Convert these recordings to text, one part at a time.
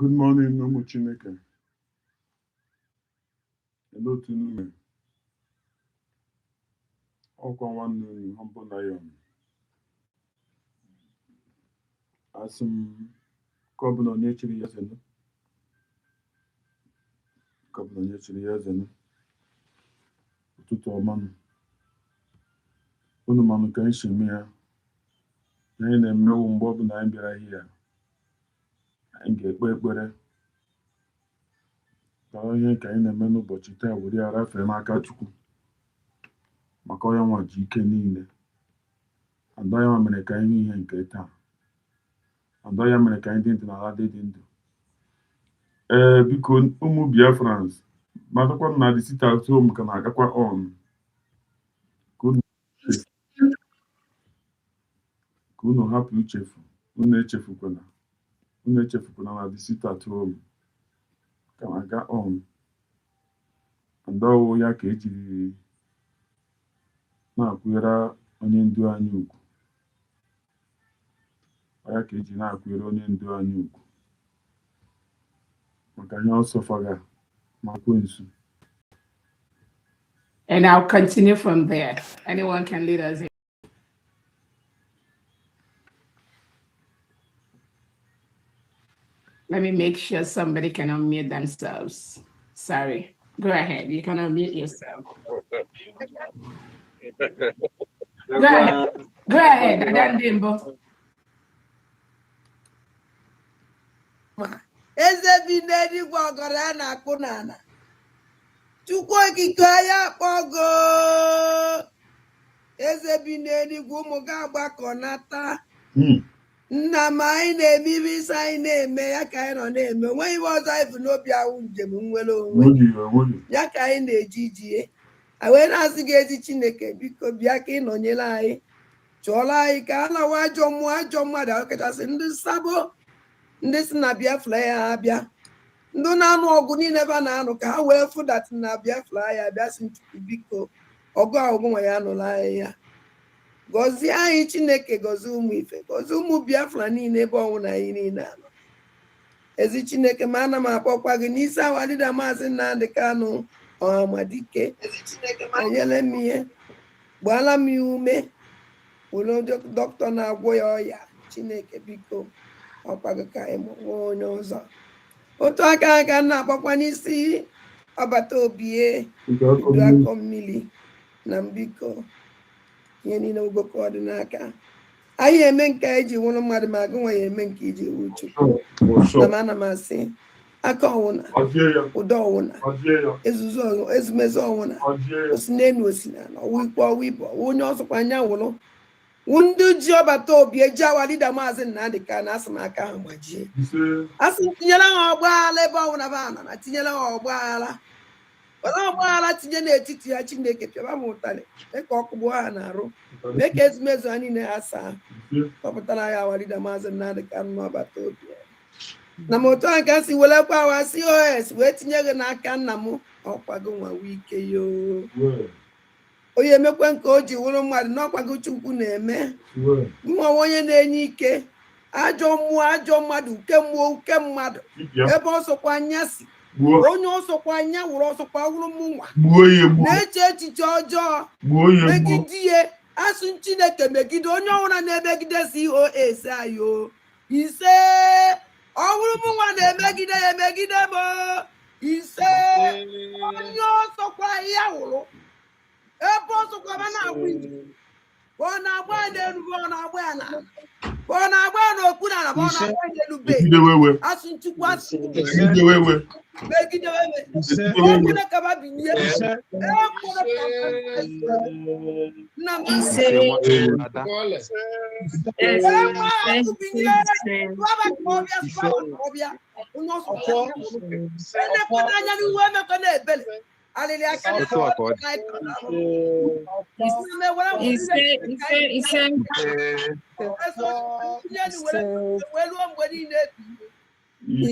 Good morning, Nomo Chineke. Hello, Tinubu. Ọkwa nwanne unu humble lion. Asị m ka ọ bụ na onye chiri ya eze ụtụtụ ọma nụ. Unu manụ ka anyị si eme ya. Anyị na-emewu mgbe ọ bụla anyị bịara ihe ya. Anyị ga-ekpe ekpere ka ihe nke anyị na-eme n'ụbọchị taa were ya rafee n'aka Chukwu maka onye nwa ji ike niile. Ada ya mere ka anyị hụ ihe nke taa. Ada ya mere ka anyị dị ndụ n'ala dị ndụ. Biko ụmụ Biafrans matakwa na the sit at home ka na-agakwa on. Ka unu hapụ ichefu. Unu echefukwana na the sit at home ka na-aga on. Ndọwụ ya ka ejiri na-akwụnyere onye ndu anyị ugwu. Ya ka eji na-akwụnyere onye ndu anyị ugwu. Maka anyị ọsọ faga ma kwensu. And I'll continue from there. Anyone can lead us in. Let me make sure somebody can unmute themselves. Sorry. Go ahead. You can unmute yourself. Go ahead. Adandimbo. Eze bi n'eluigwe ọgọrọ a na-akpụ n'ala. Chukwu okike ya kpọgo. Eze bi n'eluigwe ụmụ gị agbakọ nata. Nna m anyị na-eme ibe isi anyị na-eme ya ka anyị nọ na-eme. Onweghị ibe ọzọ anyị bụ n'obi ahụ njem nwere onwe. Ya ka anyị na-eji ijie. Wee na-asị gị ezi Chineke biko bịa ka ị nọnyere anyị. Chụọrọ anyị ka a lawa ajọ mmadụ ahụ kachasị ndị sabo. Ndị si na Biafra ya abịa. Ndị na-anụ ọgụ niile ebe a na-anụ ka ha wee fụdatị na Biafra ya abịa si Chukwu biko ọgụ ahụ nwa ya nụrụ anyị ya. Gọzie anyị Chineke, gọzie ụmụ ife, gọzie ụmụ Biafra niile ebe ọnwụ na anyị niile anọ. Ezi Chineke ma ana m akpọkwa gị n'isi awa dịda Maazị Nnamdi Kanu Ọhamadike. Enyela m ihe, gbaala m ya ume, were dọkịta na-agwọ ya ọya. Chineke biko ọkwago ka anyị nwee onye ọzọ. Otu aka na-akpọkwa n'isi ọbata obie udu akọ mmiri na mbiko ihe niile ugoko ọdịnaka. Anyị eme nke anyị ji nwụrụ mmadụ ma agụ nwa ya eme nke iji wu Chukwu. Na m ana m asị aka ọnwụna, ụdọ ọnwụna, ezumezu ọnwụna, osi n'elu osi n'ala, ọwụ ikpe ọwụ ibe onye ọsọkwa anya nwụrụ. Ndị ji ọbata obi eji awa dịda Maazị Nnamdi Kanu asị m aka ha gbajie. Asị tinyere ha ọgbaghara ebe ọnwụna ba ana na tinyere ha ọgbaghara. Wala ọgbaghara tinye n'etiti ya Chineke pịaba m ụtarị mee ka ọkụgbu ha na-arụ mee ka ezumezu ha niile ha saa. Kọpụtara ya awa dịda Maazị Nnamdi Kanu n'ọbata obi ya. Na m otu aka si welekwa awa COS wee tinye gị n'aka nna m ọkwago nwa wike yoo. Onye emekwe nke o ji wụrụ mmadụ n'ọkwago Chukwu na-eme. Nwa onye na-enye ike ajọ mmụọ ajọ mmadụ nke mmụọ nke mmadụ ebe ọsọkwa anya si onye ọsọkwa anya wụrụ ọsọkwa wụrụ mụnwa na-eche echiche ọjọọ megide ihe asụ Chineke megide onye ọbụla na-emegide COS ayo ise ọ wụrụ mụnwa na-emegide ya emegide m ise onye ọsọkwa ya wụrụ ebe ọsọkwa ma na-agba ije ọ na-agba n'elu ọ na-agba ya n'ala ọ na-agba n'okpuru ala ọ na-agba n'elu be asụ Chukwu asụ megide wewe onye ka ba binye na ise Thank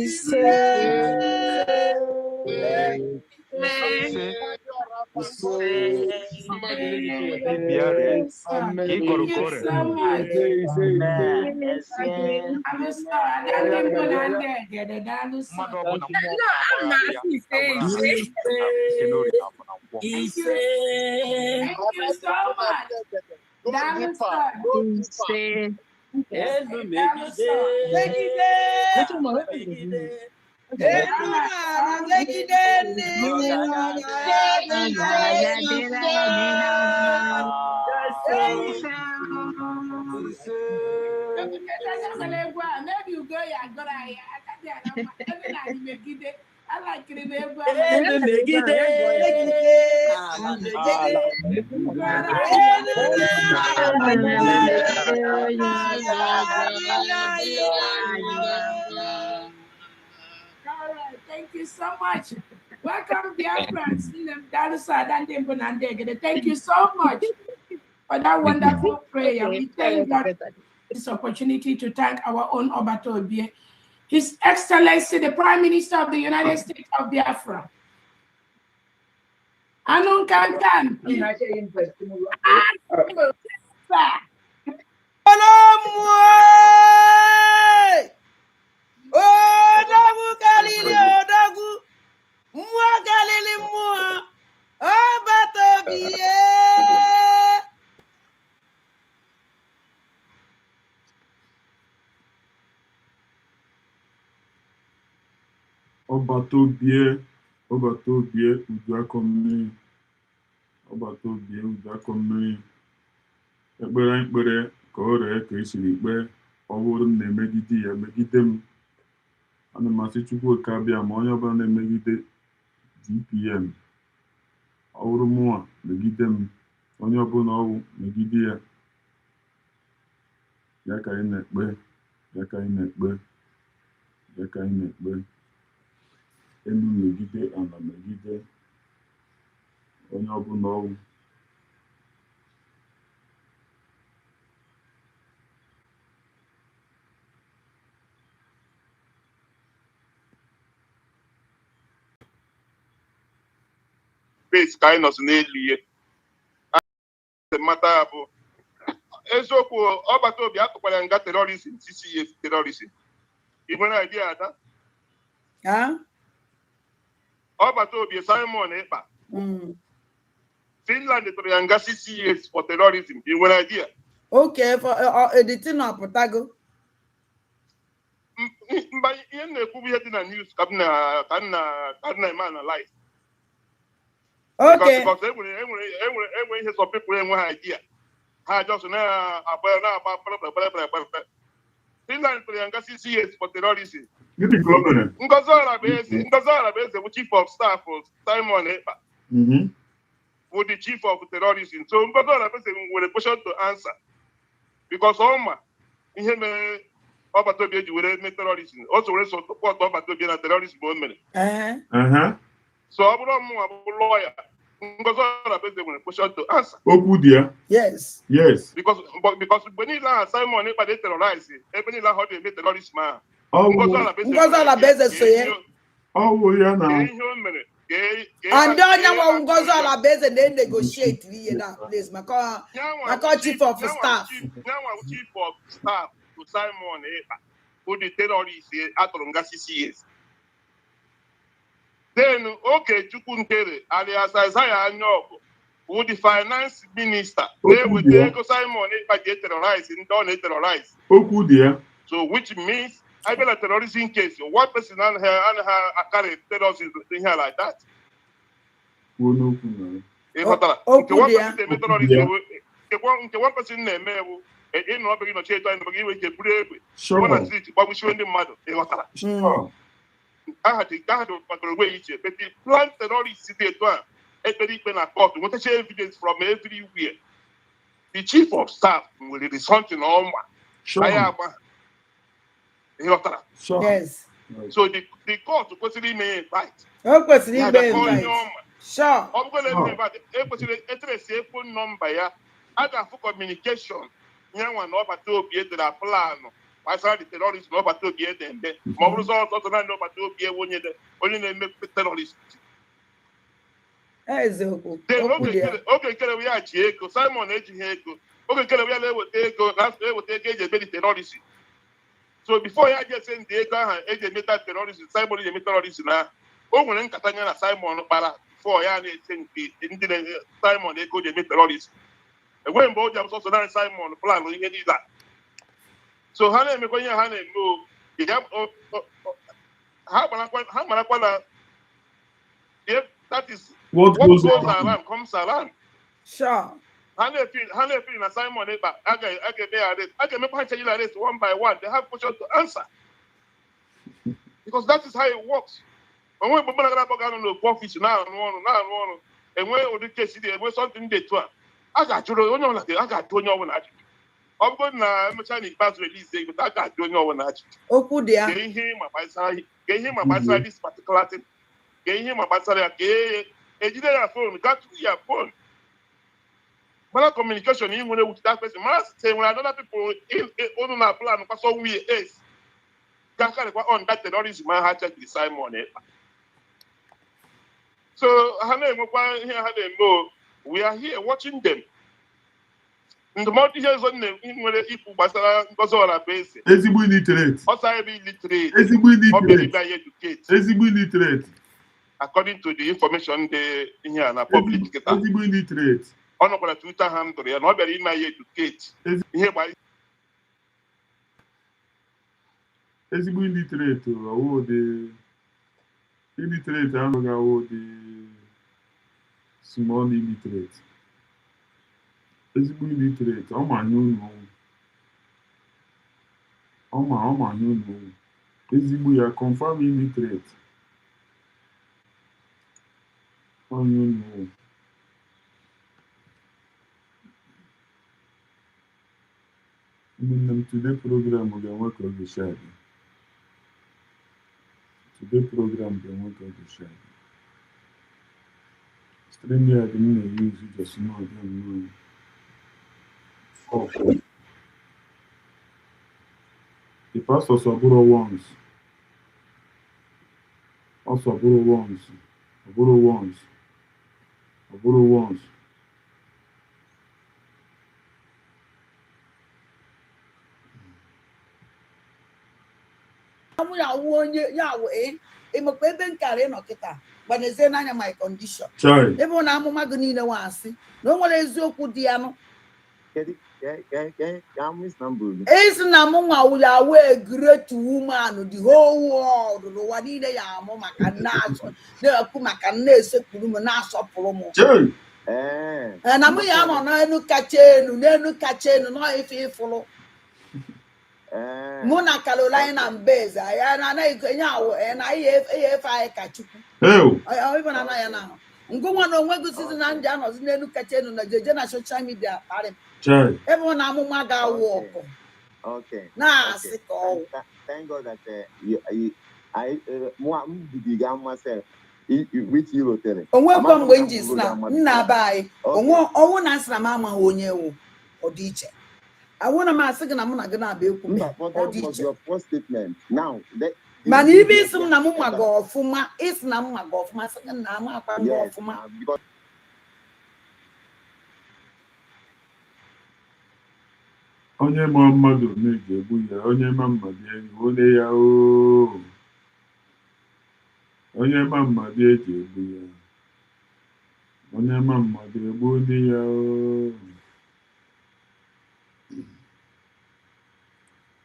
you so much. Welcome, dear friends. Thank you so much for that wonderful prayer. We thank God this opportunity to thank our own Obato Obie, His Excellency, the Prime Minister of the United States of Biafra. Anun Kankan. Obatobie, Ujakomni, Obatobie, Ujakomni. Ekpere anyị kpere ka ọ ree ka esiri kpee, ọ bụrụ m na-emegide ya megide m. Ana m asị Chukwuka abịa ma onye ọbụla na-emegide DPM, ọ bụrụ mụnwa megide m, onye ọbụla ọwụ megide ya. Ya ka anyị na-ekpe, ya ka anyị na-ekpe, ya ka anyị na-ekpe. Elu megide ala megide onye ọbụla ọwụ. Base ka anyị nọzi n'elu ihe mata bụ eziokwu ọgbata obi atụkwara nga terorizm 6 years terorizm. Ị nwere idea ada? Ọgbata obi Simon Ekpa Finland tụrụ ya nga 6 years for terrorism. Ị nwere idea? Okay, for the thing apụtago. Mba ihe na-ekwu ihe dị na news ka na eme analyze. Okay. Because enwere ihe some people enwe idea. Ha just na-agba Finland tụrụ ya nga 6 years for terrorism. Ngozi Arabeze bụ chief of staff Simon Ekpa bụ the chief of terrorism. So Ngozi Arabeze nwere question to answer because ọma ihe mere ọgbata obi eji were mee terrorism. O so were support ọgbata obi na terrorism o mere. So ọ bụrụ mụnwa bụ lawyer, Ngozi Arabeze nwere question to answer. Okwu dị ya. Yes. Yes. Because mgbe niile ahụ Simon Ekpa dey terrorize, ebe niile ahụ ọ na-eme terrorism ahụ. Ngozi Arabeze so ya. Ọwụ ya na. Ihe o mere. And onye nwa Ngozi Arabeze na-negotiate ihe na place maka chief of staff. Nyanwa chief of staff to Simon Ekpa who the terrorist atụrụ nga 6 years. Then Okechukwu Nkere alias Isaiah Anyogo who the finance minister na-eweta ego Simon Ekpa ji terrorize ndị ọ na-terrorize. Okwu dị ya. So which means I been a terrorism case. One person and her carry terrorism here like that. One person name in no begin to change time begin with a brave. One and three, but we show the mother. I had to wait, but the plant terrorists today to a very pen at court. What a evidence from everywhere. The chief of staff will be something on Yes. So the court possibly may invite. Oh, possibly may invite. Sure. I'm going to invite a phone number. I got for communication. Young one over to be the plan. gbasara the terrorist na ọbata obi ede mbe ma ọ bụrụ sọsọ naanị ọbata obi ewe onye na-eme terrorist oge nkere ya ji ego Simon ejighị ego oge nkere ya na-eweta ego eji eme the terrorist so before ya ji ese ndị ego ahụ eji emeta terrorist Simon eji eme terrorist na o nwere nkata ya na Simon kpara before ya na-ese ndị Simon ego ji eme terrorist enweghị mgbe o ji abụsọsọ naanị Simon plan ihe niile so ha na-emekwa ihe ha na-eme ha marakwa na that is what goes around comes around. Sure. Ha na-efiri na Simon Ekpa a ga-eme arrest a ga-emekwa ha change arrest one by one. They have questions to answer because that is how it works. Onwe mgbe mmadụ ga-akpọ ga-anọ n'okwu ọfịs na-arụ ọrụ enwe ụdị kesi dị enwe something dị etu a ga-ajụrụ onye ọbụla a ga-ajụ onye ọbụla ajụjụ ọ bụrụ na emechaa n'ikpeazụ release ego a ga-ajụ onye ọbụla ajụjụ okwu dị ya ka ihe ma gbasara this particular thing ka ihe ma gbasara ya ka ejide ya phone gatụ ya phone mana communication ị nwere with that person mana say nwere another people unu na plan kwa so we is ka karịkwa on that terrorism ha check the Simon Ekpa so ha na-enwekwa ihe ha na-eme we are here watching them ndụmọdụ ihe ọzọ nwere ikwu gbasara Ngozi Ọrabaeze ezigbo illiterate ọ sara ebe illiterate ezigbo illiterate according to the information dị ihe a na public kịta ezigbo illiterate ọ nọkwara Twitter handle ya na ọ bịara ime ya educate ihe gbara ezigbo illiterate awụdị illiterate ahụ ga-awụdị small illiterate ezigbo illiterate ọ ma nye unu ezigbo ya confirm illiterate onye unu ụmụnne m today program ga-enwe ka oge shadi StreamYard m na-eyuzu just n'ọbịa nnọọ the pastors ọbụrụ once yawo onye yawo emekwa ebe nkara ịnọ kịta gbanezie n'anya my condition ebe ọ na-amụma gị niile nwaasị na o nwere eziokwu dị ya nụ esi na mụ nwa yawo a great woman the whole world n'ụwa niile ya amụ maka na-ekwu maka na-esekpuru m na-asọpụrụ m na mụ ya nọ n'elu kacha elu nọ ife ịfụrụ mụ na Carolina Mbeze ya na-anaghị enye awụ na ihe efe anyị ka Chukwu ibe na anaghị na ngụnwa na onwe gosizi na ndị anọzi n'elu kacha elu na jeje na social media kparị ebe ọ na amụma ga-awụ ọkụ na-asị ka ọwụ onwekwa mgbe m ji si na nna be anyị ọnwụ na nsị na m amaghị onye wụ ọdịiche awụna m asị gị na mụ na gị na-abịa ekwu mana ibe isi m na m nwa gị ọfụma isi na m nwa gị ọfụma sị gị na m akwa gị ọfụma onye ma mmadụ na-eji egbu ya onye ma mmadụ onye ya onye ma mmadụ eji egbu ya onye ma mmadụ egbu onye ya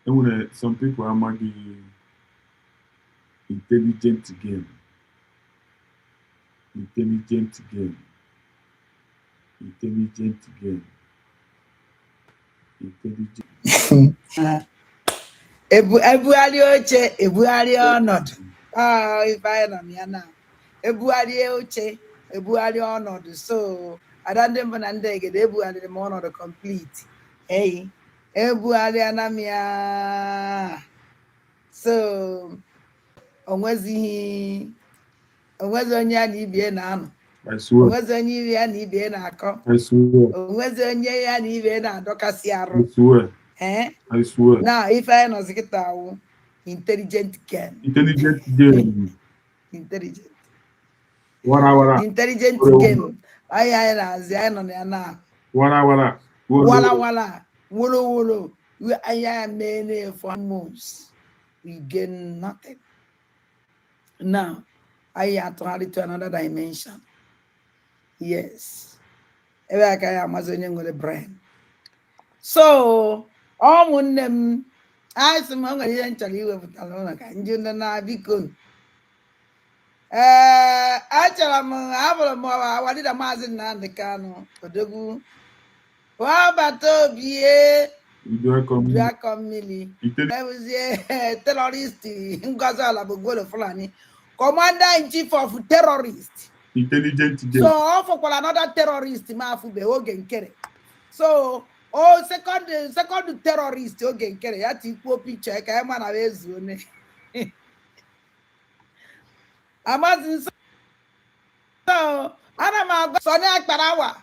enwere some people amaghị intelligent game ebugharị oche ebugharị ọnọdụ ife anyị nọ ya na ebugharị oche ebugharị ọnọdụ so ada ndị mbụ na ndị egede ebugharịrị m ọnọdụ complete ebugharịana m ya so onwezi onye ya na ibie na-anọ onwezi onye ya na ibie na-akọ onwezi onye ya na ibie na-adọkasị arụ I swear. Now, if I know the intelligent game. Intelligent game. Intelligent. Wara. Intelligent game. I know now. Wara. Wala. Wolo. I am many for moves. We gain nothing. Now, I have to add it to another dimension. Yes. Ebe aka ya Amazonian nwere brain. So, ụmụnne m, asị m nwere ihe nchọrọ iwepụtara ụlọ ka ndị nọ na biko. Achọrọ m abụrụ m awadida Maazị Nnamdi Kanu Odogwu. Ọbata obi Uduakọ mmiri. Ebuzie terrorist Ngozi Alagbogbo Fulani. Commander-in-Chief of terrorists. Intelligent game. So, ọ fọkwara another terrorist ma afụbe oge nkere. So, second terrorist oge nkere ya tikpuo picture ka ema na ezu one. Amazing. So, ana m agwa Soni Akparawa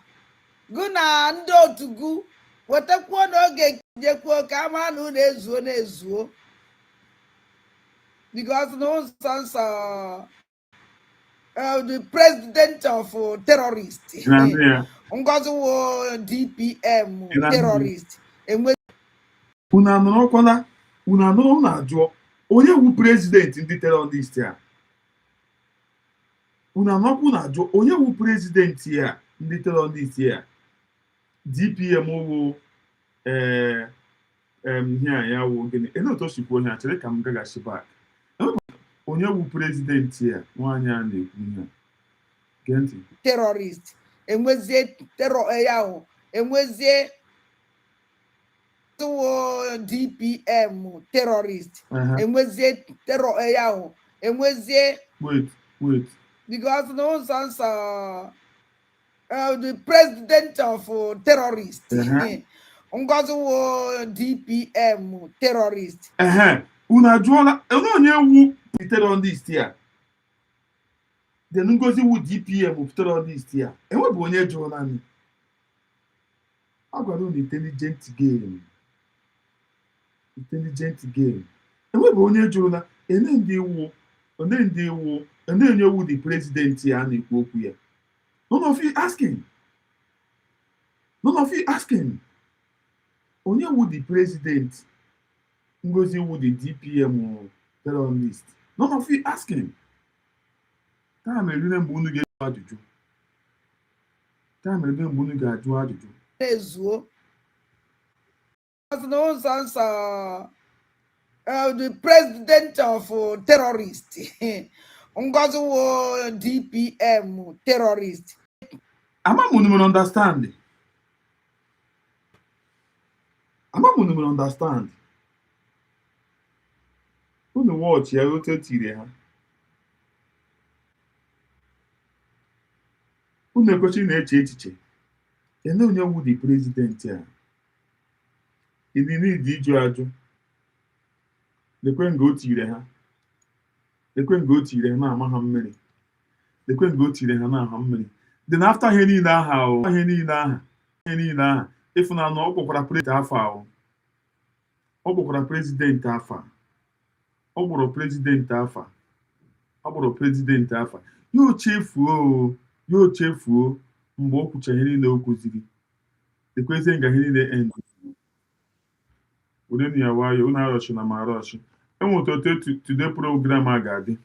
gụ na ndị otu gụ wetakwuo n'oge jekwuo ka ama na unu ezuo because no nsọ the president of terrorist Ngozi wo DPM terrorist unu anụrụ na-ajụ onye wu president ndị terrorist a unu anọkwu na-ajụ onye wu president ya ndị terrorist ya DPM wo ihe ya wo gịnị otu o sikwu onye a chere ka m gaghachi back onye wu president ya nwaanyị a na-ekwu ihe gee ntị terrorist enwezie terror ya ahụ enwezie DPM terrorist enwezie terror ya ahụ enwezie wait because no nsọ the president of terrorist Ngozi wo DPM terrorist unu ajụọla onye wu terrorist ya then Ngozi wu DPM terrorist ya enwebụ onye jụrụ anyị a gwara unu intelligent game enwebụ onye jụrụ na onye wu the president ya na-ekwu okwu ya none of you asking onye wu the president Ngozi wu the DPM terrorist none of you asking taa mere mgbe unu ga-ajụ ajụjụ ezuo n'ụzọ nsọ the president of terrorist Ngozi wo DPM terrorist amamunu mere understand unu watch ya otu tire ha unu ekwesịrị na-eche echiche ele onye wu the president a ịdị ịjụ ajụ lekwe nga o tire ha na-ama ha mmiri then after ihe niile aha ịfụnanụ ọ kpọkwara president afa ya o chefuo mgbe o kwucha ihe niile o kwuziri ekwezie nga ihe niile end ụdị ya wayo unu arọchi na ma arọchi enwere otu today program a ga-adị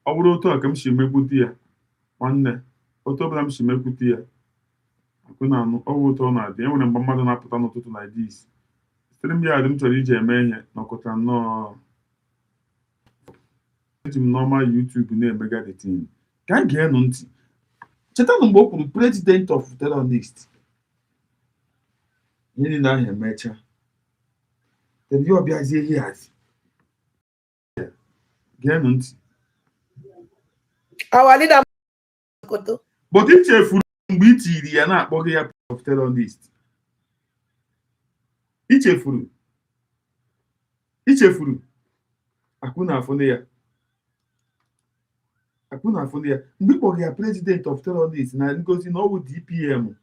ọ bụrụ otu a ka m si emekwute ya nwanne otu ọbụla m si emekwute ya akụ na anụ ọwụ otu ọ na-adị enwere mgbe mmadụ na-apụta n'ụtụtụ na dis sitere m ya adị m chọrọ iji eme ihe nọkọta nnọọ eji m n'ọma YouTube na-emega the thing ka anyị ga-enu ntị chetanụ mgbe o kwuru president of terrorist ihe niile ahụ emecha kedu ihe ọbịazie ihe hazi geenụ ntị but ichefuru mgbe i tiri ya na-akpọ gị ya of terrorist ichefuru akụ na-afụ ya mgbe ịkpọghị ya president of terrorist na Ngozi na ọwụ DPM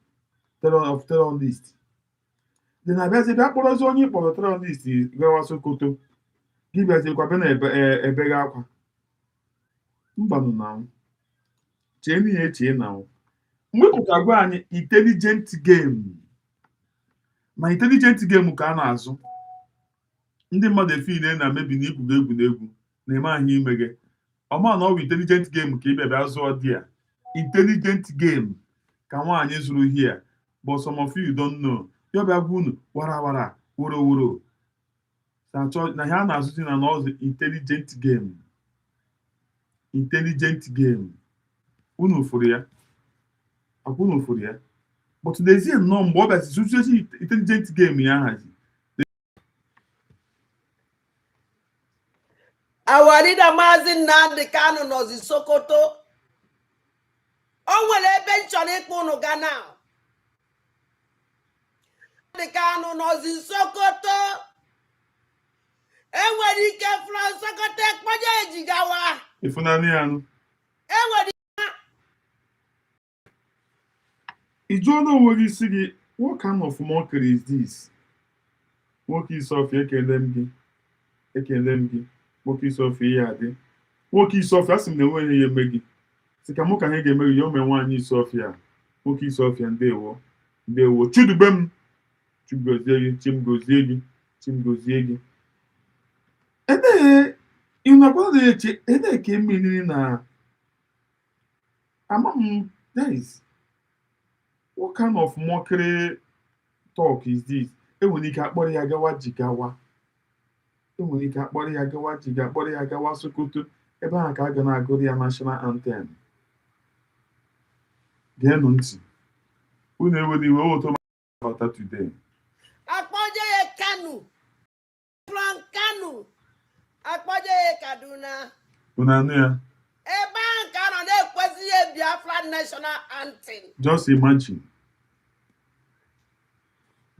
of terrorist dị na-abịazi bịa kpọrọzi onye ịkpọrọ terọrist gawa Sokoto gị bịazikwa bịa na ebe gị akwa mbanụ na chee n'ihe chee na mwepụta gwa anyị intelligent game ma intelligent game ka a na-azụ ndị mmadụ efile na mebi na egwuregwu na-eme anyị ime gị ọma na ọ bụ intelligent game ka ịbịa bịa zụọ di ya intelligent game ka nwaanyị zụrụ hie but some of you don't know ya bịa gwa unu wara woro na ha na-azụzi na n'ọzọ intelligent game unu fụrụ ya akwa unu fụrụ ya but n'ezie nnọọ mgbe ọ bịazi zụziezi intelligent game ya hazi Our leader Maazị Nnamdi Kanu nọzi Sokoto. O nwere ebe nchọrọ ịkpụ unu ga now. Nnamdi Kanu nọzi Sokoto. Enwere ike from Sokoto ekpoje ejigawa. Ifunani anu. Enwere Ijuona onwere isi gị, what kind of mockery is this? Nwoke Isofia ekele m gị. Nwoke Isofia ihe adị. Nwoke Isofia asị m na enweghị ihe eme gị. Sị ka mụ ka ihe ga-eme gị ya ome nwaanyị Isofia. Nwoke Isofia ndewo. Chidube m. Chimgozie gị. Ebe ka emeniri na amam guys. What kind of mockery talk is this? Enwere ike akpọrọ ya gawa Jigawa. Akpọrọ ya gawa Sokoto. Ebe ahụ ka a ga na-agụrụ ya national anthem. Geenụ ntị. Unu ewere iwe otu bata today. akpoje ya Kanu. From Kanu. Akpoje ya Kaduna. Unu anụ ya? Ebe ahụ ka a nọ na-ekwezi ya Biafra national anthem. Just imagine.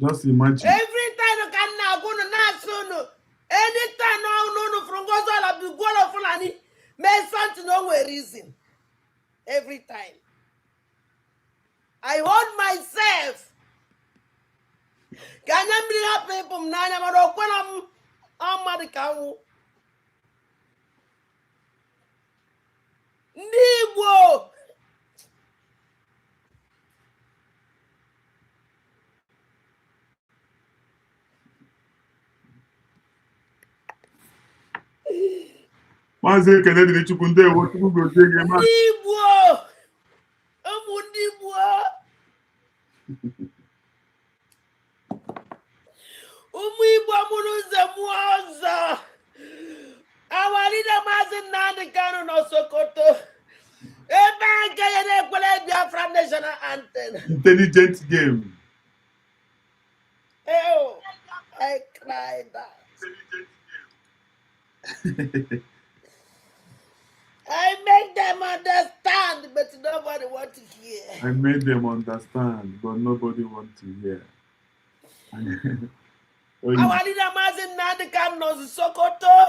Every time you can now go to Nasuno, anytime no from Gozola to Golo Fulani, may something no reason. Every time. I hold myself. Can you bring up people? Nana Marokwanam Amadikawu. Nibo. Maazị Ekene dịrị Chukwu ndewo Chukwu gozie gị ma. Igbo. Ụmụ ndị Igbo. Ụmụ Igbo mụrụ nze mụọ ọzọ. Our leader Maazị Nnamdi Kanu nọ Sokoto. Ebe a ka ya na-ekwere Biafra national anthem. Intelligent game. Oh, I cried that. I make them understand, but nobody wants to hear. I made them understand, but nobody wants to hear. Our leader Maazị Nnamdi Kanu nọ Sokoto.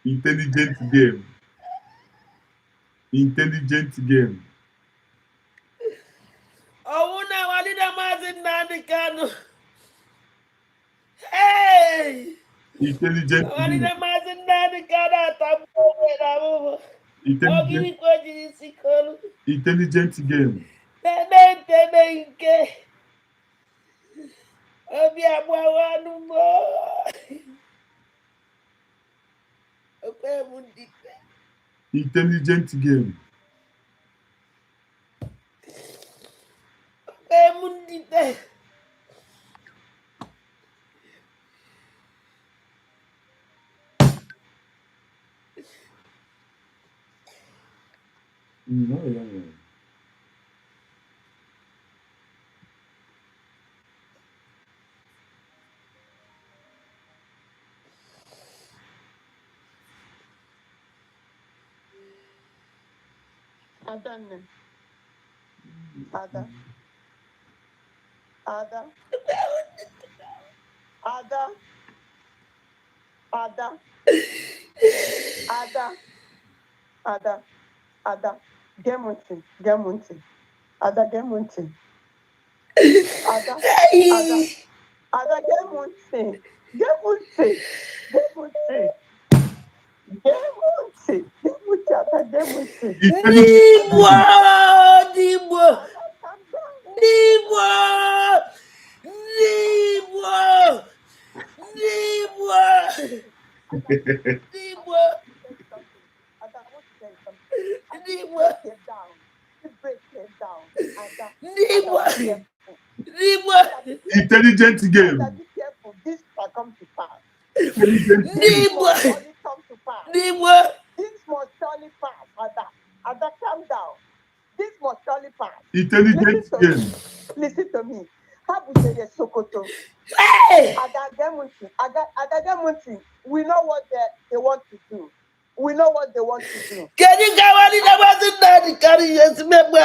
Intelligent game. Oh, now our leader Maazị Nnamdi Kanu. Hey! Intelligent Our leader game. Maazị Nnamdi Kanu atamu. Intelligent game. Tene nke. Obi agbawanu mo. Okwe mundite. Intelligent game. Okwe mundite. No. Ada, Gemunti. Ada Gemunti. Intelligent game. This shall come to pass. Intelligent game. This must surely pass. Ada, calm down. This must surely pass. Intelligent game. Listen to me. Habuseye Sokoto. Adagamunti. We know what they want to do. We know what they want to do. Can you go on in the carry yes, remember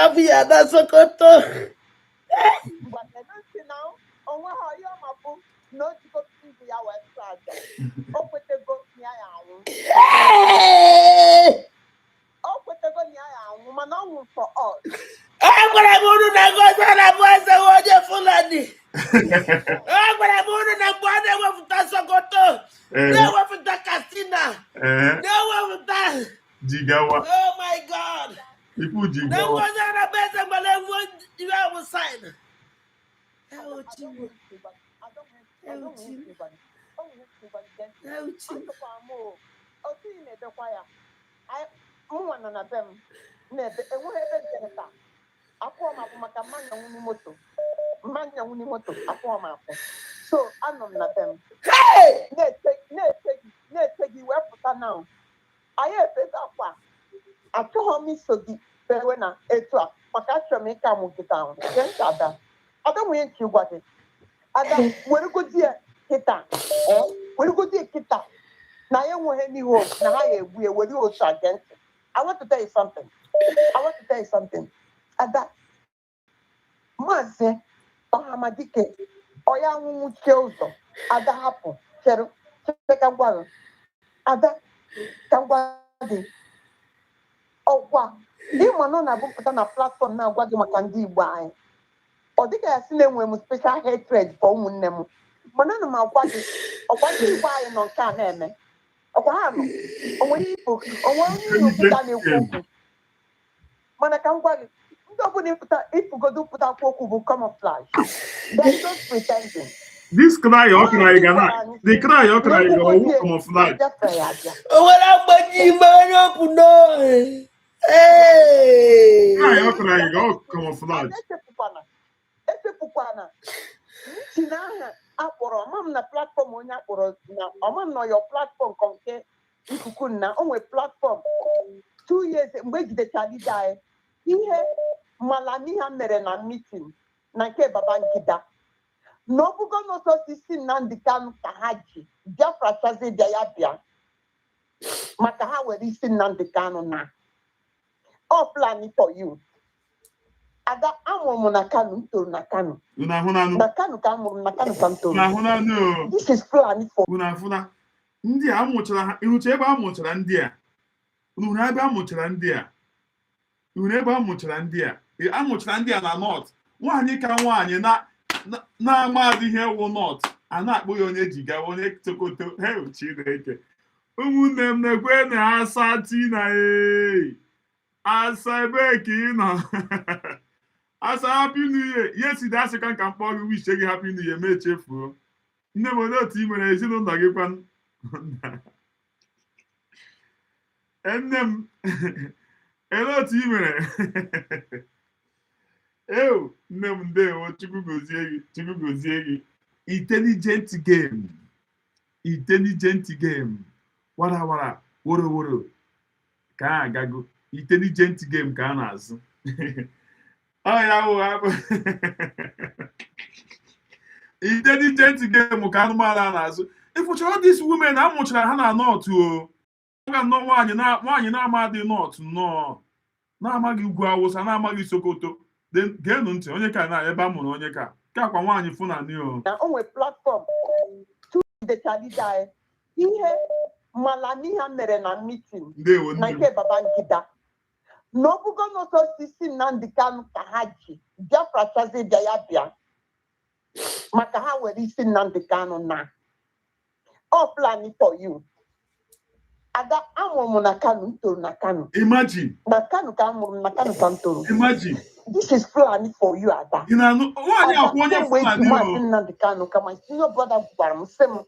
that's Sokoto? But I don't see now. On what are you my book? No to go to the hour strategy. Up with the go near. Up with the go near. Woman, no for us. I'm gonna go to the voice of the Fulani. I'm gonna go to the body of Sokoto. No one with the Castina. No one with that. Jigawa. Oh my God. People No Jigawa. one's on a better, but I want you outside. I don't so I'm not them. Hey! Now. I have a I told me so deep. When I ate up, but I make come down. Then I don't want you what it. I don't want to go dear kita. When you go dear kita. Now you want any hope. Now we will you against. I want to tell you something. At that Maze Bahamadike Oya Muchozo at the Hapo Cheru Chekangwal at that Kangwadi. Oh, wow. You want to put on a platform now, what you can do why? Or did I see them with special hatred for Munem? Manana, my body, or what you buy on Caneme? Or what? Or when you book, or when you put on your book. Manakangwadi, nobody put out if you go to put out Poku will come of flash. They're just pretending. This cry, the cry, come of life. What about you, man? Hey! Cry, come of life. Akpọrọ ọmam na platform onye akpọrọ na ọmam nọ your platform nke ikuku na o nwere platform 2 years mgbe ejidechara ide anyị ihe malamiha mere na meeting na nke Babangida na ọ bụgo n'ụzọ sisi Nnamdi Kanu ka ha ji Biafra chazi bịa ya bịa maka ha were isi Nnamdi Kanu na all plan for you. Ada amụrụ na Kanu ntoro na Kanu. Na Kanu ka amụrụ na Kanu ka ntoro. This is plan for. Unafuna. Ndị a amụchara ha iruche ebe amụchara ndị a. Unu ebe amụchara ndị a. Amụchara ndị a na North. Nwaanyị ka nwaanyị na-amazi ihe wụ North. A na-akpọ ya onye Jigawa, onye Sokoto. Hey, Chineke. Ụmụnne m na-ekwe na asa tina asa ebe ka ị nọ. Asa happy new year. Yes, that's a can call wish you happy new year. May cheerful. Never know team and as you know, Nagipan. And them hello team. Oh, no, they want to go Zegi. Intelligent game. Wara. Woro. Ka gago. Intelligent game can as. Oh, yeah, intelligent game can man. If we show these women, how much I have not to no one, na mad not no. Na magi guavos and na magi Sokoto. Then get until onye ka na eba mo onye ka. Ka kwa nwanyi funa ni o. Na on we platform to the Chalida. Ihe malamiha mere na meeting. Na ke Babangida. No bugo no so sisi Nnamdi Kanu ka ha ji Biafra chazi bịa ya bịa maka ha were isi Nnamdi Kanu na all planning for you. Ada amụrụ na Kanu toro na Kanu. Imagine. Na Kanu ka amụrụ na Kanu ka toro. Imagine. This is planning for you, Ada. You know, why you want your Fulani? Nnamdi Kanu ka my senior brother gwara m sị m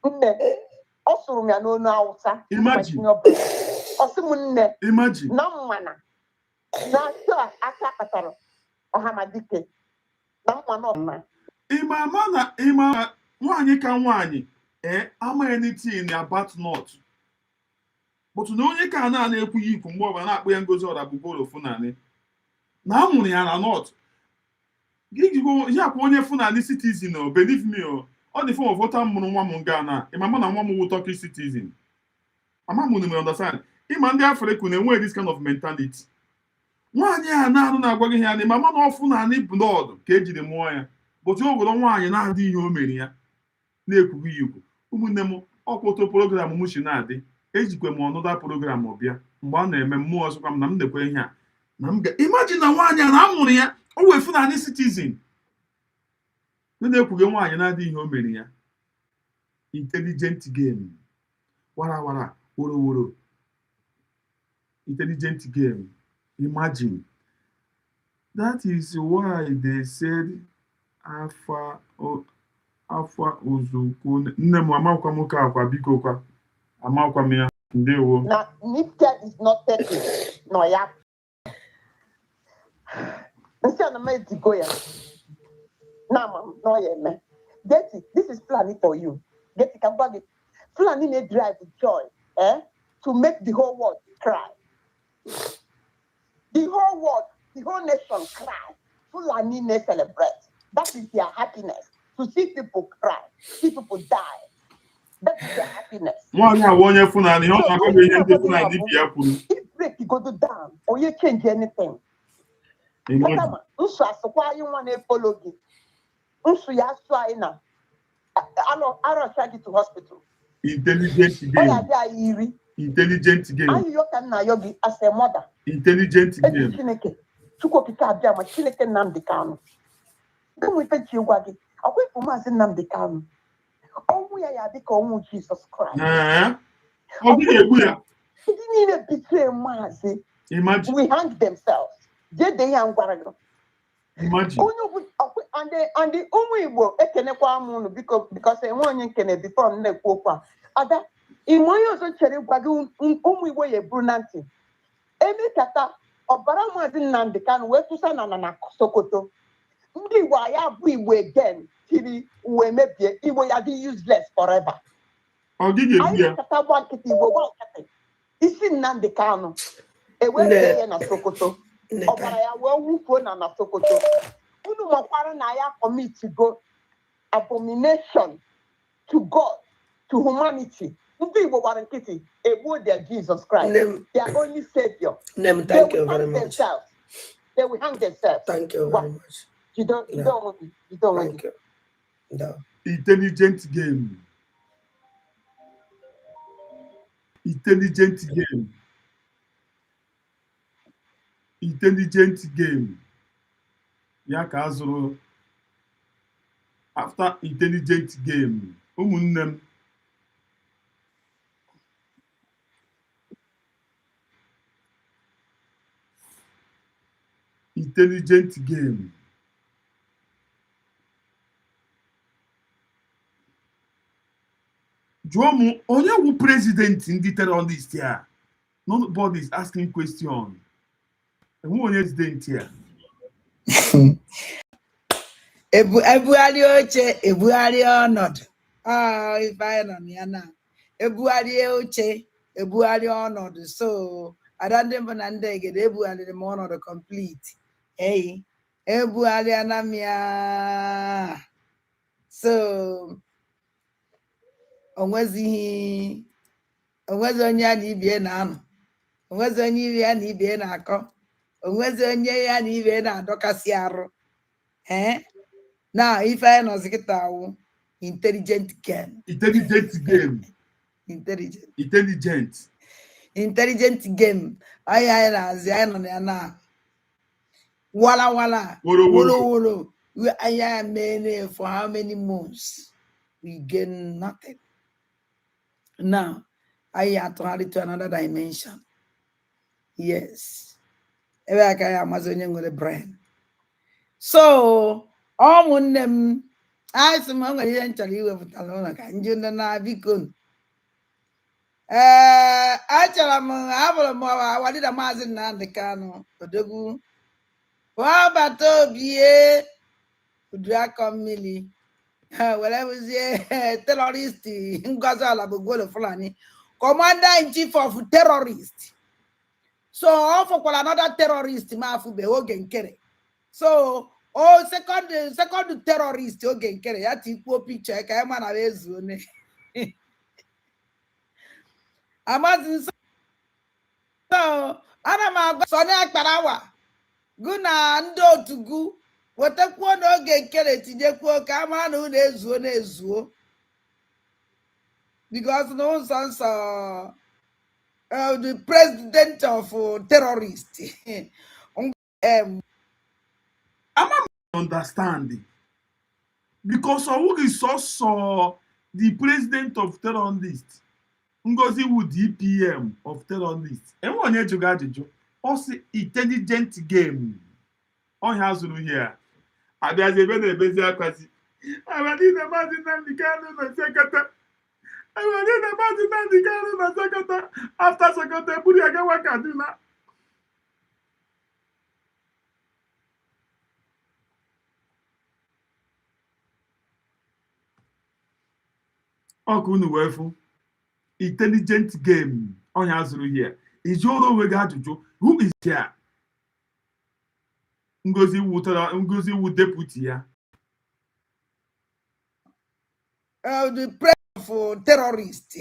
nne ọ sụrụ m ya n'onu Hausa. Imagine. Ọ sị m nne. Imagine. Na mmana na aka akpatara Ọhamadike na mmana ọma. Ima nwaanyị ka nwaanyị ama anything about not. But na onye ka na-ekwughị ikwu mgbe ọbụla na-akpọ ya Ngozi Ọragbugoro Fulani na amụrụ ya na not. Gigigo ya kwa onye Fulani citizen o, believe me o. All the form of voter mụrụ nwa m Ghana, ịmama na nwa m wụ Turkish citizen. Ama m na understand. Ịma ndị Africa na-enwe this kind of mentality. Nwaanyị a na-anụ na-agwa gị ya na ịmama na Fulani blood ka ejiri mụọ ya. But o gwara nwaanyị na-adị ihe o mere ya na-ekwughị ya ikwu. Ụmụnne m ọkpọtọ program m shi na-adị. Ejikwe m ọnụda program ọbịa mgbe a na-eme mmụọ ọzọkwa m na m dekwe ihe a na m imagine na nwaanyị a na amụrụ ya o wee Fulani citizen na-ekwughị nwaanyị na-adị ihe o mere ya. Intelligent game wara woro intelligent game. Imagine. That is why they said Alpha Ozoko. Nne m amakwa m ka akwa biko kwa. Amakwa m ya. Ndewo. Na Nipkel is not taking. No ya. Nsi na me digo ya. Na mam no ya me. Get it. This is planning for you. Get it. Kambagi. Fulani may drive with joy, to make the whole world cry. The whole world, the whole nation cry. Fulani may celebrate. That is their happiness. To see people cry, see people die. That is their happiness. If break you go to down or you change anything. Unsu asokwa you want to follow you. Unsu ya swa ina. I don't charge you to hospital. Intelligent game. Intelligent game. Ayi yo kan na yogi as a mother. Intelligent game. Chineke. Chuko kika abia ma Chineke Nnamdi Kanu. Come ife chi gwa gi. Akwa ifu Maazị Nnamdi Kanu. Ọnwụ ya dị ka ọnwụ Jesus Christ. Ọ dị egbu ya. Ndị niile betray Maazị. Imagine. We hang themselves. Je de ya ngwara gị. Imagine. And the ụmụ Igbo ekenekwa m unu because enwe onye nkene before m na-ekwu okwu a. Ada ime onye ọzọ chere gwa gị ụmụ Igbo ya eburu na ntị. Emekata ọbara Maazị Nnamdi Kanu wee tụsa na Sokoto. Ndị Igbo ya bụ Igbo again tiri uwe mebie Igbo ya dị useless forever. Anyị kata gba nkịtị Igbo gba nkịtị. Isi Nnamdi Kanu ewere ya na Sokoto. Ọbara ya wee wufuo na Sokoto. Unu makwara na ya commit go abomination to God, to humanity. Ndị Igbo gbara nkịtị egbuo their Jesus Christ, their only savior. Thank you very much. They will hang themselves. Thank you very much. You don't Thank you. No. Intelligent game. Intelligent game. Intelligent game. Ya ka azụrụ after intelligent game. Ụmụnne m. Intelligent game. Jụọ m onye wu president ndị terrorist ya? Nobody is asking question. Enwe onye president ya? Ebugharị oche, ebugharị ọnọdụ. Ife anyị nọ na ya na. Ebugharị oche, ebugharị ọnọdụ. So, ada ndị mbụ na ndị egede ebugharịrị m ọnọdụ complete. Ebugharị anam ya. So, onwezi onye ya na ibie na-anọ. Onwezi onye ya na ibie na-akọ. Onwezi onye ya na ibie na-adọkasị arụ. Now, if I know Zikitawu, intelligent game. Intelligent game. Intelligent game. I know na. Wala. Wolo. I am for how many months? We gain nothing. Now, I am to another dimension. Yes. Ebe I Amazonian with a brain. So, all one them, I some eventually with Talona can you na bikun. Actually, what did a mazin and the cano? What about Toby? Dracon Millie? Well, I was a terrorist in Gazala, but go to Fulani, commander in chief of terrorists. So, all for another terrorist, Mafu Behogan Kerry. So, second terrorist, okay, Kerry, that equal picture, I am an Avezune. Amazing. So, Anama Sonia Parawa. Guna ndo tugu. Watakuwa n'oge nkere tinyekwo ka ama na unu ezuo na-ezuo. Because no sense the president of terrorists. I'm understanding. Because Owu is also the president of terrorists. Ngozi wu DPM of terrorists. Enwe onye jụrụ ajụjụ. Ọ sị intelligent game. Ọhịa zụrụ here. Abịazi ebe na-ebezi akwazi. Abadi na maazị Nnamdi Kanu na sekata. Abadi na maazị Nnamdi Kanu na sekata. After sekata eburu ya gawa Kaduna. Ọkụ unu wee fụ. Intelligent game. Ọhịa zụrụ here. Iji ọrụ onwe gị ajụjụ. Who is here? Ngozi wu deputy ya. The president of terrorists.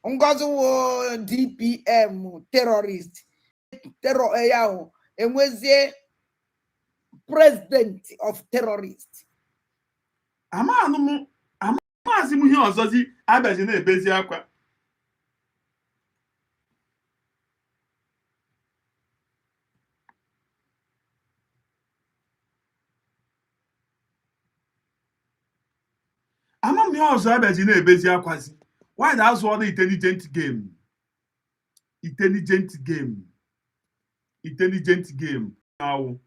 Ngozi wu DPM terrorist. Terror yahu. Enwezie president of terrorists. Amazi m ihe ọzọzi abịazi na-ebezi akwa. Ama m ihe ọzọ abịazi na-ebezi akwazi. Why na-azụ ọrụ intelligent game? Intelligent game. Intelligent game. Now,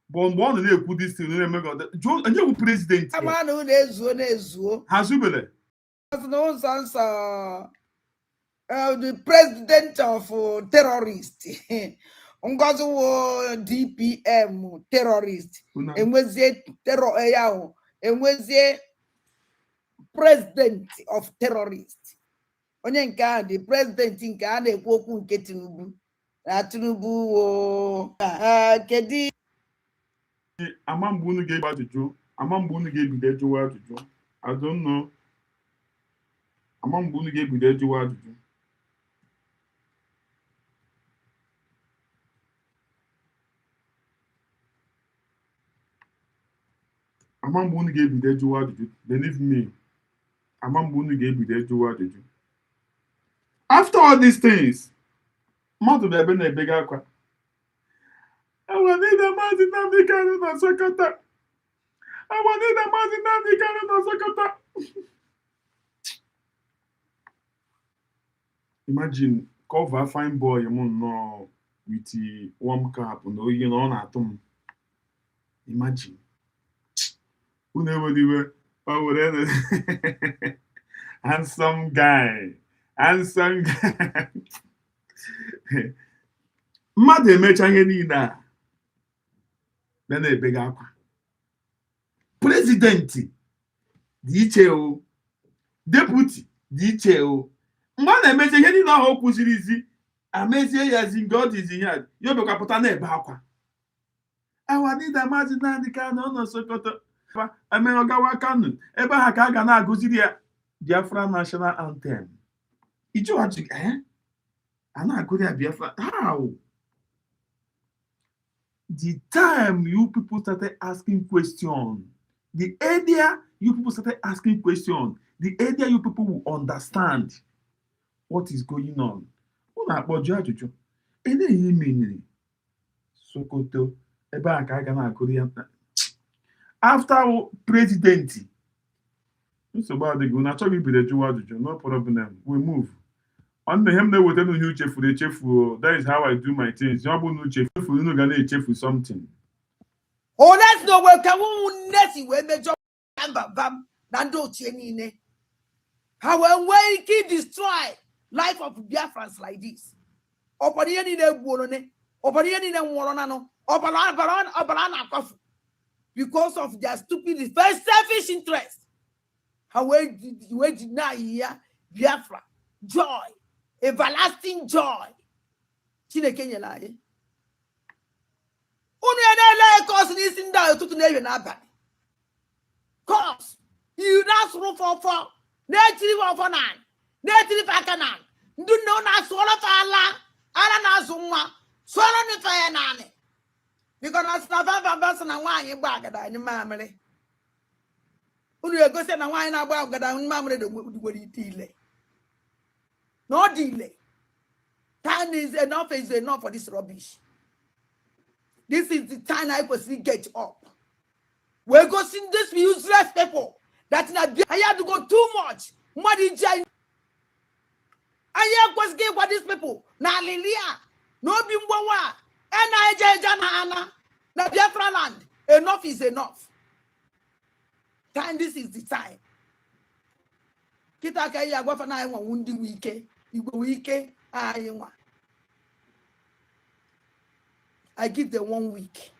but mgbe ọ nọ na-ekwu dis thing na-emegode. Onye wu president? Ama na unu ezuo na-ezuo. Ha zubele. No sense the president of terrorists. Ngozi wu DPM terrorist. Enwezie terror yahu. Enwezie president of terrorists. Onye nke ahụ the president nke a na-ekwu okwu nke Tinubu. Na Tinubu kedu ama mgbe unu ga-egbu ajụjụ. Ama mgbe unu ga-ebido jụwa ajụjụ. I don't know. Ama mgbe unu ga-ebido jụwa ajụjụ. Ama mgbe unu ga-ebido jụwa ajụjụ. Believe me. Ama mgbe unu ga-ebido jụwa ajụjụ. After all these things, mmadụ bụ ebe na-ebega akwa. Awanida maazị Nnamdi Kanu na Sokoto. Awanida maazị Nnamdi Kanu na Sokoto. Imagine cover fine boy no with warm cap na oyi na ọ na-atụ m. Imagine. Unu eweliwe handsome guy. Handsome guy. Mmadụ emecha ihe niile a na-ebega akwa. Presidenti dị iche o. Deputy dị iche o. Mgbe a na-emecha ihe niile ahụ o kwụziri izi amezie ya zi nga ọ dịzi ihe a ya obekwapụta na-ebe akwa. Awanida maazị Nnamdi Kanu nọ Sokoto. Ọgawa Kanu ebe ha ka a ga na-agụziri ya Biafra National Anthem. Ijuwaji a na-agụrụ ya Biafra. How? The time you people started asking questions, the area you people started asking questions, the area you people will understand what is going on. Unu akpọjụ ajụjụ. Eleghị menyere Sokoto ebe a ka a ga na-agụrụ ya. after president. So bad they go. Na chop be the Juju. No problem. We move. On the him they will tell you chef for the chef. That is how I do my things. You no chef for you no gonna chef for something. Oh, that's no way. Can we nesi when the job bam nando chenine? How we keep destroy life of Biafrans like this? Opaniani ne buonone. Opaniani ne woronano. Obaran akafu. Because of their stupid, very selfish interest. How we deny here Biafra joy, everlasting joy. Chine Kenya laye. Cause this in there to never happen. Cause you not room for native of an native akanan. Do not swallow for Allah, Alana Zuma, swallow the fire nane. Because that's not a person and wine you bag in the memory. When you go send a wine about down memory, the would delay. No delay. Time is enough for this rubbish. This is the time I personally get up. We're going to see this useless people. That's not. I have to go too much. Money, I have to get what these people. Now, Lilia, no bimbowa, and I jana na Biafra land. Enough is enough. Time. This is the time. Kita kaya gwa fana iwa wundi wike, igbo wike ayiwa. I give them 1 week.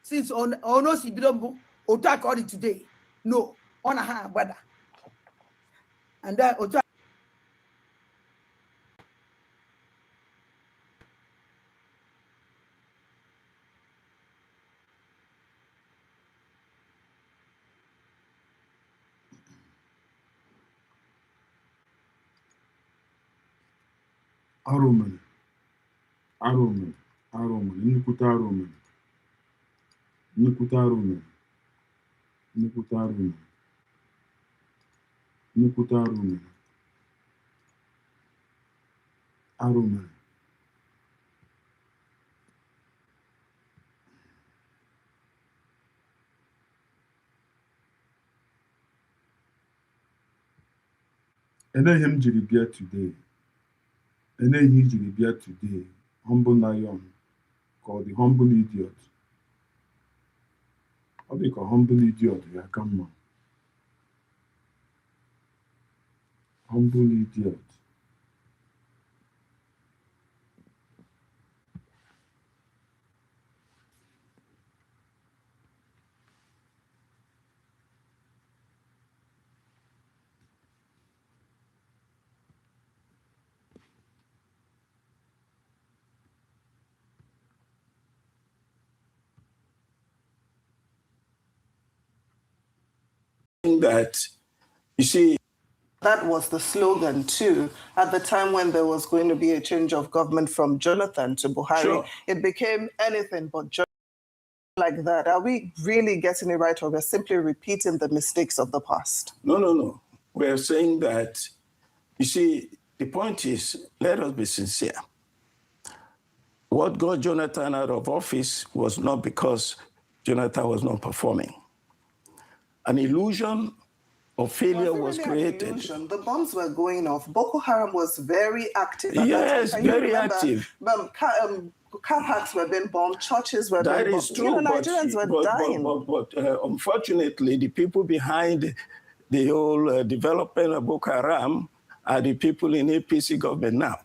Since on si bidombo, otak all today. No, on a hand, brother. And then otak. Aroman, Nikuta Aroman. And then him Jiribia today. And then he Jiribia today. Humble lion called the humble idiot. How do you call humble idiot? Yeah, come on. Humble idiot. That, you see, that was the slogan too. At the time when there was going to be a change of government from Jonathan to Buhari, sure, it became anything but just like that. Are we really getting it right, or we're simply repeating the mistakes of the past? No. We're saying that, you see, the point is, let us be sincere. What got Jonathan out of office was not because Jonathan was not performing. An illusion of failure was created. The bombs were going off. Boko Haram was very active. Yes, very active. Car parks were being bombed, churches were being bombed. That is true, Nigerians were dying. But unfortunately, the people behind the whole development of Boko Haram are the people in APC government now,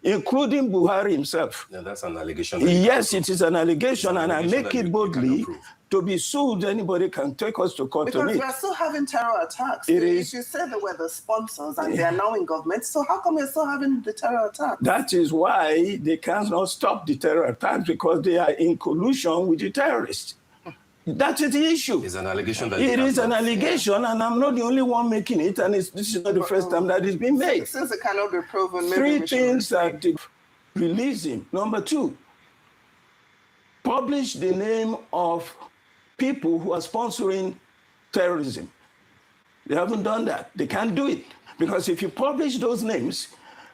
including Buhari himself. Yeah, that's an allegation. Yes, it is an allegation, and I make it boldly to be sued. Anybody can take us to court on it. Because we're still having terror attacks. If you said they were the sponsors and they are now in government, so how come we're still having the terror attacks? That is why they cannot stop the terror attacks, because they are in collusion with the terrorists. That is the issue. It's an allegation that it is an allegation, and I'm not the only one making it, and this is not the first time that it's been made. Since it cannot be proven, maybe 3 things that release him. Number 2, publish the name of people who are sponsoring terrorism. They haven't done that. They can't do it. Because if you publish those names,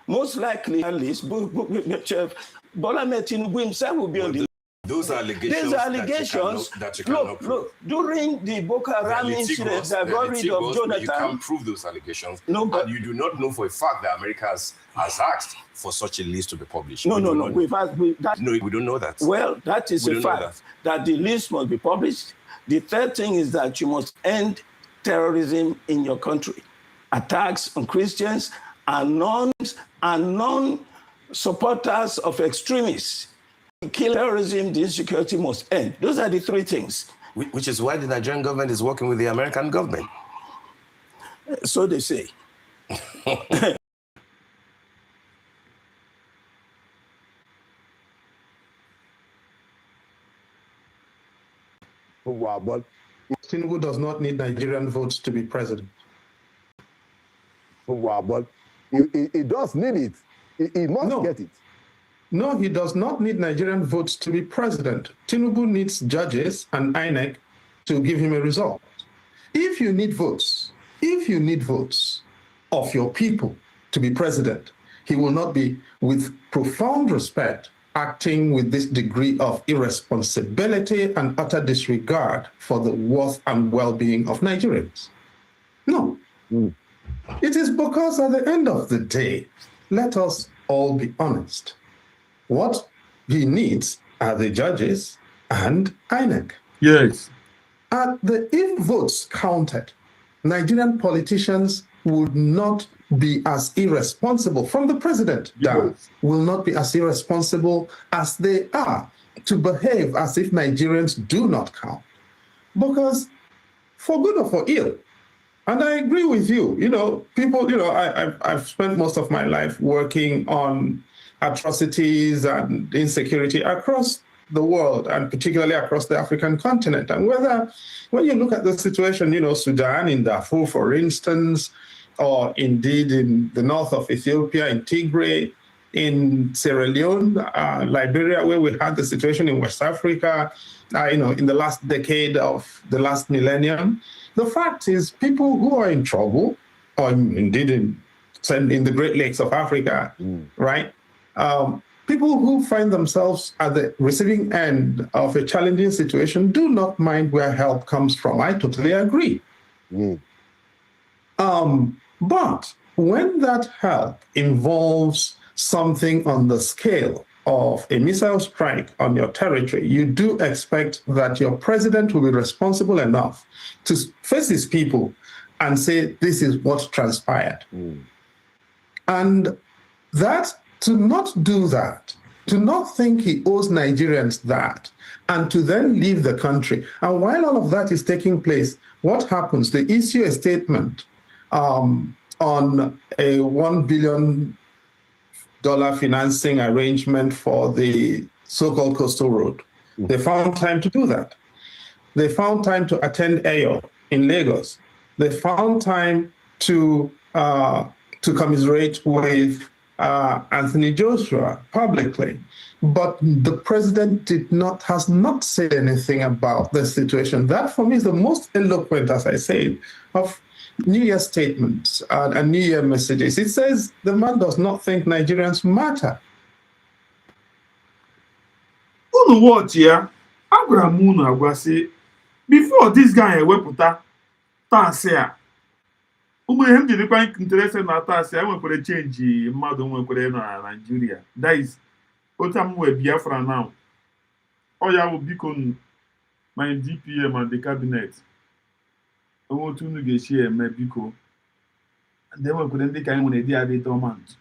most likely, at least, Bola Ahmed Tinubu himself will be on the Those are allegations. These allegations that you cannot prove. Look, during the Boko Haram incident that got rid of Jonathan, you can't prove those allegations. No, but you do not know for a fact that America has asked for such a list to be published. No. No, we don't know that. Well, that is a fact that the list must be published. The third thing is that you must end terrorism in your country. Attacks on Christians and non-supporters of extremists. Kill terrorism, the insecurity must end. Those are the three things. Which is why the Nigerian government is working with the American government. So they say. Wow, but Tinubu does not need Nigerian votes to be president. Wow, but he does need it. He must get it. No, he does not need Nigerian votes to be president. Tinubu needs judges and INEC to give him a result. If you need votes of your people to be president, he will not be, with profound respect, acting with this degree of irresponsibility and utter disregard for the worth and well-being of Nigerians. No. It is because at the end of the day, let us all be honest. What he needs are the judges and INEC. Yes. If votes counted, Nigerian politicians would not be as irresponsible, from the president down, will not be as irresponsible as they are to behave as if Nigerians do not count. Because for good or for ill, and I agree with you, people, I've spent most of my life working on atrocities and insecurity across the world, and particularly across the African continent. And when you look at the situation, Sudan, in Darfur, for instance, or indeed in the north of Ethiopia, in Tigray, in Sierra Leone, Liberia, where we had the situation in West Africa, in the last decade of the last millennium, the fact is people who are in trouble, or indeed in the Great Lakes of Africa, right? People who find themselves at the receiving end of a challenging situation do not mind where help comes from. I totally agree. But when that help involves something on the scale of a missile strike on your territory, you do expect that your president will be responsible enough to face his people and say, this is what transpired. And that, to not do that, to not think he owes Nigerians that, and to then leave the country. And while all of that is taking place, what happens? They issue a statement on a $1 billion financing arrangement for the so-called coastal road. They found time to do that. They found time to attend AO in Lagos. They found time to commiserate with Anthony Joshua publicly. But the president has not said anything about the situation. That, for me, is the most eloquent, as I said, of New Year statements and New Year messages. It says the man does not think Nigerians matter. Unu watch ya, agwara m unu agwa sị, before this guy ewepụta taasị a, ụmụ ihe m jirikwa interest na taasị a, enwekwara change mmadụ nwekwara na Nigeria. That is, otu m wee Biafra now. Ọ ya bụ biko my DPM and the cabinet. Otu unu ga-esi eme biko. Ndị enwekwara ndị ka anyị nwere dị adị dormant.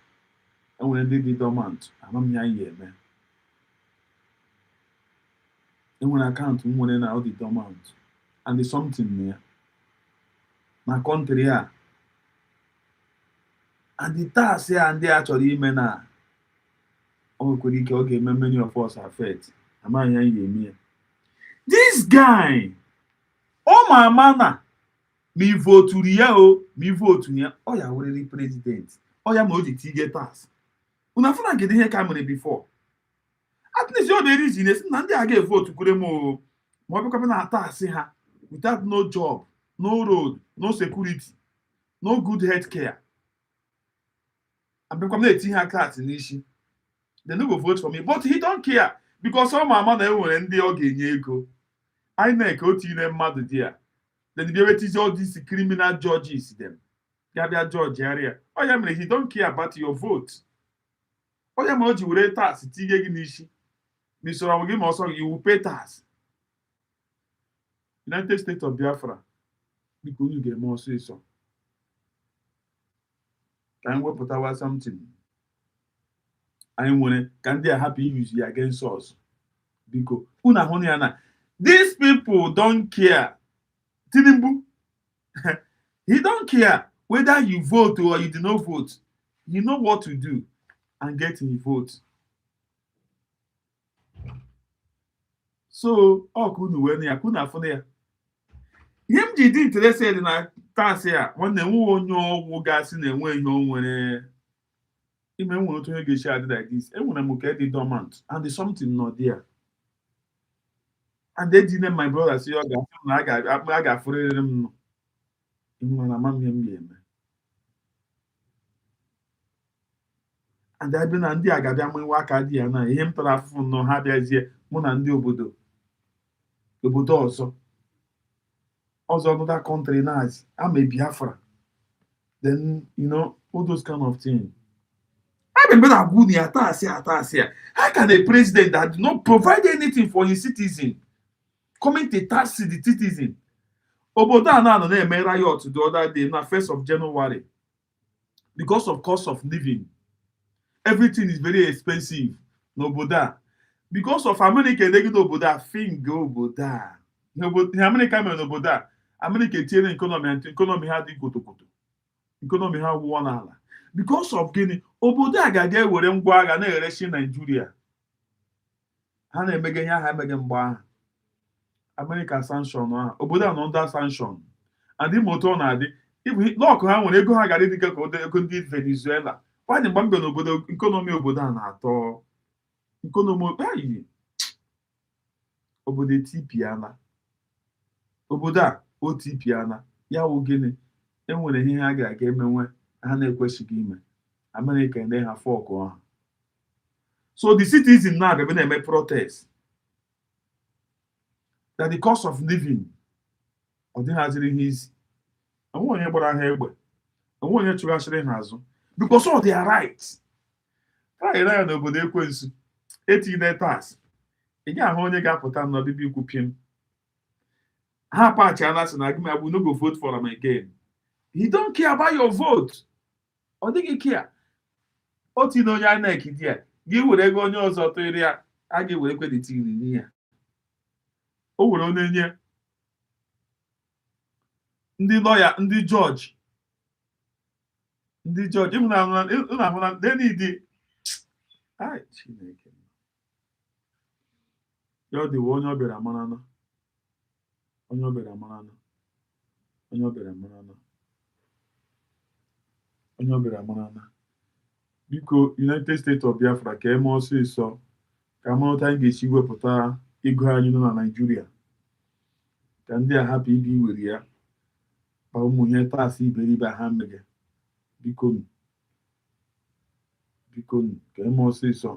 Enwere ndị dị dormant, amam ya anyị eme. Enwere akaụntụ m nwere na ọ dị dormant. And there's something there. Na country a. And the task here ndị a chọrọ ime na o nwekwara ike ọ ga-eme many of us affect. Amaghị anyị ga-eme. This guy, ọ ma ama na mi voturu ya o, mi votu ya, ọ ya weriri president. Ọ ya ma o ji tige tax. Una funa nke ihe ka mere before. At least you the reason is na ndị a ga-vote kwere m o. Ma ọ bụkwa na tax ha without no job, no road, no security, no good health care. And because they tinha cards in issue, they no go vote for me. But he don't care because some mama na enwere ndị ọ ga-enye ego INEC otu ile mmadụ dị ya then they wait all these criminal judges them gabia judge area oya mere he don't care about your vote oya ma o ji were tax tinye gị n'isi n'isoro gị ma ọsọ you will pay tax. United States of Biafra biko unu ga-eme ọsịsọ ka anyị wepụtawa something anyị nwere ka ndị a hapụ use ya against us biko unu ahụ ya na these people don't care. Tinubu he don't care whether you vote or you do not vote. You know what to do and get him vote. So ọ kunu wee ya kunu afụ ya ihe m ji dị interested na taasị a nwanne nwe onye ọgwụ gasị na-enwe ihe o nwere ime nwere otu onye ga-esi adị like this enwere m ka dị dormant and there's something not there and they didn't my brother si ọ ga-afụ na a ga-afụrịrị m nọ ịhụrụ na amam ihe m ga-eme and ebe na ndị a ga-abịa mụ iwe aka dị ya na ihe m tara afụfụ nọ ha bịazie mụ na ndị obodo ọzọ another country nas I'm a Biafra then you know all those kind of things. I remember that good how can a president that do not provide anything for his citizen coming to tax the citizen obodo a na na-eme riot the other day na 1st of January because of cost of living. Everything is very expensive n'obodo a because of America elegide obodo a finga obodo a America mere n'obodo a America etinyere economy ha dị kotokoto economy ha wụọ n'ala because of gịnị obodo a ga-aga ewere ngwa agha na-erechi Nigeria ha na-emege ihe ha emege mgbe ahụ America sanction ha obodo a nọ under sanction and moto na-adị lọkụ ha nwere ego ha gara dịka ka ego ndị Venezuela kwanye mgbe mbe n'obodo economy obodo a na-atọ economy obodo etipiana obodo a otipiana ya wụ gịnị enwere ihe ha ga-aga emenwe ha na-ekwesịghị ime America ndị ha fọkụ ha so the citizen now ga na-eme protest that the cost of living ọ dịghaziri ihe isi onwe onye gbara ha egbe onwe onye chụghachiri ha azụ because of their rights na ya n'obodo ekwensu etinye tax ị ga-ahụ onye ga-apụta n'ọbịbịa ikwu pim ha pachi anasị na gị abụ no go vote for him again. He don't care about your vote. Ọ dịghị care. O tinye onye INEC dị ya gị were ego onye ọzọ tụrụ ya a ga-ewere krediti iri ya o were onye nye ndị lọya ndị jọji ịhụ na denidi Chineke ya ọ dịwa onye ọ bịara marana biko United States of Biafra ka eme ọsịsọ ka marụta anyị ga-esi wepụta ego anyị nọ na Nigeria ka ndị a hapụ ịga iwere ya ka ụmụ ihe taasị iberibe ha mere biko ka eme ọsịsọ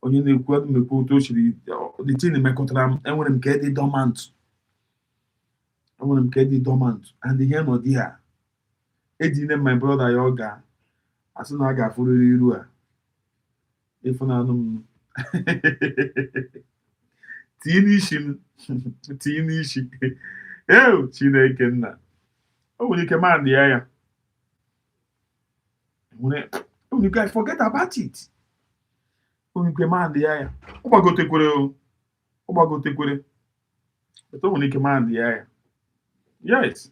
onye na-ekwu adụmekwu otu o siri dịtin mekọtara m enwere m ka dị dormant and ihe nọ dị ha ejine my brother ya ọ ga-asị na a ga-afụrịrị iru a ịfụnanụ m tinye n'isi Chineke nna o nwere ike ma ndị ya nwere ike forget about it o nwere ike ma ndị ya ọ gbagotekwere but o nwere ike ma ndị ya yes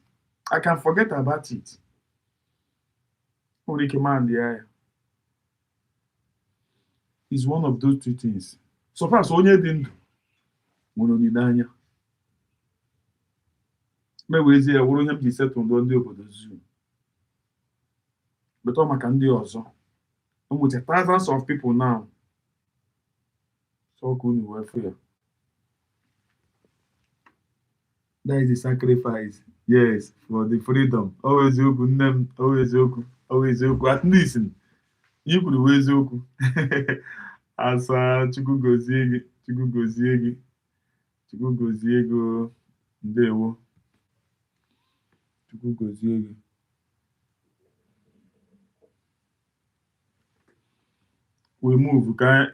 I can forget about it o nwere ike ma ndị ya is one of those two things so far so onye dị ndụ nwere olileanya mewezi ya wụrụ ihe m ji setụ ndị obodo zoo but ọ maka ndị ọzọ o nwere thousands of people now so cool wee fụ ya that is the sacrifice yes for the freedom always okwu nne m always okwu at least Ihe kwuru bụ eziokwu. Asa Chukwu gozie gị, Chukwu gozie gị, Chukwu gozie gị, ndewo, Chukwu gozie gị. We move, ka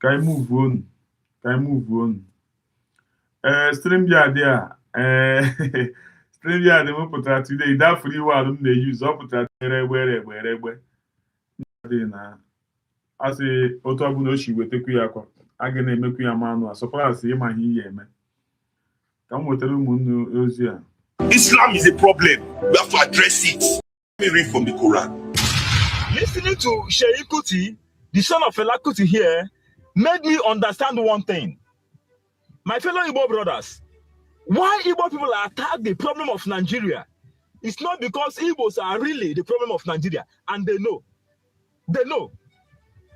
anyị move on, ka anyị move on. StreamYard a, StreamYard m pụtara today, that free word m na-use, ọ pụtara egbe. Dị na asị otu ọbụla o si wetekwu ya kwa, a ga na-emekwu ya manụ a sọpras ịma ihe ihe eme. Ka m wetara ụmụnne ozi a. Islam is a problem. We have to address it. Let me read from the Quran. Listening to Sheikh Kuti, the son of Fela Kuti here, made me understand one thing. My fellow Igbo brothers, why Igbo people attack the problem of Nigeria? It's not because Igbos are really the problem of Nigeria, and they know. They know.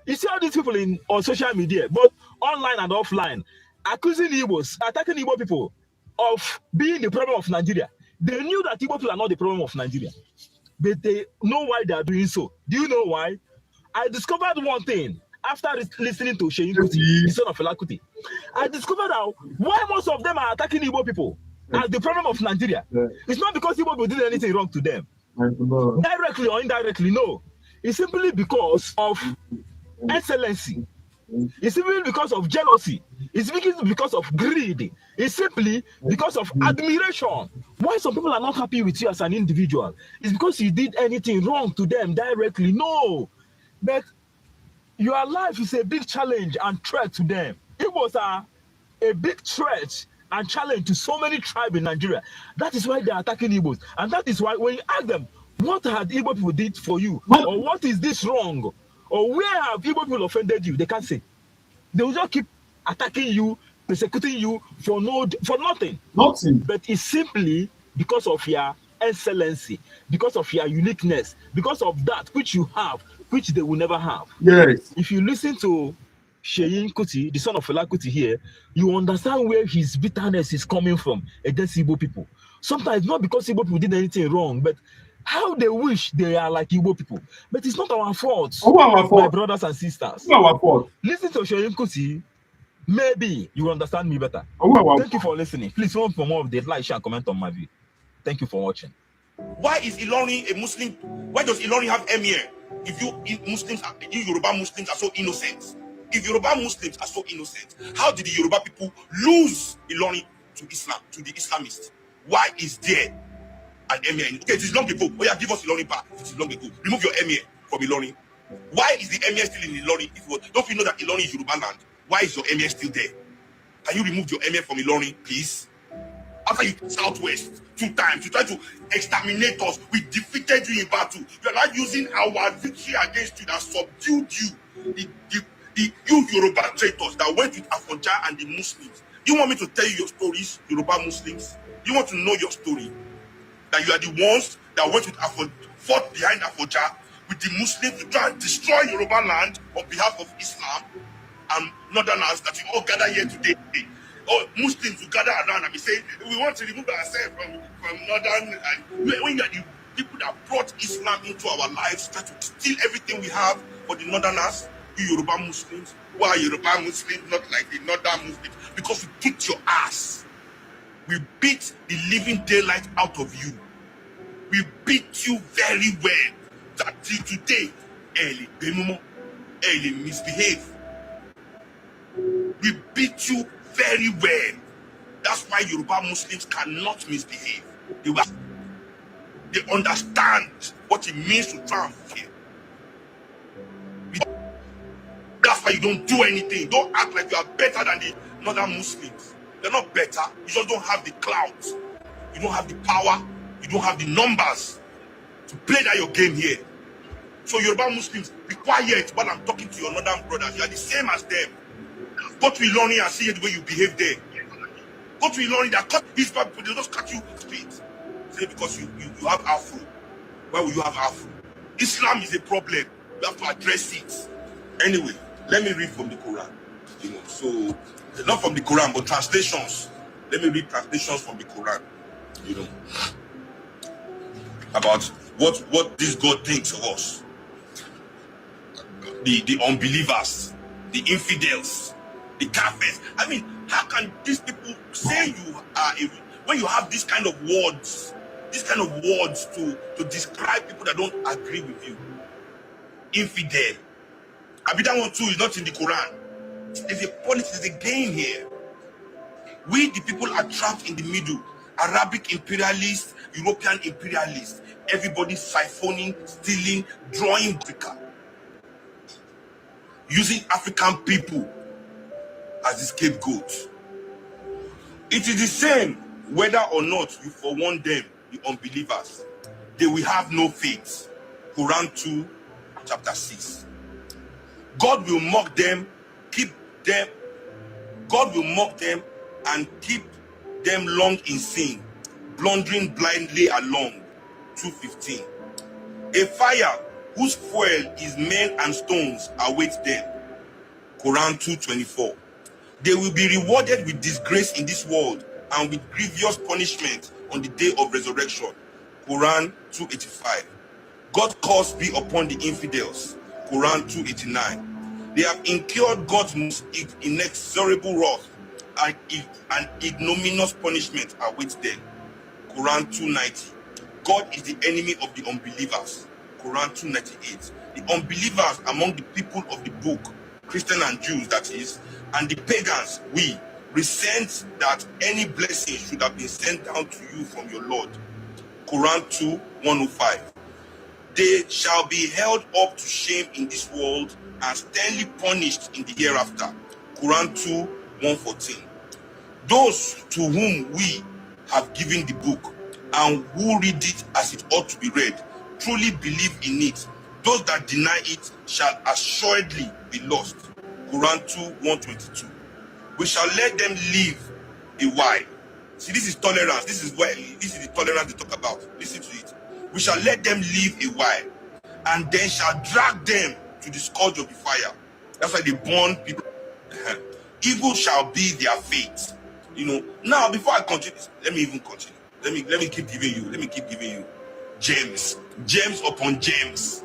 You see all these people on social media, both online and offline, accusing Igbos, attacking Igbo people of being the problem of Nigeria. They knew that Igbo people are not the problem of Nigeria, but they know why they are doing so. Do you know why? I discovered one thing after listening to Sheikh Kuti, the son of Fela Kuti. I discovered how why most of them are attacking Igbo people as the problem of Nigeria. It's not because Igbo people did anything wrong to them, directly or indirectly. No, it's simply because of excellency. It's simply because of jealousy. It's simply because of greed. It's simply because of admiration. Why some people are not happy with you as an individual? It's because you did anything wrong to them directly. No, but your life is a big challenge and threat to them. It was a big threat and challenge to so many tribes in Nigeria. That is why they are attacking Igbos. And that is why when you ask them, what had Igbo people did for you? Or what is this wrong? Or where have Igbo people offended you? They can't say. They will just keep attacking you, persecuting you for nothing. Nothing. But it's simply because of your excellency, because of your uniqueness, because of that which you have, which they will never have. Yes. If you listen to Sheikh Kuti, the son of Fela Kuti here, you understand where his bitterness is coming from against Igbo people. Sometimes not because Igbo people did anything wrong, but how they wish they are like Igbo people. But it's not our fault. Oh, our fault. My brothers and sisters. It's not our fault. Listen to Sheikh Kuti. Maybe you will understand me better. Thank you for listening. Please vote for more of the like, share, and comment on my view. Thank you for watching. Why is Ilorin a Muslim? Why does Ilorin have emir? If you Yoruba Muslims are so innocent, if Yoruba Muslims are so innocent, how did the Yoruba people lose Ilorin to Islam, to the Islamists? Why is there an emir? Okay, it is long ago. Oh yeah, give us Ilorin back. It is long ago. Remove your emir from Ilorin. Why is the emir still in Ilorin? Don't you know that Ilorin is Yoruba land? Why is your emir still there? Can you remove your emir from Ilorin, please? After you southwest 2 times, you try to exterminate us. We defeated you in battle. You are not using our victory against you that subdued you. You Yoruba traitors that went with Afonja and the Muslims. You want me to tell you your stories, Yoruba Muslims? You want to know your story? That you are the ones that went with Afonja, fought behind Afonja with the Muslims to try and destroy Yoruba land on behalf of Islam and Northerners that you all gather here today. Or Muslims who gather around and be saying, we want to remove ourselves from Northern. And when you are the people that brought Islam into our lives, try to steal everything we have for the Northerners, you Yoruba Muslims. Why are Yoruba Muslims not like the Northern Muslims? Because we kicked your ass. We beat the living daylight out of you. We beat you very well. That till today, Early misbehave. We beat you very well. That's why Yoruba Muslims cannot misbehave. They understand what it means to try and fail. That's why you don't do anything. Don't act like you are better than the Northern Muslims. They're not better. You just don't have the clout. You don't have the power. You don't have the numbers to play that your game here. So Yoruba Muslims, be quiet while I'm talking to your Northern brothers. You are the same as them. Go to Ilorin and see the way you behave there. Go to Ilorin, they cut these people, they just cut you straight. Say because you have Afro. Why will you have Afro? Islam is a problem. You have to address it. Anyway, let me read from the Quran. So not from the Quran, but translations. Let me read translations from the Quran. About what this God thinks of us. The unbelievers, the infidels, the kafirs. I mean, how can these people say you are when you have this kind of words to describe people that don't agree with you? Infidel. I mean, that one too is not in the Quran. There's a politics, there's a game here. We, the people, are trapped in the middle. Arabic imperialists, European imperialists. Everybody siphoning, stealing, drawing Africa. Using African people as the scapegoats. It is the same whether or not you forewarn them, the unbelievers. They will have no faith. Quran 2, chapter 6. God will mock them, keep them. God will mock them and keep them long in sin, blundering blindly along. 2:15. A fire whose fuel is men and stones awaits them. Quran 2:24. They will be rewarded with disgrace in this world and with grievous punishment on the day of resurrection. Quran 2:85. God's curse be upon the infidels. Quran 2:89. They have incurred God's most inexorable wrath, and an ignominious punishment awaits them. Quran 2:90. God is the enemy of the unbelievers. Quran 2:98. The unbelievers among the people of the book, Christian and Jews that is, and the pagans, we resent that any blessing should have been sent down to you from your Lord. Quran 2:105. They shall be held up to shame in this world and sternly punished in the hereafter. Quran 2:114. Those to whom we have given the book and who read it as it ought to be read truly believe in it. Those that deny it shall assuredly be lost. Quran 2:122. We shall let them live a while. See, this is tolerance. This is the tolerance they talk about. Listen to it. We shall let them live a while, and then shall drag them to the scourge of the fire. That's why they burn people. Evil shall be their fate. Now before I continue, let me even continue. Let me keep giving you gems upon gems.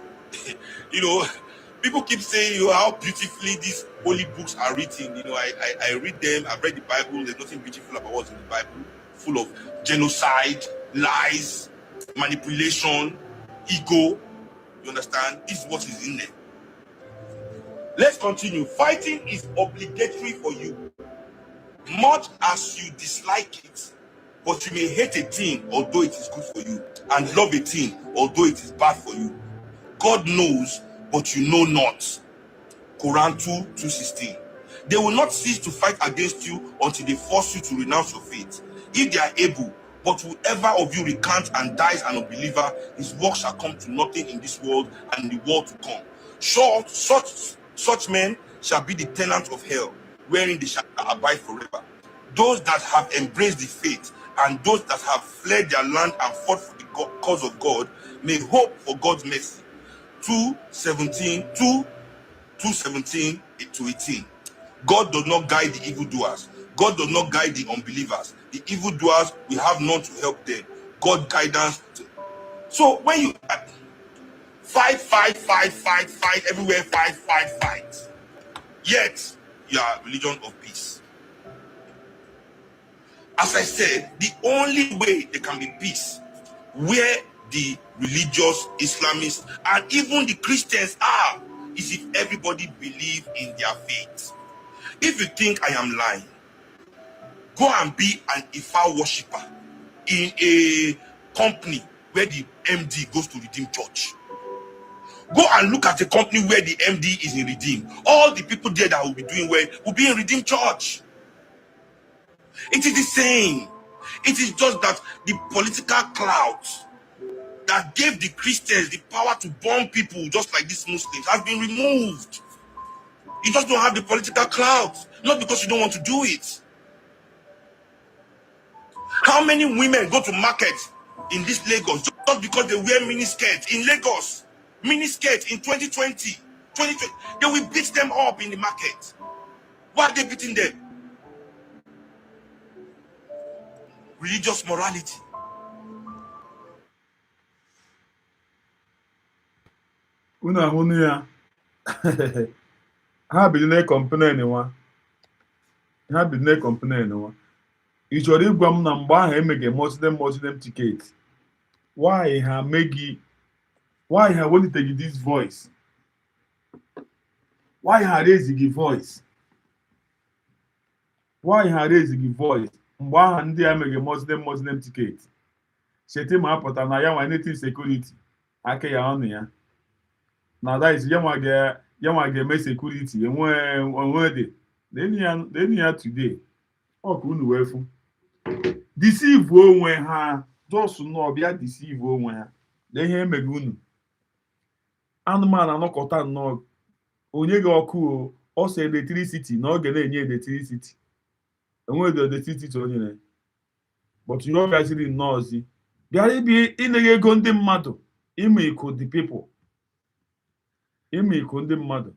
People keep saying how beautifully these holy books are written. I read them. I've read the Bible. There's nothing beautiful about what's in the Bible. Full of genocide, lies, manipulation, ego. You understand? This is what is in there. Let's continue. Fighting is obligatory for you, much as you dislike it. But you may hate a thing although it is good for you, and love a thing although it is bad for you. God knows, but you know not. Quran 2:16. They will not cease to fight against you until they force you to renounce your faith, if they are able. But whoever of you recants and dies an unbeliever, his work shall come to nothing in this world and in the world to come. Sure, such men shall be the tenants of hell, wherein they shall abide forever. Those that have embraced the faith and those that have fled their land and fought for the cause of God may hope for God's mercy. 2:17-18. God does not guide the evildoers. God does not guide the unbelievers. The evildoers will have none to help them. God guidance. So when you fight everywhere, fight, yet you are a religion of peace. As I said, the only way there can be peace where the religious Islamists and even the Christians are is if everybody believes in their faith. If you think I am lying, go and be an Ifa worshipper in a company where the MD goes to Redeem Church. Go and look at a company where the MD is in Redeem. All the people there that will be doing well will be in Redeem Church. It is the same. It is just that the political clouds that gave the Christians the power to bomb people just like these Muslims has been removed. You just don't have the political clouds, not because you don't want to do it. How many women go to market in this Lagos just because they wear miniskirts in Lagos? Miniskirts in 2020. They will beat them up in the market. Why are they beating them? Religious morality. Una hunu ya. Ha bi na complain nwa. Ha bi na complain nwa. Ị chọrọ ịgwa m na mgbe ahụ emege Muslim ticket? Why ha weliteghị this voice? Why ha raising voice? Why ha raising voice? Mgbe ahụ ndị a emege Muslim ticket. Chete ma apụta na ya nwa native security aka ya ọnụ ya. Na that is ya nwa ga-eme security enwe dị. Deni ya today. Ọ ka unu wee fụ. Deceive onwe ha. Just nọ bịa deceive onwe ha. Na ihe emege unu. Anụmanụ anọkọta nnọọ onye gị ọkụ o sị electricity na ọ ga na-enye electricity. Enweghị electricity onye na. But you obviously nnọọzi. Bịara ibi inye ego ndị mmadụ. Ime iko the people. Ime iko ndị mmadụ.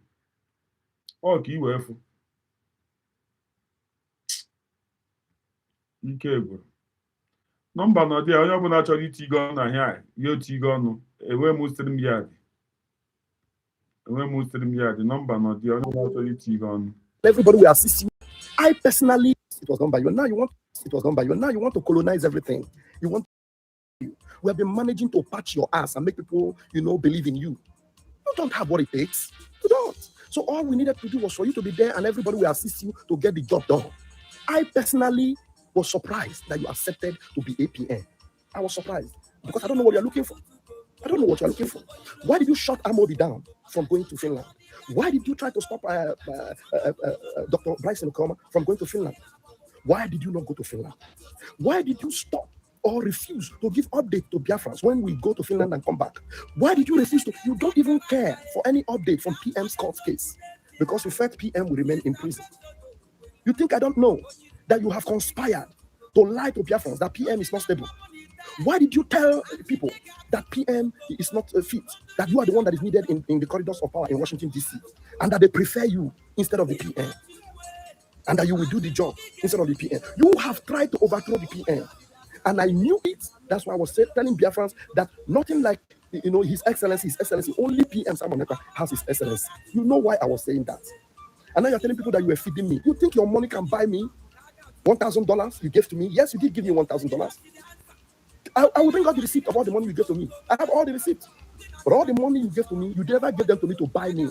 Ọ ka iwe efu. Ike gwụrụ. Nọmba nọ dị onye ọbụla chọrọ itigo ọnụ ahịa ya otigo ọnụ. Enwe Muslim yard. Nọmba nọ dị onye ọbụla chọrọ itigo ọnụ. Everybody will assist you. I personally, it was done by you. Now you want to colonize everything. We have been managing to patch your ass and make people, believe in you. You don't have what it takes. You don't. So all we needed to do was for you to be there and everybody will assist you to get the job done. I personally was surprised that you accepted to be APN. I was surprised because I don't know what you're looking for. Why did you shut Amodi down from going to Finland? Why did you try to stop Dr. Bryson Okoma from going to Finland? Why did you not go to Finland? Why did you stop or refuse to give update to Biafrans when we go to Finland and come back? Why did you refuse to? You don't even care for any update from PM's court case because you felt PM will remain in prison. You think I don't know that you have conspired to lie to Biafrans that PM is not stable? Why did you tell people that PM is not fit, that you are the one that is needed in the corridors of power in Washington, D.C., and that they prefer you instead of the PM, and that you will do the job instead of the PM? You have tried to overthrow the PM, and I knew it. That's why I was telling Biafrans that nothing like, His Excellency, only PM Samoneka has His Excellency. You know why I was saying that. And now you're telling people that you were feeding me. You think your money can buy me $1,000 you gave to me? Yes, you did give me $1,000. I will bring out the receipt of all the money you gave to me. I have all the receipts. But all the money you gave to me, you never gave them to me to buy me.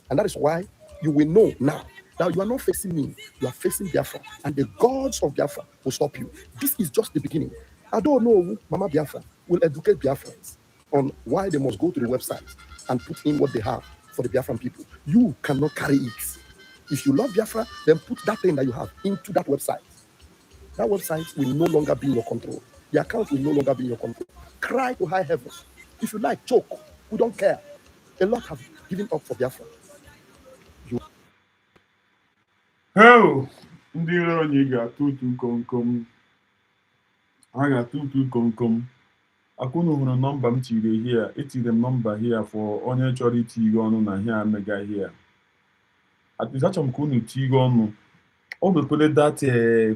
And that is why you will know now that you are not facing me. You are facing Biafra. And the gods of Biafra will stop you. This is just the beginning. I don't know Mama Biafra will educate Biafrans on why they must go to the website and put in what they have for the Biafran people. You cannot carry it. If you love Biafra, then put that thing that you have into that website. That website will no longer be in your control. The account will no longer be in your control. Cry to high heaven. If you like, choke. We don't care. A lot have given up for Biafra. Oh, ndị iro onye ga-atụ utu komkom. Ha ga-atụ utu komkom. Akwụnụ hụrụ nọmba m tiri here. Etiri m nọmba here for onye chọrọ iti ọnụ na here mega here. At least achọrọ m ka unu tige ọnụ. Ọ bụkwara that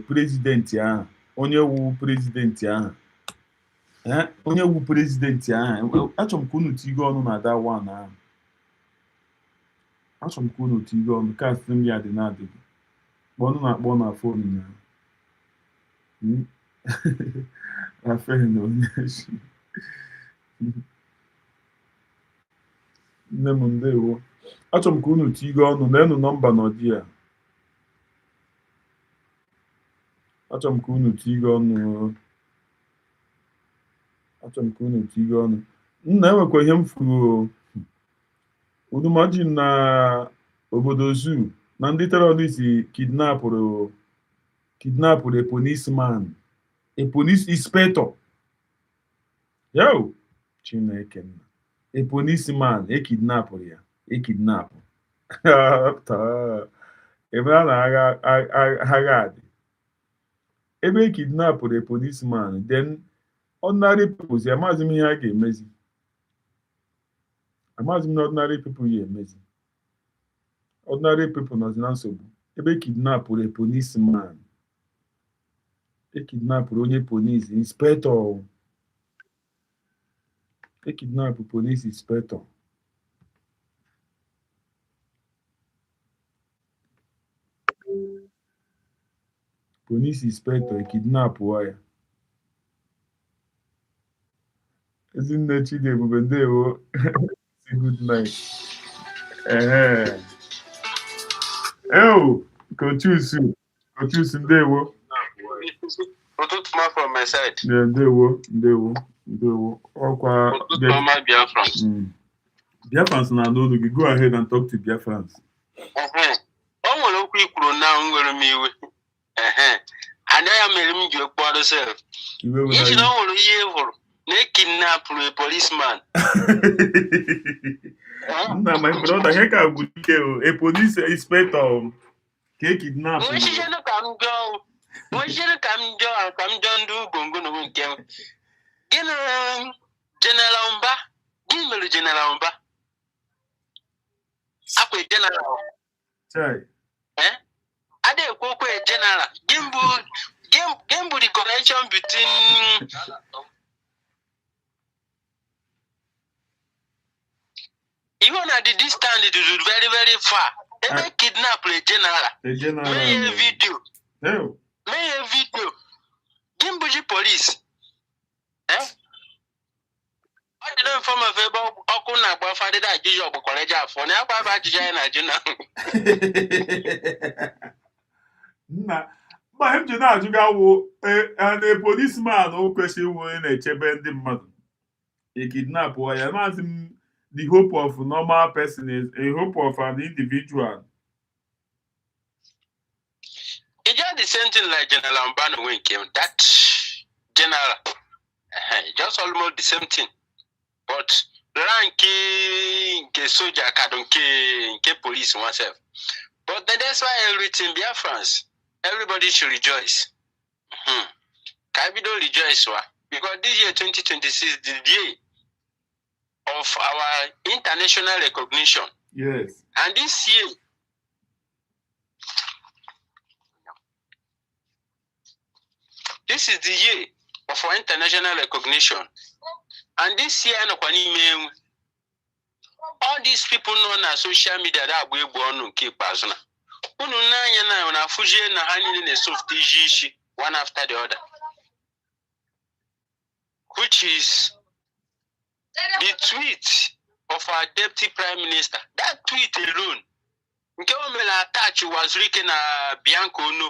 president ahụ. Onye wu president ahụ. Onye wu president ahụ. Achọrọ m ka unu tige ọnụ na that one ahụ. Achọrọ m ka unu tige ọnụ. Kasị m ya dị na-adịghị. Ọnụ na-akpọ na fon ya. Rafael na onye shi. Nne m ndewo. Achọrọ m ka unu tige ọnụ. Leenụ nọmba n'ọdị ya. Achọrọ m ka unu tige ọnụ. Nna enwekwa ihe m furu. Udumaji na obodo Zoo na ndị terrorist kidnapụrụ a policeman, a police inspector. Yo, Chineke nna. A policeman, kidnapụrụ ya. Kidnapụ. Ebe a na-agha adị. Ebe kidnapụrụ a policeman, then ordinary people say, amaghịzi m ihe a ga-emezi. Amaghịzi m na ordinary people ya emezi. Ordinary people nọzi na nsogbu. Ebe kidnapụrụ a policeman. Kidnapụrụ onye police inspector. Kidnapụ police inspector. police inspector kidnap wire. Isn't that Chidebu? Good night. Oh, Kochusu. Kochusu, Ndewo. From my side. Yeah, Ndewo. Okwa. Biafra. Biafrans na no go ahead and talk to Biafrans. O nwere okwu ikwuru na nwere m iwe. And I am a you for yourself. You know what you for? They kidnap a policeman. Nah, my brother, heck, I would kill a police inspector. Kidnap. When she come go, when she come do gongo no game. General Umba, give me General Umba. Akwe General. Sorry. Ade Koko General. Gamble the connection between even at the distance it is very, very far. They kidnap a general. May a video. No. May a video. Gimbuji police. I don't inform of about Okuna, but I did I give you a college for now. Nah, but him to now you go and a policeman who question when a chebending mother. A kidnap or the hope of a normal person is a hope of an individual. It's just the same thing like General Ambano when came. That general, just almost the same thing. But ranking soldier, don't police oneself. But that's why everything Biafrans, everybody should rejoice. Kabido rejoice, because this year 2026 is the year of our international recognition. Yes. And this year, this is the year of our international recognition. And this year, all these people known as social media that we born on keep us now. One after the other. Which is the tweet of our deputy prime minister. That tweet alone, attach was written Bianco no.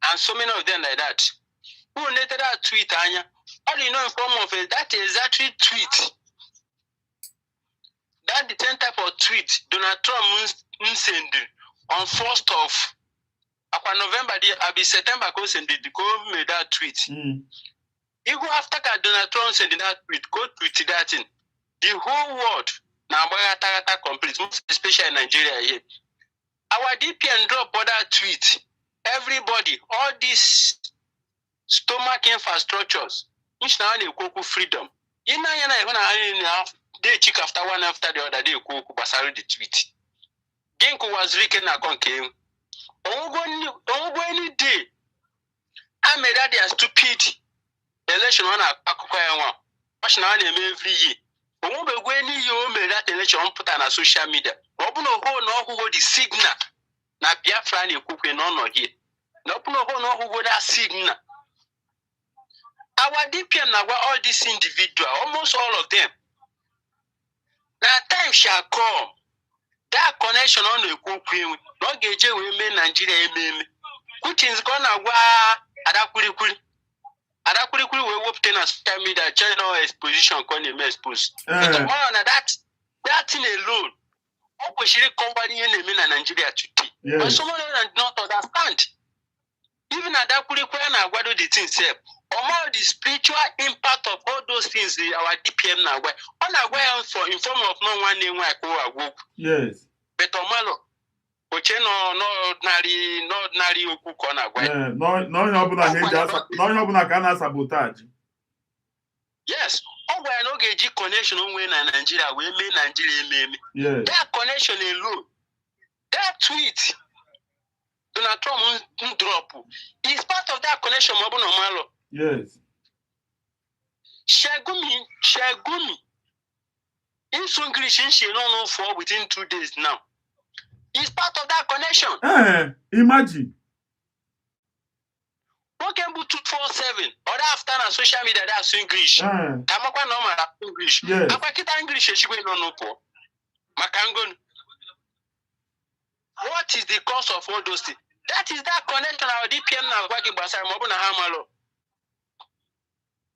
And so many of them like that. Who netted that tweet, Anya? All you know in form of it, that is actually tweet. That the 10 type of tweet Donald Trump send on 1st of November, I'll be September, go send it, go made that tweet. You go after Donald Trump sending that tweet, go tweet that in. The whole world, now complete, especially in Nigeria here. Our DPN drop that tweet. Everybody, all these stomach infrastructures, which now they go freedom. They check after one after the other, they go basari the tweet. Genko was written a concave. Any day, I made that they are stupid. Election on a one. What's now every year? When you made that election put on a social media, Open who the signal. Na Biafra ni kupe no here. No who go that signal. Our DPM now all these individuals, almost all of them. Now time shall come. That connection on the kupe, no gauge we make Nigeria which is gonna wa Adakuri we obtain a social media channel exposition can expose. But tomorrow that thing alone. Company in Nigeria today. Yes. But someone does not understand. Even at that point, what do the things say? All the spiritual impact of all those things, our DPM now, unaware for in form of no one name like who. Yes. But Omalo, no ordinary okukona. No, can sabotage. Yes. Oh, we are not getting connection when Nigeria, we make Nigeria. Yes. That connection alone, that tweet, Donald Trump drop, is part of that connection. Yes. Shagumi. In Sunglish, she don't know for within 2 days now. It's part of that connection. Imagine. can put 247. Or after na social media that's English. Kamakwa no ma English. Akwa kita English eshigwe no po. Makangon. What is the cause of all those things? That is that connection our DPM na gwagi basa mo na hamalo.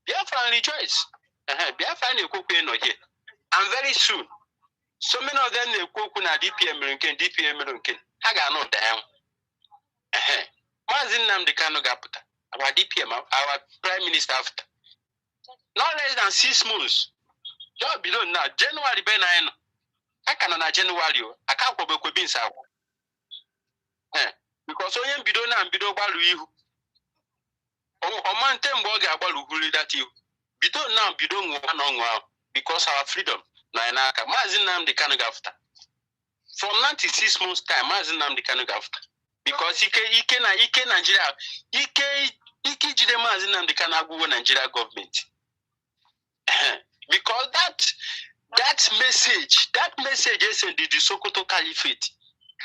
Biafra rejoice. Biafra na ekokwe no here. And very soon, so many of them ekokwe na DPM renken. Ha ga no down. Mazin Nnamdi Kanu gaputa. Our DPM, our Prime Minister after. Not less than 6 months. Just below now, January be 9. I can na January. I can't go back with Binsa. Because so young bido na bido balu ihu. O man tembo ga balu huli that you. Bido na bido nwa because our freedom na inaka. Mazin Nnamdi Kanu gaputa. From 96 months time, Mazin Nnamdi Kanu gaputa. Because Ike Nigeria, Ike jide Mazin Nnamdi Kanu agwo Nigeria government. Because that message is in the Sokoto Caliphate.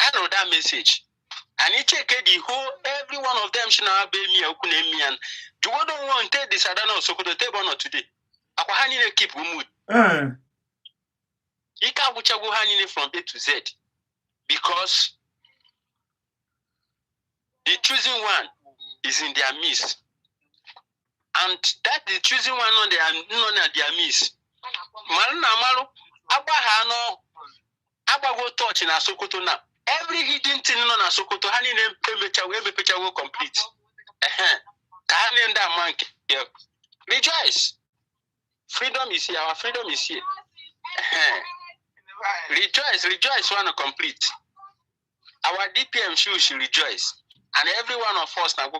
I know that message. And it check the whole, every one of them should now be me, Okunemi, and you don't want to take this, I don't know, Sokoto table not today. Akwahani ne keep mood. Ika wucha wuhani from A to Z. Because the choosing one is in their midst. And that the choosing one on their midst. Maluna Malu, Abba go touch in Sokoto now. Every hidden thing on Sokoto, honey name picture will complete. Kahani and that man. Rejoice. Freedom is here, our freedom is here. Rejoice, want to complete. Our DPM should rejoice. And every one of us now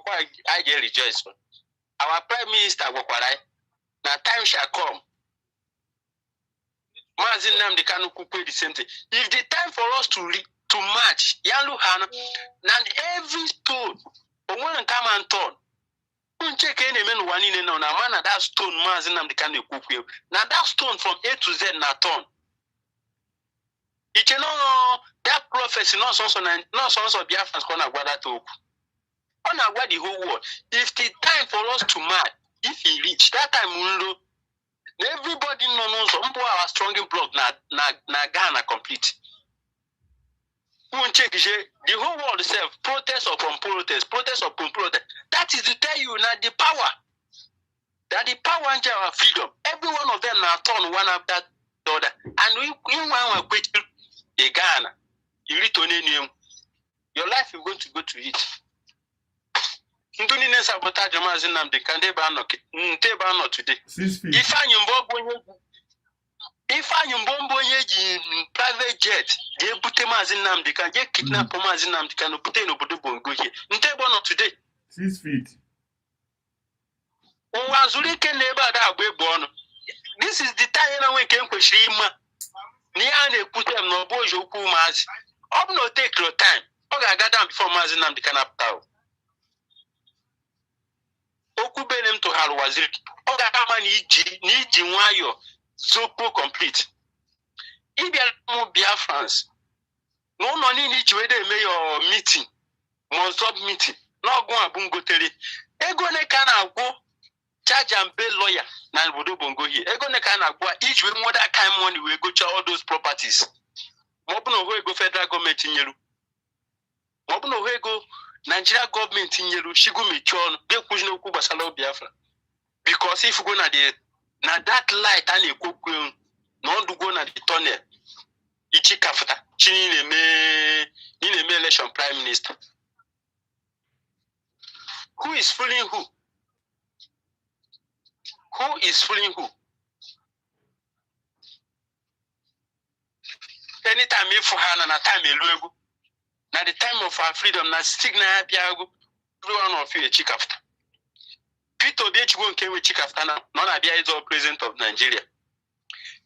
I get rejoice. Our Prime Minister now time shall come. Mazin Nnamdi Kanu the same thing. If the time for us to march, Yalu Hana, then every stone, one come and turn. Check any man one in on a man that stone Mazin Nnamdi Kanu kuku. Now that stone from A to Z na turn. It you know that prophecy not so Biafrans gonna gather to. On the whole world. If the time for us to march, if he reach that time, everybody knows our strong blood na Ghana complete. Check the whole world itself, protest upon protest. That is to tell you now the power. That the power and our freedom. Every one of them now turn one after the other. And we want to quit Ghana. You return in your life is going to go to it. Nduni ne sabotage Mazin Nnamdi Kanu ba no today. If I mbombo ye private jet, they put Mazin Nnamdi Kanu, they kidnap Mazin Nnamdi Kanu, put in obodo bongo here. Nteba no today. 6 feet. Uwazuri ke neba da agbe bono. This is the time na when came kweshima. Ni ane put them no bojo ku Mazi. Up no take your time. Oga gather before Mazin Nnamdi Kanu apta. Okubenem to Halwaziri. Oga kama ni nwayo zopo complete. Ibia mo Biafrans. No money ni chiwede me your meeting. Monsub meeting. No go abungo tele. Ego ne kana go charge and pay lawyer na bodo bongo here. Ego ne kana go each with more that kind money we go to all those properties. Mobuno ho ego federal government nyelu. Mobuno ho ego Nigeria government in Yeru, she go me chon, they push no Kubasalo Biafra. Because if you go na that light and you cook, no do go na the tunnel. Ichi kafta, chini me election prime minister. Who is fooling who? Who is fooling who? Anytime you for Hana, na time you logo. Now the time of our freedom, na signal biago, everyone of you a chick after. Peter Obiechukwu came with chick after now. None of is all president of Nigeria.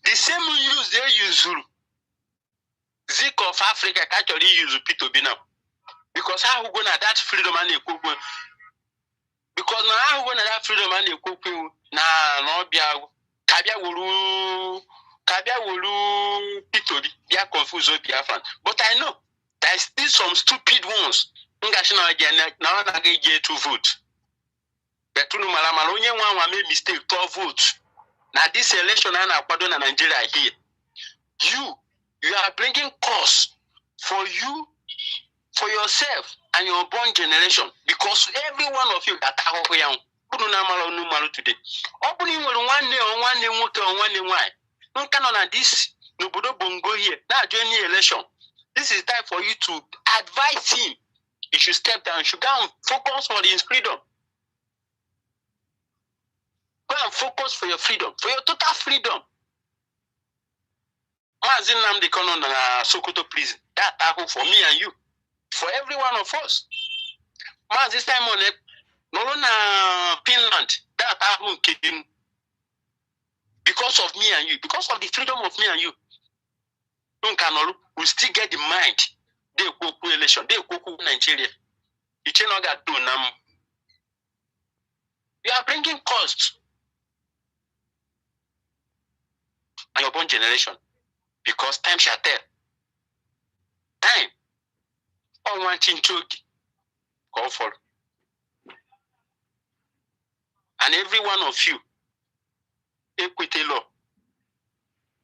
The same use they use Zulu. Zik of Africa actually use Peter Obi now. Because how we gonna that freedom and equipment? Because now how we gonna that freedom and equipment? Na no biago. Kabia wulu Peter Obi. They are confused with Biafran. But I know. There's still some stupid ones. Now I get to vote. Betunu malamala onye nwa made mistake to vote. Now this election and akwado na Nigeria here. You are bringing cost for you, for yourself and your born generation, because every one of you that are here today. Opening one day or one day or one day why. No cannot on this Nobudo Bongo here. Now joining election. This is time for you to advise him. He should step down, should go and focus on his freedom. Go and focus for your freedom, for your total freedom. Mazin Namdi Kono na Sokoto prison. That tackle for me and you, for every one of us. This time on it, no na Finland. That tackle came because of me and you, because of the freedom of me and you. We still get the mind. They go to election. They go to Nigeria. You cannot get to them. You are bringing costs on your born generation. Because time shall tell. Time. All one thing to go for. And every one of you, equity law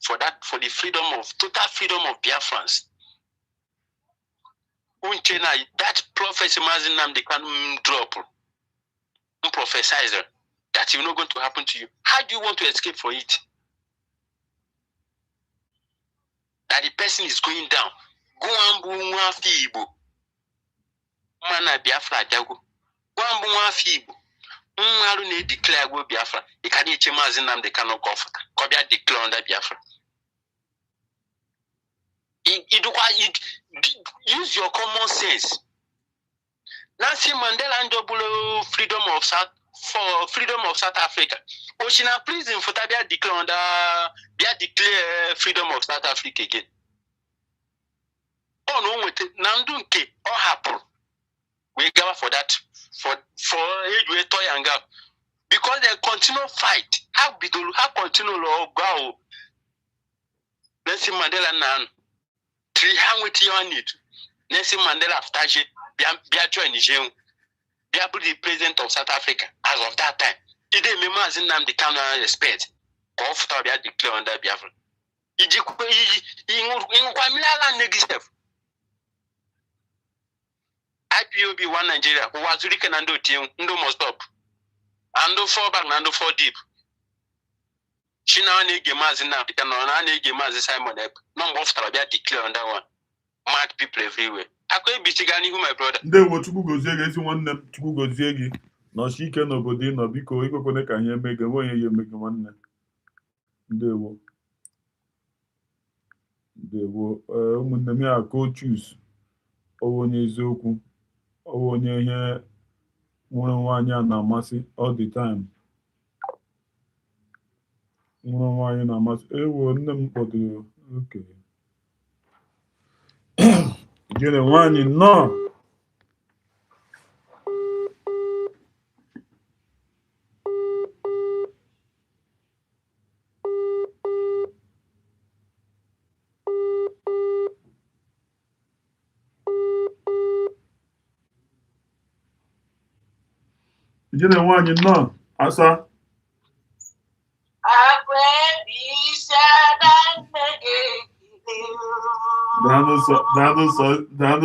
for that, for the freedom of total freedom of Biafrans. That prophecy they can drop. Prophesizer that is not going to happen to you. How do you want to escape from it? That the person is going down. Go ambu fiibo. Mana Biafra jago. Go ambu fiibo. Mmaru ne declare go Biafra. Ikadi chemazin they cannot comfort. Kobia declare under Biafra. Use your common sense. Nancy Mandela and Jobulo freedom of South Africa. Oceana prison for Tabia declare freedom of South Africa again. Oh no, with Nandunke or happen. We gather for that for age toy and gap. Because they continue fight. How continue or go. Nancy Mandela nan 300 years need. Nelson Mandela after Bia join Niger. Bia be the president of South Africa as of that time. He didn't remember as in the can respect. Of Tabia declare under Biafra. In Kwamila negative. IPOB one Nigeria who was really can do team no must stop. And do 4 back and do 4 deep. She now need gamers in now. Can not need gamers Simon Ep. Number of Tabia declare under one. Mad people everywhere. I could be Tigani who my brother. They were to go Zegi, one to go Zegi. No, she can nobody, no, because you can make a way you make one. They were when the mere go choose. Oh, when you zoku. Oh, when you hear one year now, massy all the time. One year now, massy. Eh, one them for the okay. You know, one you know. You know, one you know. Asa. Dano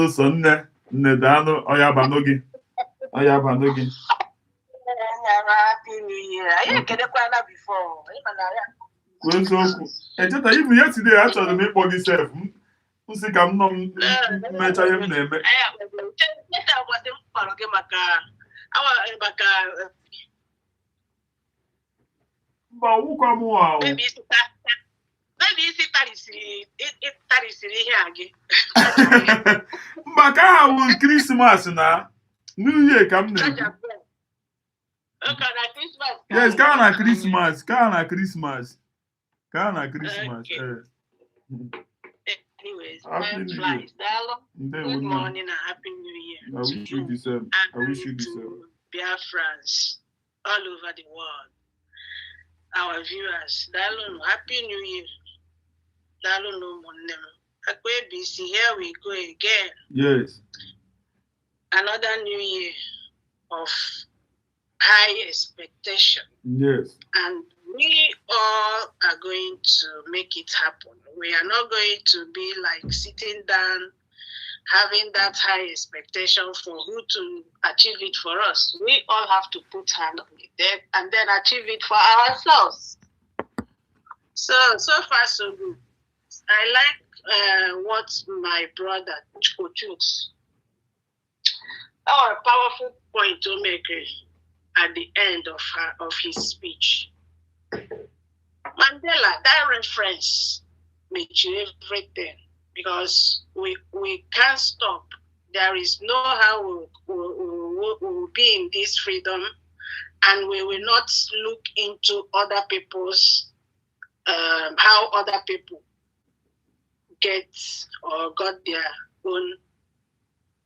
sonne ne dano oya banogi Happy New Year. I didn't get a quarter before. So even yesterday I told me for myself. Who say I'm not mecha him name. But who come out? Maybe it's here again. Maka will Christmas na New Year come now. Yes, Kana Christmas. Anyways, Happy New Year. Good morning and Happy New Year. I wish you the same. Biafrans all over the world. Our viewers, Happy New Year. Here we go again. Yes. Another new year of high expectation. Yes. And we all are going to make it happen. We are not going to be like sitting down, having that high expectation for who to achieve it for us. We all have to put hand on it and then achieve it for ourselves. So far, so good. I like what my brother, Kochus, a powerful point to make at the end of his speech. Mandela, that reference makes you everything, because we can't stop. There is no how we will be in this freedom, and we will not look into other people's, how other people get or got their own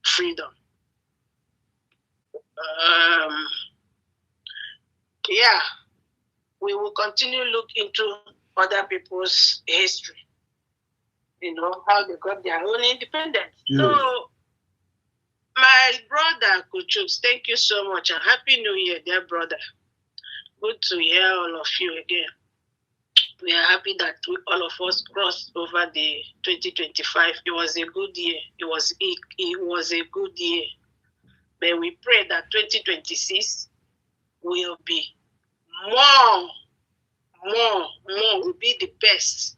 freedom. Yeah, we will continue to look into other people's history, how they got their own independence. Yes. So, my brother, Kuchuk, thank you so much, and Happy New Year, dear brother. Good to hear all of you again. We are happy that all of us crossed over the 2025. It was a good year. It was a good year. But we pray that 2026 will be more, will be the best.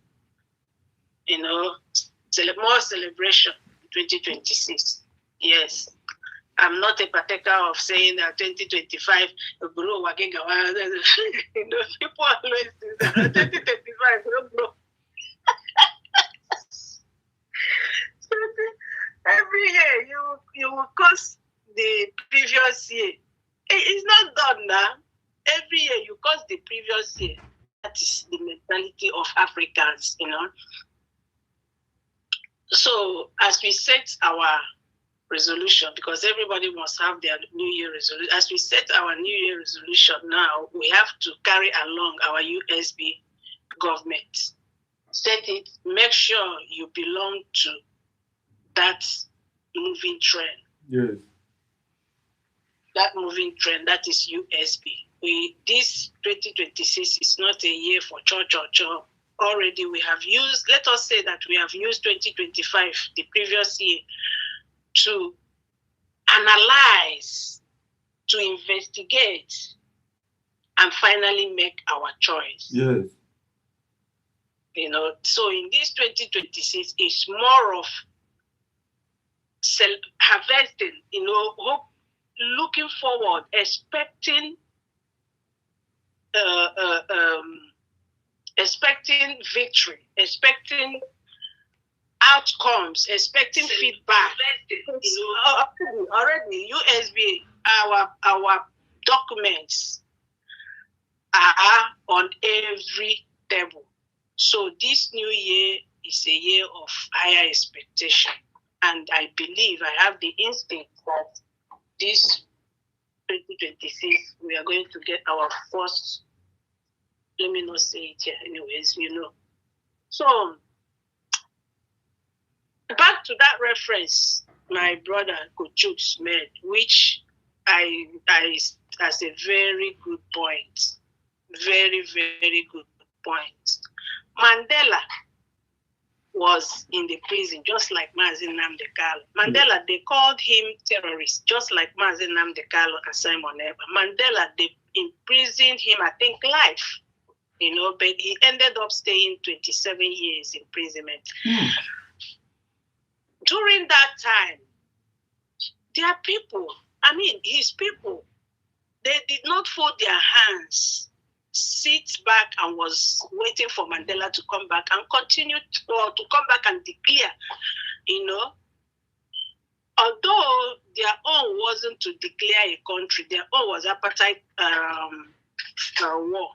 More celebration in 2026. Yes. I'm not a partaker of saying that 2025, people always do that. 2025, bro. Every year, you will cost the previous year. It's not done now. Every year, you cost the previous year. That is the mentality of Africans, So, as we set our resolution, because everybody must have their New Year resolution. As we set our New Year resolution now, we have to carry along our USB government. Set it, make sure you belong to that moving trend. Yes. That moving trend, that is USB. This 2026 is not a year for church. Already we have used, let us say that we have used 2025, the previous year, to analyze, to investigate, and finally make our choice. Yes. So in this 2026, it's more of harvesting, hope, looking forward, expecting victory, expecting outcomes, expecting feedback. Already USB, our documents are on every table. So this new year is a year of higher expectation. And I believe, I have the instinct that this 2026, we are going to get our first, let me not say it here anyways, So, back to that reference my brother Kuchuk made, which I as a very good point. Very, very good point. Mandela was in the prison, just like Mazi Nnamdi Kanu. Mandela, they called him terrorist, just like Mazi Nnamdi Kanu and Simon Ekpa. Mandela, they imprisoned him, I think, life. But he ended up staying 27 years in imprisonment. During that time, their people, his people, they did not fold their hands, sit back and was waiting for Mandela to come back and continue to come back and declare, although their own wasn't to declare a country, their own was apartheid war,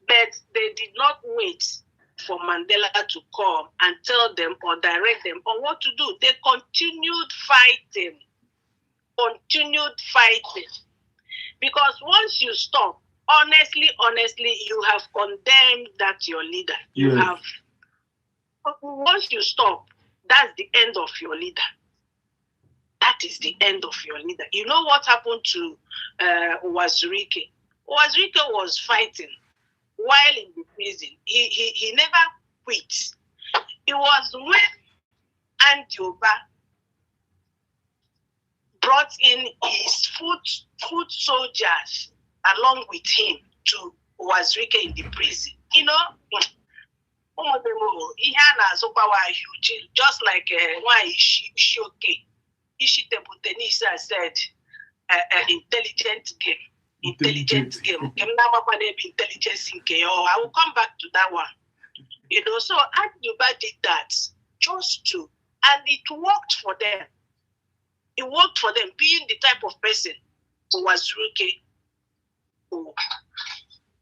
but they did not wait for Mandela to come and tell them or direct them on what to do. They continued fighting. Because once you stop, honestly, you have condemned that your leader. You have. Once you stop, that's the end of your leader. That that is the end of your leader. You know what happened to Uwazurike? Uwazurike was fighting while in the prison. He never quit. It was when Andy Oba brought in his foot soldiers along with him to Uwazurike in the prison. You know, just like why Ishitebutenisa said, intelligent game. Intelligence game. Intelligence in game. I will come back to that one. You know, so Aduba did that just to, and it worked for them. It worked for them, being the type of person who was rookie,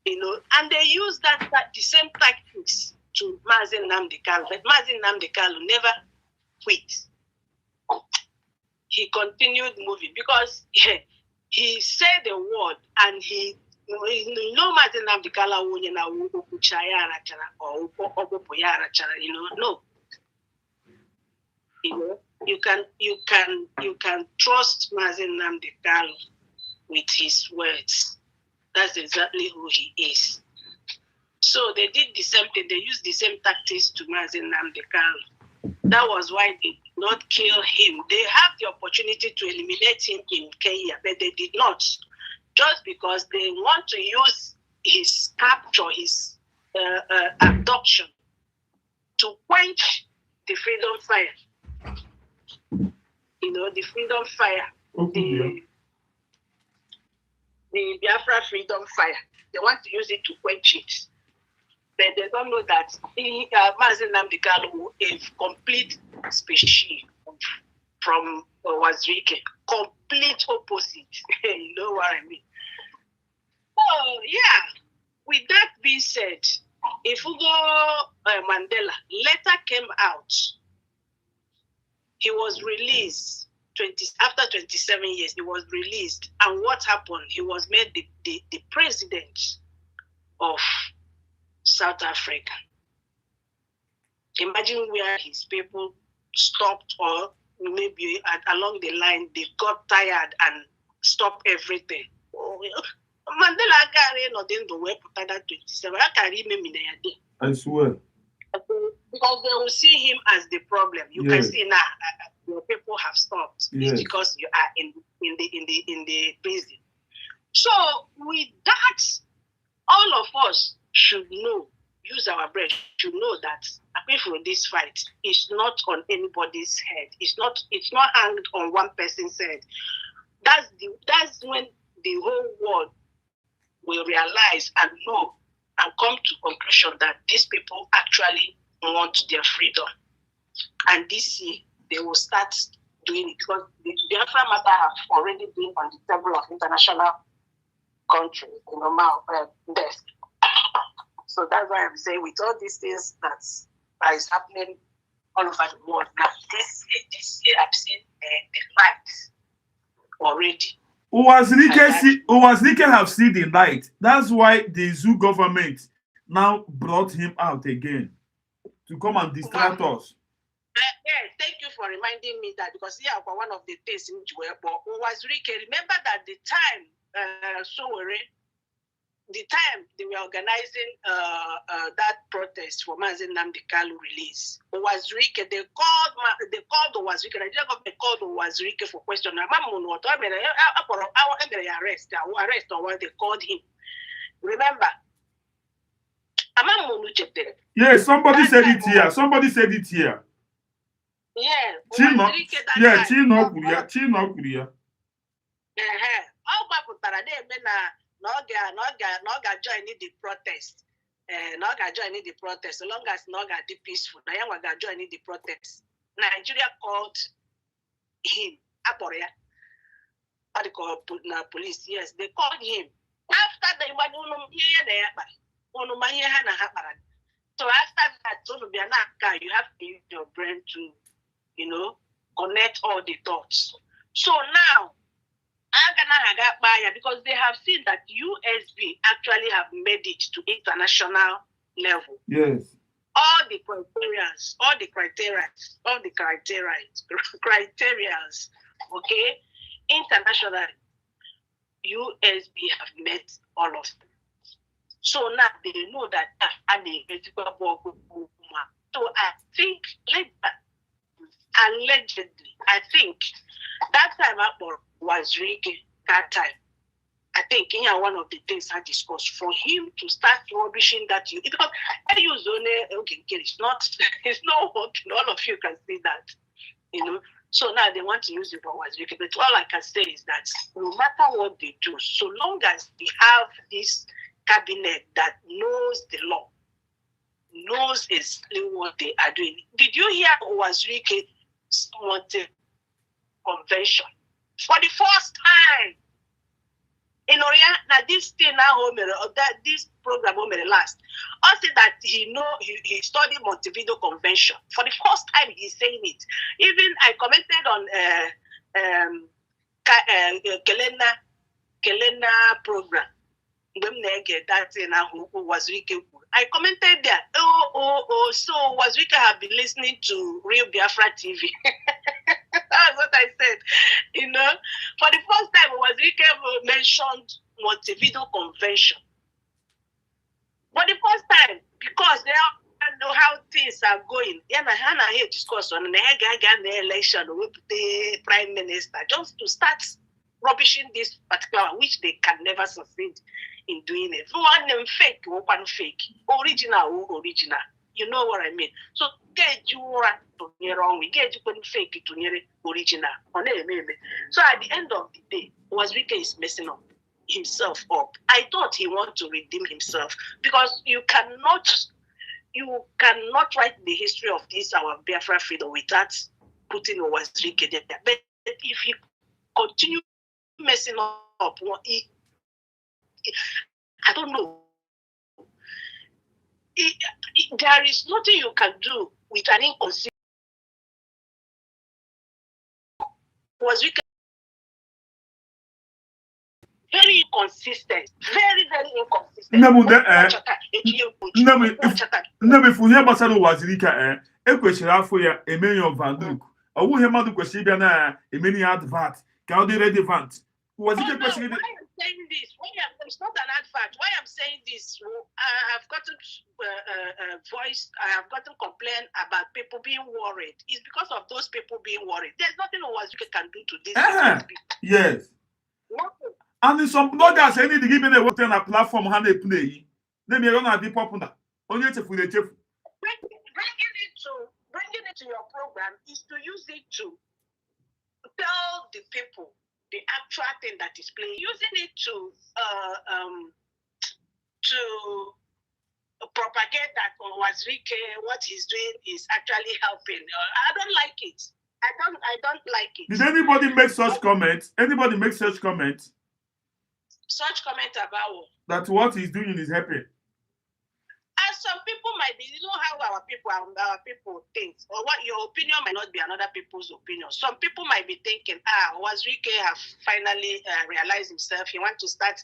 you know, and they used that the same tactics to Mazi Nnamdi Kanu. But Mazi Nnamdi Kanu never quit. He continued moving because he said the word, and he, you know, Mazi Nnamdi Kanu, you know, no. You know, you can trust Mazi Nnamdi Kanu with his words. That's exactly who he is. So they did the same thing. They used the same tactics to Mazi Nnamdi Kanu. That was why they did not kill him. They have the opportunity to eliminate him in Kenya, but they did not. Just because they want to use his capture, his abduction, to quench the freedom fire. You know, the freedom fire, the Biafra freedom fire. They want to use it to quench it. But they don't know that Mazi Nnamdi Kanu is complete species from Uwazurike. Complete opposite. You know what I mean? So, yeah. With that being said, if we go Mandela, letter came out. He was released after 27 years. He was released, and what happened? He was made the president of South Africa. Imagine where his people stopped, or maybe along the line they got tired and stopped everything. Mandela no didn't wait for that 27. I swear. Because they will see him as the problem. You can see now your people have stopped. It's because you are in the prison. So with that, all of us should know, use our brain, should know that apart from this fight, it's not on anybody's head. It's not hanged on one person's head. That's when the whole world will realize and know and come to conclusion that these people actually want their freedom. And this year, they will start doing it, because the Biafra matter have already been on the table of international countries, desk. So that's why I'm saying, with all these things that is happening all over the world now, this year I've seen the light already. Uwazurike have seen the light. That's why the Zoo government now brought him out again to come and distract us. Yeah, thank you for reminding me that, because one of the things in Uwazurike, remember that the time the time they were organizing that protest for Mazi Nnamdi Kanu release, Uwazurike, they called Uwazurike. The Nigerian government called Uwazurike for question. Arrest or what they called him. Remember? Yeah, somebody said it here. Somebody said it here. Yeah. Chino Noga join the protest. Noga join the protest. So long as Noga be peaceful, Nayawaga join the protest. Nigeria called him. Aporia. What they call police? Yes, they called him. After the so after that, you have to use your brain to, connect all the dots. So now, because they have seen that USB actually have made it to international level. Yes. All the criteria Okay? Internationally, USB have met all of them. So now they know that so I think allegedly, I think that time was Ricky that time. I think one of the things I discussed for him to start rubbishing that because I use only it's not working. All of you can see that, So now they want to use it for Wazirike. But all I can say is that no matter what they do, so long as they have this cabinet that knows the law, knows exactly what they are doing. Did you hear Wazirike wanted convention for the first time? In Oria, now this thing now that this program last. I said that he studied Montevideo Convention. For the first time he's saying it. Even I commented on Kelena program. That thing Wazirike. I commented there. So Wazirike have been listening to Real Biafra TV. That's what I said. For the first time, Wazirike mentioned Montevideo Convention. For the first time, because they know how things are going. Hannah here discuss on the election with the prime minister just to start rubbishing this particular, which they can never succeed in doing it. One them fake, one fake, original. You know what I mean? So get you wrong, we get you fake to near original. So at the end of the day, Wazirike is messing up himself up. I thought he wanted to redeem himself because you cannot write the history of this our Biafra freedom without putting Wazirike there. But if he continue messing up, I don't know. There is nothing you can do with an inconsistent. Wazirike very inconsistent, very inconsistent. If we hear about Wazirike, kwesịrị afọ ya emenyo vanduk. Ọwụ ihe mmadụ kwesịrị ịbịa na emeni advert ka ọ dị relevant. Wazirike kwesịrị saying this. It's not an advert. Why I'm saying this, I have gotten voice, I have gotten complaint about people being worried. It's because of those people being worried. There's nothing Wazirike can do to this. Yes. Nothing. And in some bloggers, any to give me a platform, how they play. Let me run at the popular. Only if we bringing it to your program is to use it to tell the people the actual thing that is playing. Using it to propagate that Wazirike, what he's doing is actually helping. I don't like it. I don't like it. Did anybody make such comments? Anybody make such comments? Such comment about what? That what he's doing is helping. And some people might be, you know how our people think, or what your opinion might not be another people's opinion. Some people might be thinking, Wazirike have finally realized himself. He wants to start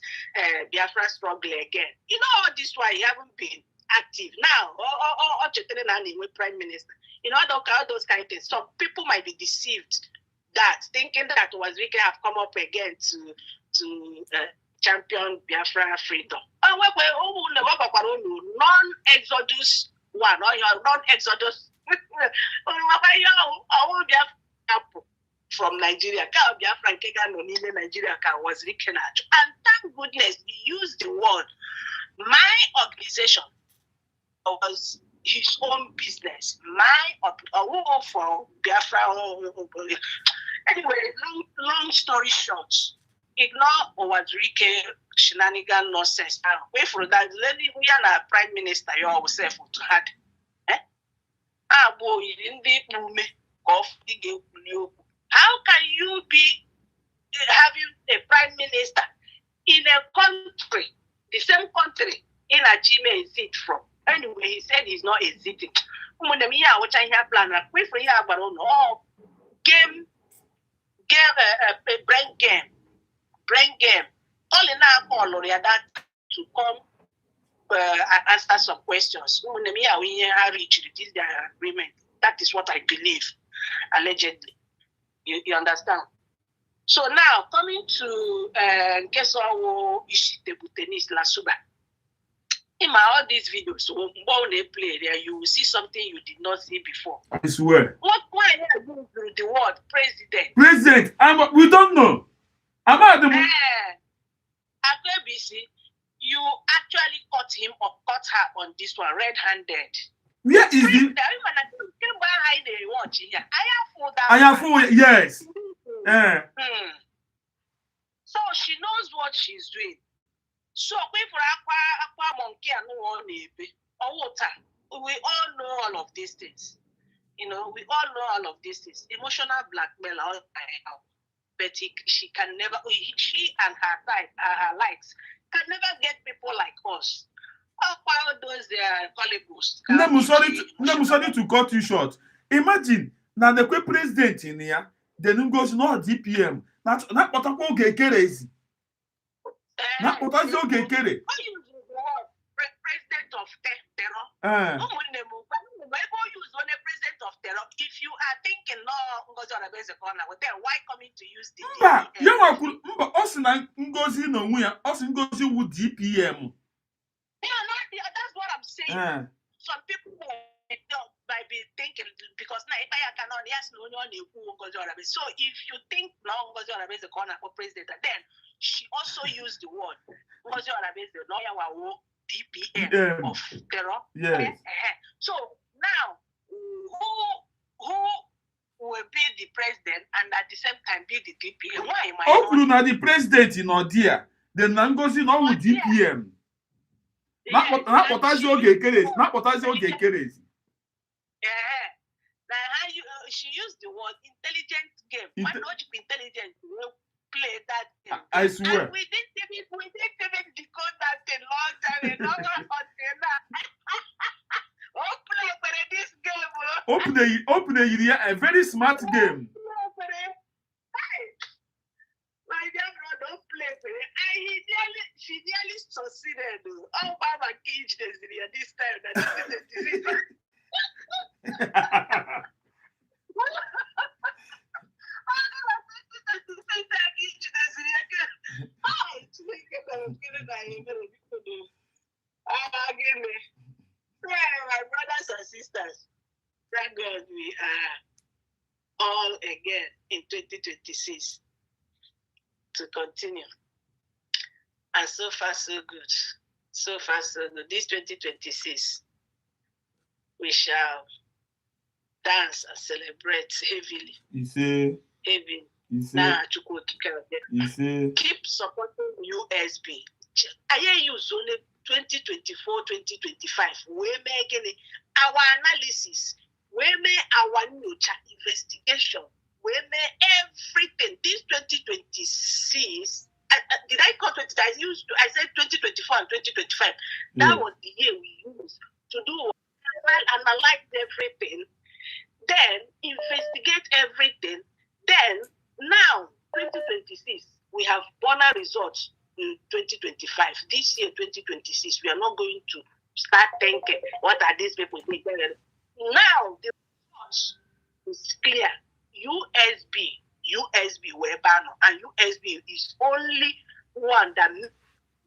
Biafra struggle again. You know all this why he haven't been active now. Or prime minister. You know all those kind of things. Some people might be deceived thinking that Wazirike have come up again to champion Biafra freedom. Non-Exodus one or your non-Exodus from Nigeria. Nigeria was written at. And thank goodness he used the word. My organization was his own business. For Biafra. Anyway, long story short, ignore Wazirike shenanigan nonsense. Wait for that. Lady, we are prime minister. You yourself to had. How can you be having a prime minister in a country, the same country in Achime is it from? Anyway, he said he's not exiting. Brain game. All in all, that to come answer some questions. Reach their agreement. That is what I believe, allegedly. You understand? So now, coming to Kesawo Ishitebutenis Lasuba. In all these videos, when they play there, you will see something you did not see before. I swear. Why are you using the word president? President, we don't know. I'm at the ABC, you actually caught him or caught her on this one, red-handed. Where is the? I have full, yes. So she knows what she's doing. So we all know all of these things. You know, we all know all of these things. Emotional blackmail, but she can never. She and her type, her likes, can never get people like us. All those colleagues. I'm sorry to cut you short. Imagine now the president in here, then goes no DPM. Not what I'm going to get crazy. Not what I'm going to get crazy. President of terror. President of terror. If you are thinking no, then why coming to use the DPM? That's what I'm saying. Some people might be thinking because now so if you think now is a corner for president, then she also used the word DPM of terror. Yes. So now who will be the president and at the same time be the DPM? Why am I not the president in Odia? The Nangozi no with DPM. Not what I say okay, not what I say okay. She used the word intelligent game. Why not intelligent? Play that game. I swear. And we didn't even decode that a long time ago. Open a very smart game. My dear brother, don't play for it. She nearly succeeded. Oh, Baba cage this time. My brothers and sisters, thank God we are all again in 2026 to continue. And so far, so good. So far, so good. This 2026, we shall dance and celebrate heavily. You see? Heavily. You see? Keep supporting USB. I hear you only 2024, 2025. We making our analysis. We make our investigation. We make everything. This 2026. Did I call 20? I said 2024 and 2025. That was the year we used to do analyze everything, then investigate everything. Then now 2026 we have bonus results in 2025. This year 2026 we are not going to start thinking what are these people doing. Now the results is clear. USB were banned, and USB is only one that meets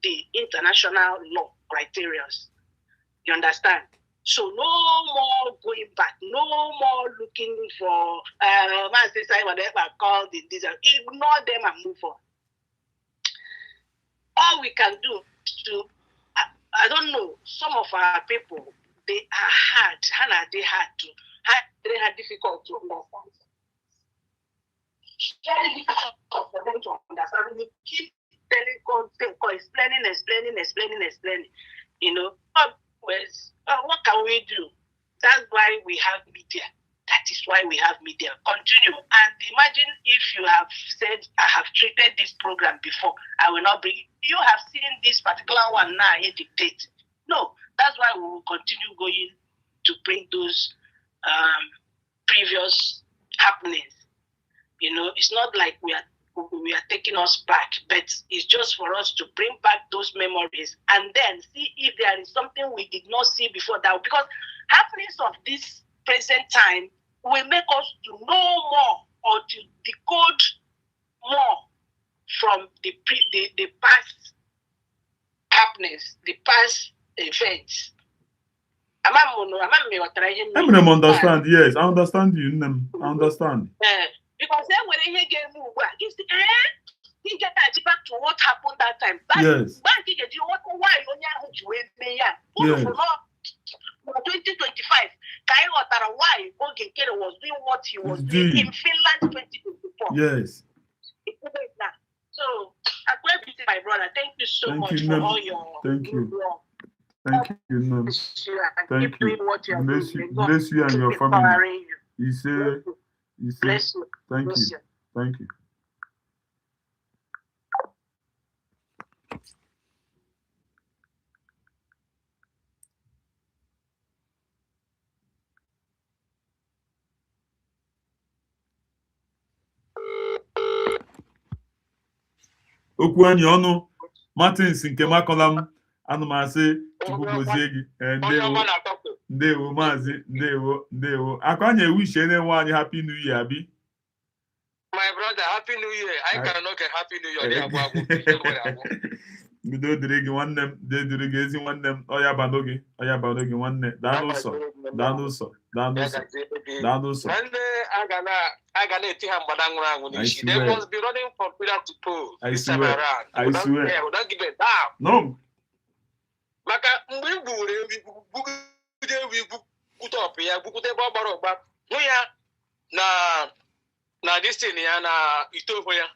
the international law criteria. You understand? So no more going back, no more looking for whatever called the diesel. Ignore them and move on. All we can do to I don't know, some of our people, they are hard. They had difficult to understand. Very difficult for them to understand. We keep explaining. You know, what can we do? That's why we have media. That is why we have media. Continue. And imagine if you have said, I have treated this program before, I will not bring it. You have seen this particular one now, a dictate. No, that's why we will continue going to bring those previous happenings. You know, it's not like we are taking us back, but it's just for us to bring back those memories and then see if there is something we did not see before that. Because happenings of this present time will make us to know more or to decode more from the past happenings, the past events. I understand. Yes, I understand you. I understand. Because then when he get move, he get back to what happened that time. Yes. Back he get why yes. 2025. Why Ogekere was doing what he was doing in Finland 2024. Yes. So I'm glad to see my brother. Thank you so much for all your Thank you. Thank you, Nam. Thank you. Bless you and your family. You say, bless you. Thank you. Thank you. Okwu anyị ọnụ Martins nke Makolam anụmasị Chukwu gozie gị ndewo maazị ndewo akanye wish enwe anyị happy new year abi. My brother, happy new year. I cannot get happy new year. Bido dịrị gị nwanne m dịrị gị ezi nwanne m ọya bado gị nwanne daa n'ụsọ nwanne a ga na-eti ha mgbada nwụrụ anwụ n'isi. They must be running from pillar to pole this time around. I swear. We don't give it down. No. Maka mgbe i gburu ewi bugide ewi bukute ọpụ ya bukute ebe ọ gbara ọgba hụ ya na destin ya na itoho ya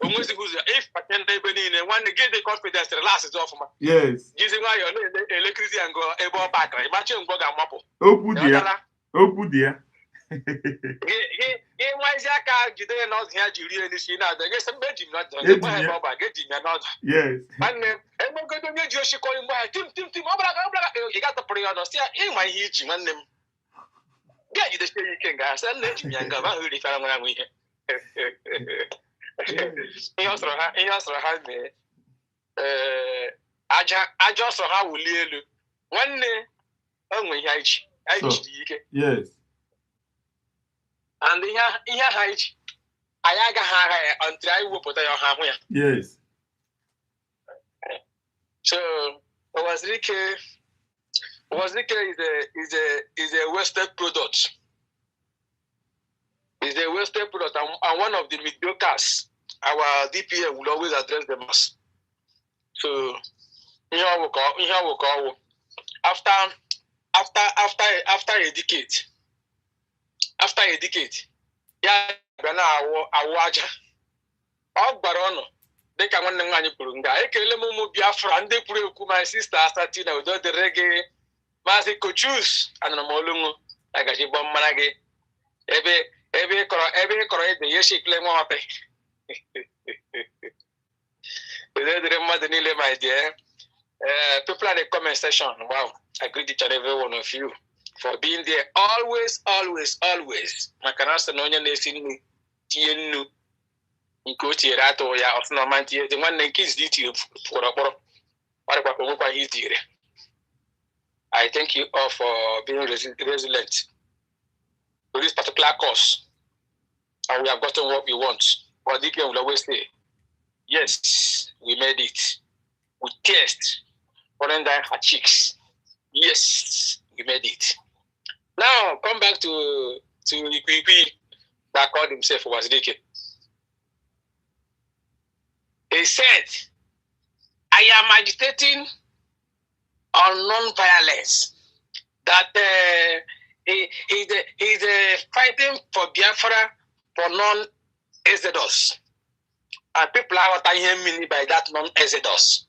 onwezighị ụzọ if patenda ebe niile nwanne gị dị confidence relax ọfụma. Yes. Jizi nwayọọ na-elekirizi ya ngo ebe ọ bakara ịgbachi mgbe ọ ga-amapụ. Okwu dị ya. Gị nwazi aka jide ya n'ọzọ ya ji rie n'isi na-ada gị sị mgbe eji m n'ọdụ ebe ha ebe ọ ba ga-eji m ya n'ọdụ. Nwanne egbegodo onye ji oshikọ mgbe ha tim ọ bụla ị ga-atọpụrụ ya ọnọ si ya ịma ihe iji nwanne m ga ejidesi ya ike nga asị nna eji m ya nga ma ahụ rifara nwere anwụ ihe ihe ọ sọrọ ha mee aja ọ sọrọ ha wulie elu nwanne enwe ihe anyị jiri ike. And ihe ha anyị agaghị agha ya until anyị wepụta ya ọha ahụ ya. Yes. So Owazirike is a wasted product. Is a wasted product, and one of the mediocres. Our DPA will always address them as. So after a decade. After a decade, ya gana awụ aja ọ gbara ọnụ dịka nwanne m nwaanyị kwuru nga ekele m ụmụ Biafra ndị kwuru ekwu my sister Asatina udo dịrị gị maazị Kochus anụrụ m olungu agaji gbọ mmara gị ebe ị kọrọ ede ya shekele nwa ọpị udo dịrị mmadụ niile my dear. People at the comment section, wow, I greet each and every one of you for being there always. Makanasa no nya na-esi tienu nke o tiere atụ ya ọfụma ntie dị nwanne nke izi iti kpọrọkpọrọ ọrịkwa onwekwa ihe itiere. I thank you all for being resilient to this particular cause, and we have gotten what we want. But DK will always say, yes, we made it. We test running down her cheeks. Yes, we made it. Now come back to Ikwikwi that called himself Wazirike. He said, I am agitating on non-violence. That he's fighting for Biafra for non-Exodus. And people are what I mean by that non-Exodus.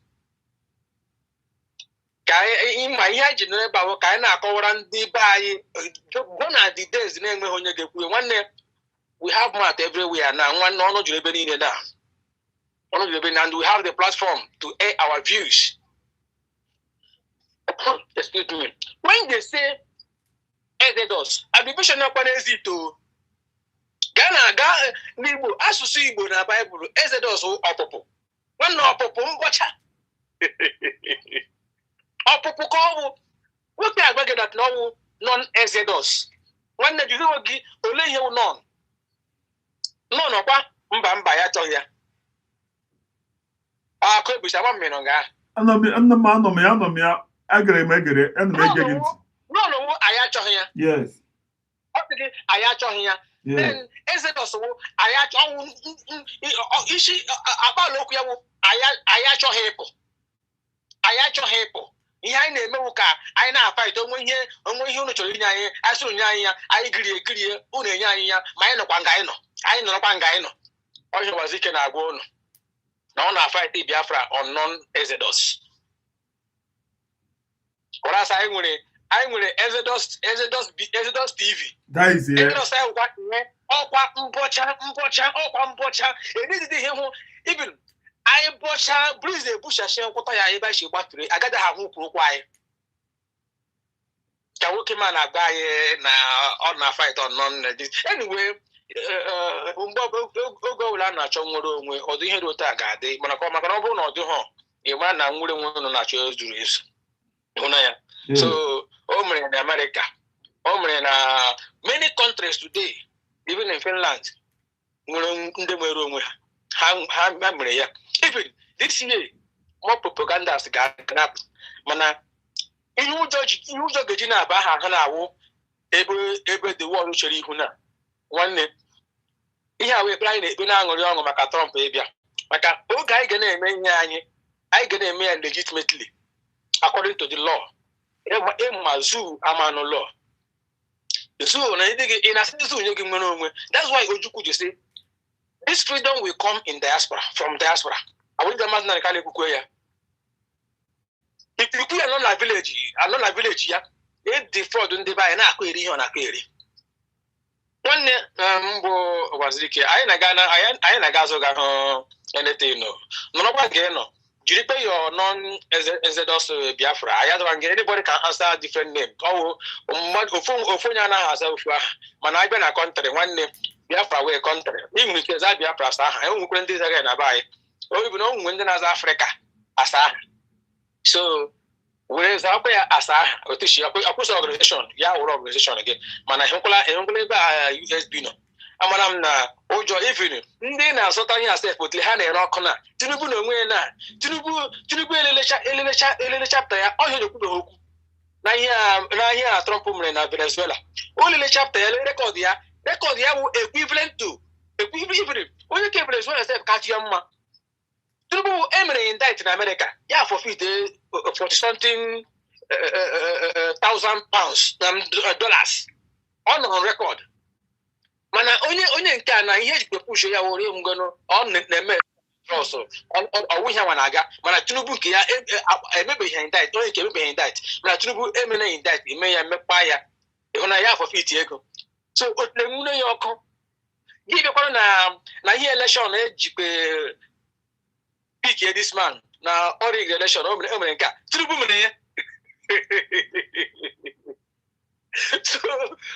We have math everywhere now. And we have the platform to air our views. Excuse me. When they say Exodus, abbreviation of to Ghana, Nibo, Asusu Igbo na Bible, Exodus or Opopo. One no Opopo, watch Opopo call. What they are that no non-Exodus. When the Judogi, only you none. No, Mba ya toya. Could be someone menonga. Agre, and No, I actually here. Yes. I actually here. Then is it also I actually is she about local I actually help. I actually help. Ihe anyị na-eme ka anyị na-afight onwe ihe unu chọrọ inye anyị asụrụ nye anyị ya anyị girie unu enye anyị ya ma anyị nọkwa nga anyị nọ anyị nọrọkwa nga anyị nọ ọhịa Wazike na-agwa unu na ọ na-afight Biafra on non-exodus. Whereas anyị nwere Exodus TV. That is here. Ọkwa mbọcha edidide ihe hụ even anyị bọcha breeze ebuchachi nkwụta ya ebe anyị gbafere agada ha hụ kwuru anyị ka nwoke ma na-agba anyị na ọ na-fight on non-exodus. Anyway, mgbe oge ọbụla na-achọ nwere onwe ọdụ ihe dị otu a ga-adị maka na ọ bụrụ na ọ dịghọ ịma na nwere onwe unu na-achọ zuru ezu hụna ya. So o mere na America, o mere na many countries today, even in Finland, nwere ndị nwere onwe ha mere ya. Even this year more propagandas ga-happen mana ihe ụjọ ga-eji na-aba ha na-awụ ebe the world chere ihu na nwanne ihe a wee anyị na-ekpe na-aṅụrị ọṅụ maka Trump ịbịa maka oge anyị ga na-eme ihe anyị ga na-eme ya legitimately according to the law. Zoo amano law. Zoo na ịdị na zoo nye gị nwere onwe. That's why Ojukwu just say this freedom will come in diaspora from diaspora. I want the man na kale kukwe ya. If you are not na village ya, e defraud ndị ba na akọ eri ihe ọ na-akọ eri. Nwanne mbụ Wazike anyị na-aga azụ ga hụ anything no. Nọrọkwa ga nọ. Jiri pe your non-exodus Biafra. Anybody can answer different name. Ofonya na answer ofu. Mana I been a country one name Biafra we country. Even because Biafra sa ha. Enwe kwere ndị zaga na bai. O even know when na Africa asa. So where is up ya asa? Otishi akwụsị organization ya wụrụ organization again. Mana ehunkwala ebe USB no. Amara m na ụjọ even ndị na-asọta ihe asef otle ha na-ere ọkụ na Tinubu na onwe na Tinubu elele chapter ya ọhịa na-ekwubeghị okwu na ihe a Trump mere na Venezuela. Olele chapter ya rekọd ya bụ equivalent to onye ke Venezuela sef kachi ya mma. Tinubu emere indict na America ya forfeit 40-something thousand pounds dollars on record. Mana onye nke a na ihe ejikwe push ya wori ngono on na-eme also ọwụ ihe nwa na-aga mana Tinubu nke ya emebeghị indict onye nke emebeghị indict mana Tinubu emene indict eme ya mekpa ya ịhụ na ya forfeit ego so otenwune ya ọkụ gị bịakwara na ihe election ejikwe pick this man na ọrụ election o mere nke a Tinubu mere ya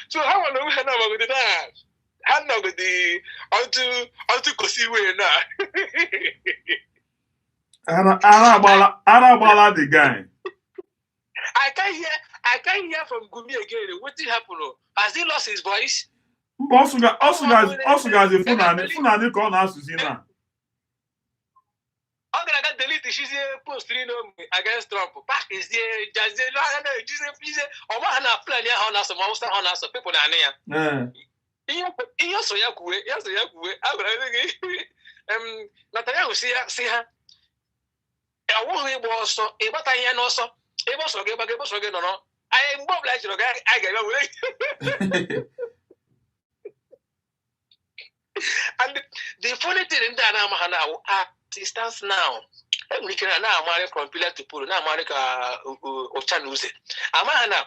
so ha nwana onwe ha na amagode na ha nọgide ọtụ kosi iwe na ara agbala the guy. I can't hear from Gumi again. What did happen? Has he lost his voice? Also guys, Funani ka ọ na-asụzi na. Ọ gara delete she's post against Trump. Back is there just ọ ma na plan ya ha na so ha na so people na ya. Ihe so ya kwuwe agwara gị Netanyahu si ha awụghị ịgba ọsọ ịgbata ihe n'ọsọ ebe ọsọ gị nọ anyị mgbe ọbụla chọrọ gị anyị ga-eme were and the funny thing ndị a na-ama ha na-awụ assistance now enwere ike na-amarị from pillar to pole na-amarị ka ụcha na uze ama ha na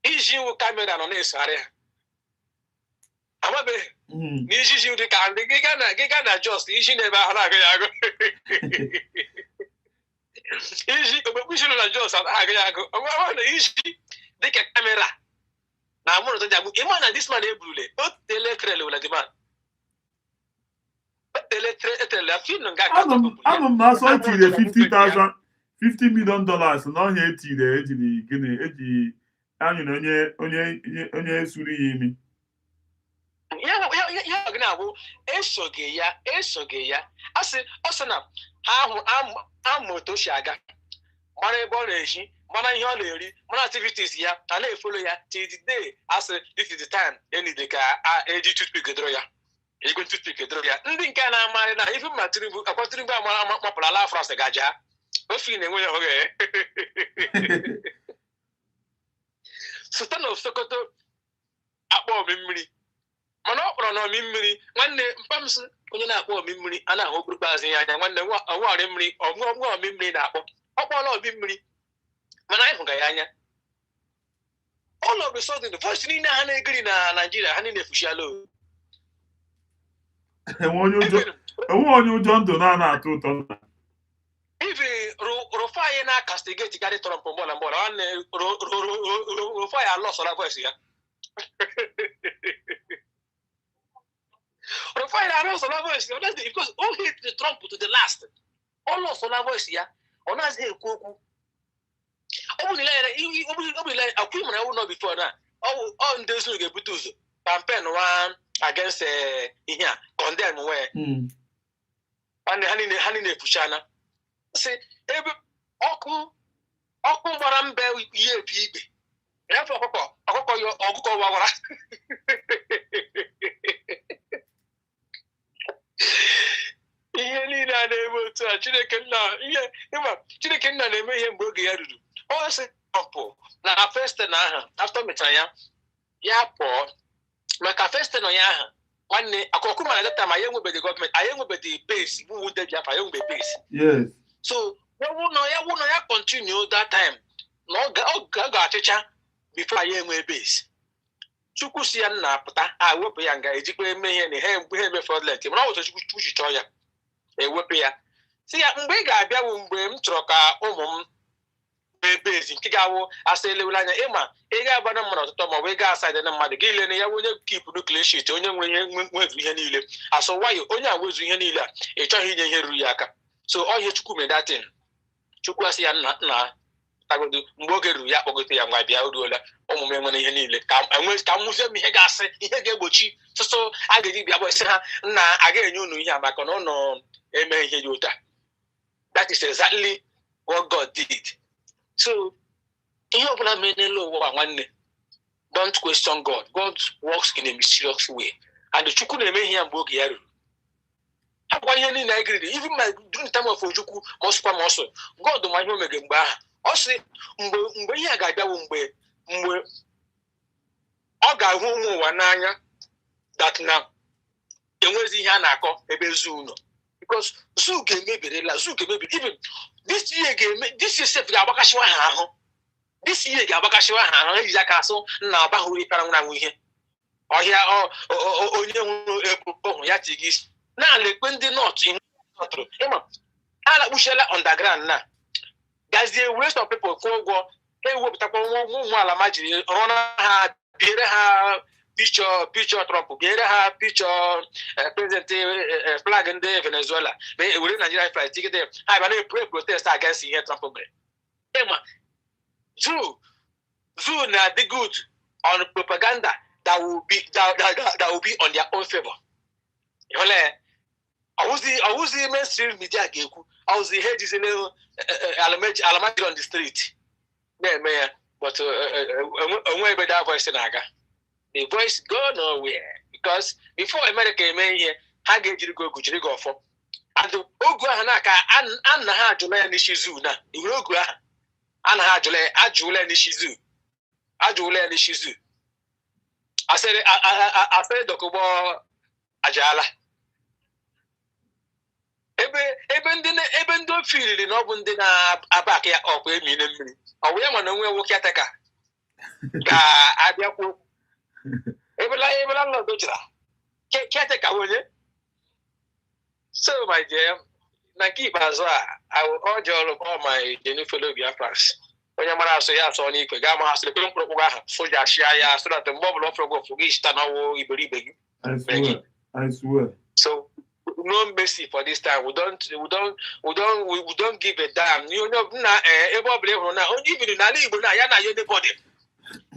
iji iwu kamera nọ na-esogharị ha amabeghị n'iji dị ka ndị gị ga na just iji na-ebe ahụ na-agụ ya agụ iji ogbekwu isi nọ na jos agụ ya agụ ọgwa na iji dịka kamera na amụrụ tọja agụ ịma na this man eburule o teletrele wela the man anụ m na-asọ etiri $50 million n'ọhịa etiri ejiri gịnị eji anyụrụ onye suru ya imi ya gị na-abụ esoghị ya na ha moto shi aga mara ebe ọ na-eji mana ihe ọ na-eri mana activities ya a na-efolo ya till the day asị this is the time enide ka eji toothpick edoro ya ego toothpick edoro ya ndị nke na-amarị na ife ma Tinubu amara mapụrụ ala France gaja ofi na-enwe ya oge Sultan of Sokoto akpọ omi mmiri mana ọ kpọrọ na omi mmiri nwanne mpamsị onye na-akpọ omi mmiri a na-ahụ okpurukpe ya anya nwanne ọnwụọrị mmiri ọgwụgwọ omi mmiri na-akpọ ọ kpọọla omi mmiri mana anyị hụga ya anya all of a sudden the voice niile ha na-egiri na Nigeria ha niile efushiala enwe onye ụjọ ndụ na-atụ ụtọ ivi Rufai na castigate gari Trump mbola nwanne Rufai alọsọla voice ya Rufai alọsọla voice ya because all hate the Trump to the last all lọsọla voice ya ọ na-azị ekwu okwu obulile akwụ mara ewu nọ before na ọ ndezu ga-ebute ụzọ campaign one against ihe a condemn wee ha niile efuchana si ebe ọkụ gbara mbe ihe epi igbe efe ọkụkọ wawara ihe niile a na-eme otu a Chineke nna na-eme ihe mgbe oge ya ruru ọ sị pọmpụ na festen aha after mechara ya pụọ maka festen ya aha nwanne akụkụ mana data ma ya enwebeghị gọọmenti anyị enwebeghị base bụ wude Biafra ya enwebe base so ya continue that time na ọ ga-achịcha before anyị enwe base Chukwu si ya nna apụta wepụ ya nga ejikwa eme ihe na ihe eme fraudulent mana ọ bụ Chukwu chọọ ya ewepụ ya si ya mgbe ị ga-abịa bụ mgbe m chọrọ ka ụmụ m bezi nke ga-awụ asa elewela anya ịma ị ga-agbana mmadụ ọtụtụ ma ọ bụ ị ga-asaịdị na mmadụ gị ile na ya onye kipụrụ clean sheet onye nwezu ihe niile asọ wayo onye a wezu ihe niile a ị chọghị inye ihe ruru ya aka so ọ ihe Chukwu mere datin Chukwu asị ya nna tagodo mgbe oge ruru ya kpọgote ya ngwa bịa o ruola ụmụ m enwere ihe niile ka m nwụzie m ihe ga-asị ihe ga-egbochi sụsụ a ga-eji bịa gbọsị ha nna a ga-enye unu ihe a maka na ụnụ eme ihe dị ụta. That is exactly what God did. So ihe ọbụla mere n'elu ụwa nwanne, don't question God. God works in a mysterious way. And Chukwu na-eme ihe ya mgbe oge ya ruru. Akwa ihe niile anyị gịrị even my during time of Ojukwu mọsụkwa mọsụ God ma ihe o mere mgbe ahụ ọ sị mgbe ihe a ga-abịawo mgbe ọ ga-ahụ ụmụ ụwa n'anya that na enwezi ihe a na-akọ ebe zoo nọ because zoo ga-emebirila zoo ga-emebiri even this year self ga-agbakashiwa ha ahụ this year ga-agbakashiwa ha ahụ eji aka asụ na agbahụrụ ịpara nwụrụ ihe ọhịa onye nwụrụ ebu ya tigị isi na-ala ekpe ndị nọt ịma a na-akpụchiela underground na gazie waste of people kwụọ ụgwọ ewepụtakwa ụmụ ala ma jiri rụọ ha biere ha pichọ Trump biere ha pichọ president flag ndị Venezuela were Nigeria flag tigide ha bịa na-protest against ihe Trump mere ịma zoo na-adị good on propaganda that will be on their own favor. Awuzi mainstream media ga-ekwu awuzi ihe ejizile alamajiri on the street na-eme ya but onwe ebe that voice na-aga. The voice go nowhere because before America eme ihe ha ga-ejiri go jiri go ọfọ and ogu ahụ na ka anna ha ajụla ya n'isi zoo na iwe ogu ahụ ana ha ajụla ya n'isi zoo asịrị dokụgbọ ajala ebe ndị ofiriri na ọ bụ ndị na-abak ya ọkwa emi na mmiri ọ bụ ya mana onwe nwoke ataka ga-abịakwu ebela nọdụ jira keteka onye so my dear na nke ikpeazụ a ọ jọrọ kpọọ my genu fellow Biafrans onye mara asụ ya asọ n'ikwe gaa ma ha sịrị kwere mkpụrụkpụ ahụ soja chịa ya so that mgbe ọbụla ọfụrụ gị gị chita n'ọwụ iberibe gị. I swear. So no mercy for this time. We don't give a damn. You know, na ebe ọbụla ịhụrụ na onye ibiri n'ala Igbo na ya na ya anybody.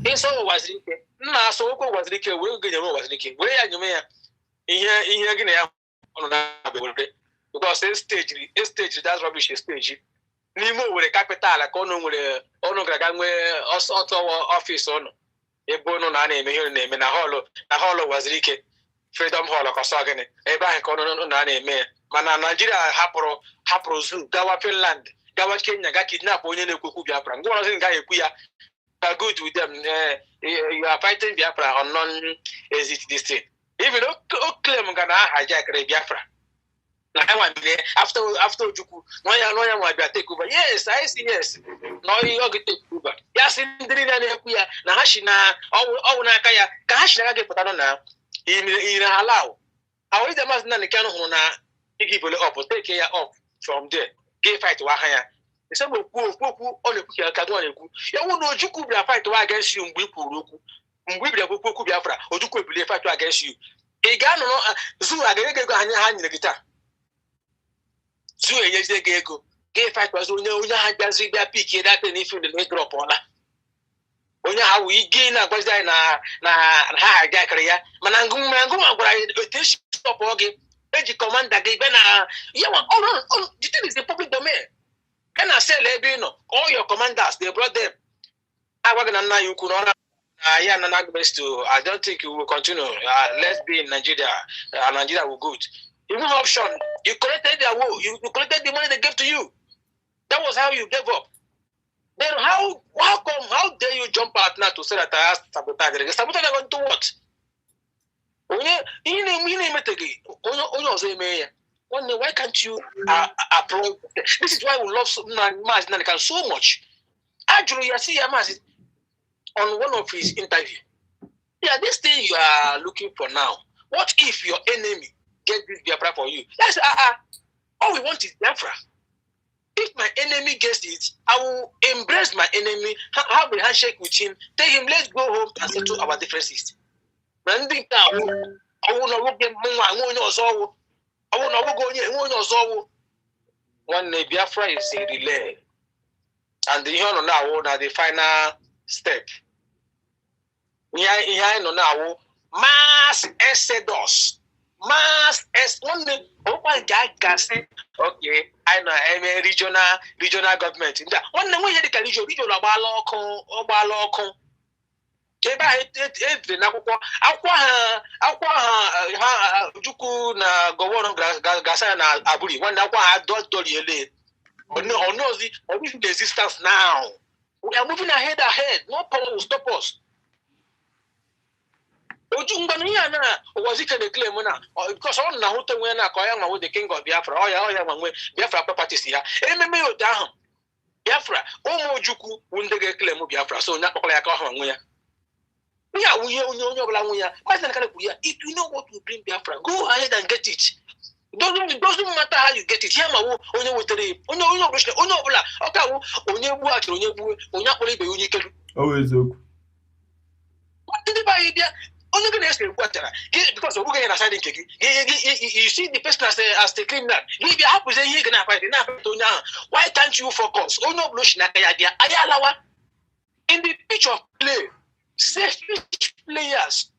Ịsọ ụwaziri ike nna asọ okwu ụwaziri ike wee gị nyere ụwaziri ike were ya nyome ya ihe gị na ya ọnụ na-abịa because a stage that's rubbish stage. Nimo with a capital like ono graga nwe office ono. Ebo no na na-eme ihe na-eme na hall wazirike Freedom Hall ka so gịnị ebe ahụ ka ono na na-eme mana Nigeria hapụrụ zoo gawa Finland gawa Kenya ga kidnap onye na-ekwekwu Biafra ngwa ọzọ nga ekwu ya good with them you are fighting Biafra on non-exit this thing even claim ga na hijack Biafra na after Ojukwu no ya nwa bia take over yes I see yes no you go take over ya si ndiri na na-ekwu ya na ha shi na ọwụ n'aka ya ka ha shi na ga pụta na in allow our the mas na nke hụrụ na give up take ya up from there get fight wa ha ya ese mo okwu ọ na-ekwu ka nwa na-ekwu ya wụ na Ojukwu bịa fight wa against you mgbe ikwuru okwu mgbe bịa okwu Biafra Ojukwu ebule fight wa against you ị ga nọ zu agaghị ego anya ha nyere gị taa zu enyezi ego get fight was onye ha bịazi bịa pick that in if the drop ọla onye ha wụ ige na agbazi anyị na ha hijack ya mana ngụ gwara eteshi stop oge eji commander gị be na yawa the thing is the public domain can I sell ebe no all your commanders they brought them agwa na nna ya ukwu na ya na best to I don't think we will continue let's be in Nigeria Nigeria will good even option you collected their woe you collected the money they gave to you that was how you gave up. Then how dare you jump out now to say that I asked sabotage? Sabotage are going to what? Why can't you approve? This is why we love so much. Actually, you see on one of his interview. Yeah, this thing you are looking for now. What if your enemy get this Biafra for you? That's all we want is Biafra. If my enemy gets it, I will embrace my enemy, have a handshake with him, tell him, let's go home and settle our differences. I will not get more. One Biafra is a relay. And the now the final step. Mass exodus. One guy can say, okay, I know I'm a regional government. One way the regional about Juku na governor Gasa na Aburi. One that one $1 or knows the existence now. We are moving ahead. No power will stop us. Ojungania was it a claim because all na hotel when I call with the king of Biafra. Oh, Biafra properties here. MMA down. Biafra, Juku wouldn't get claim of Biafra, so not like a if you know what will bring Biafra, go ahead and get it. Doesn't matter how you get it. Always okay. What did they buy? Only going to ask because we're going to you see the person as the criminal. Maybe I have to say, why can't you focus? In the pitch of play, selfish players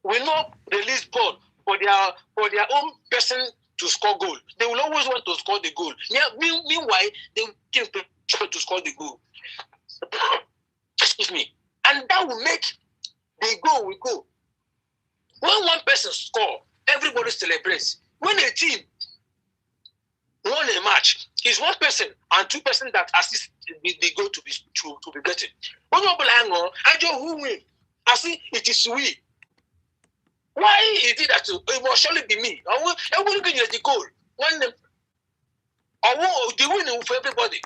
will not release ball for their own person to score goal. They will always want to score the goal. Meanwhile, they will try to score the goal. Excuse me. And that will make the goal will go. When one person score, everybody celebrates. When a team won a match, it's one person and two person that assist the goal to be getting. When you belong, I just who win. I see it is we. Why is it that it must surely be me? I will give you the goal. When the winning for everybody.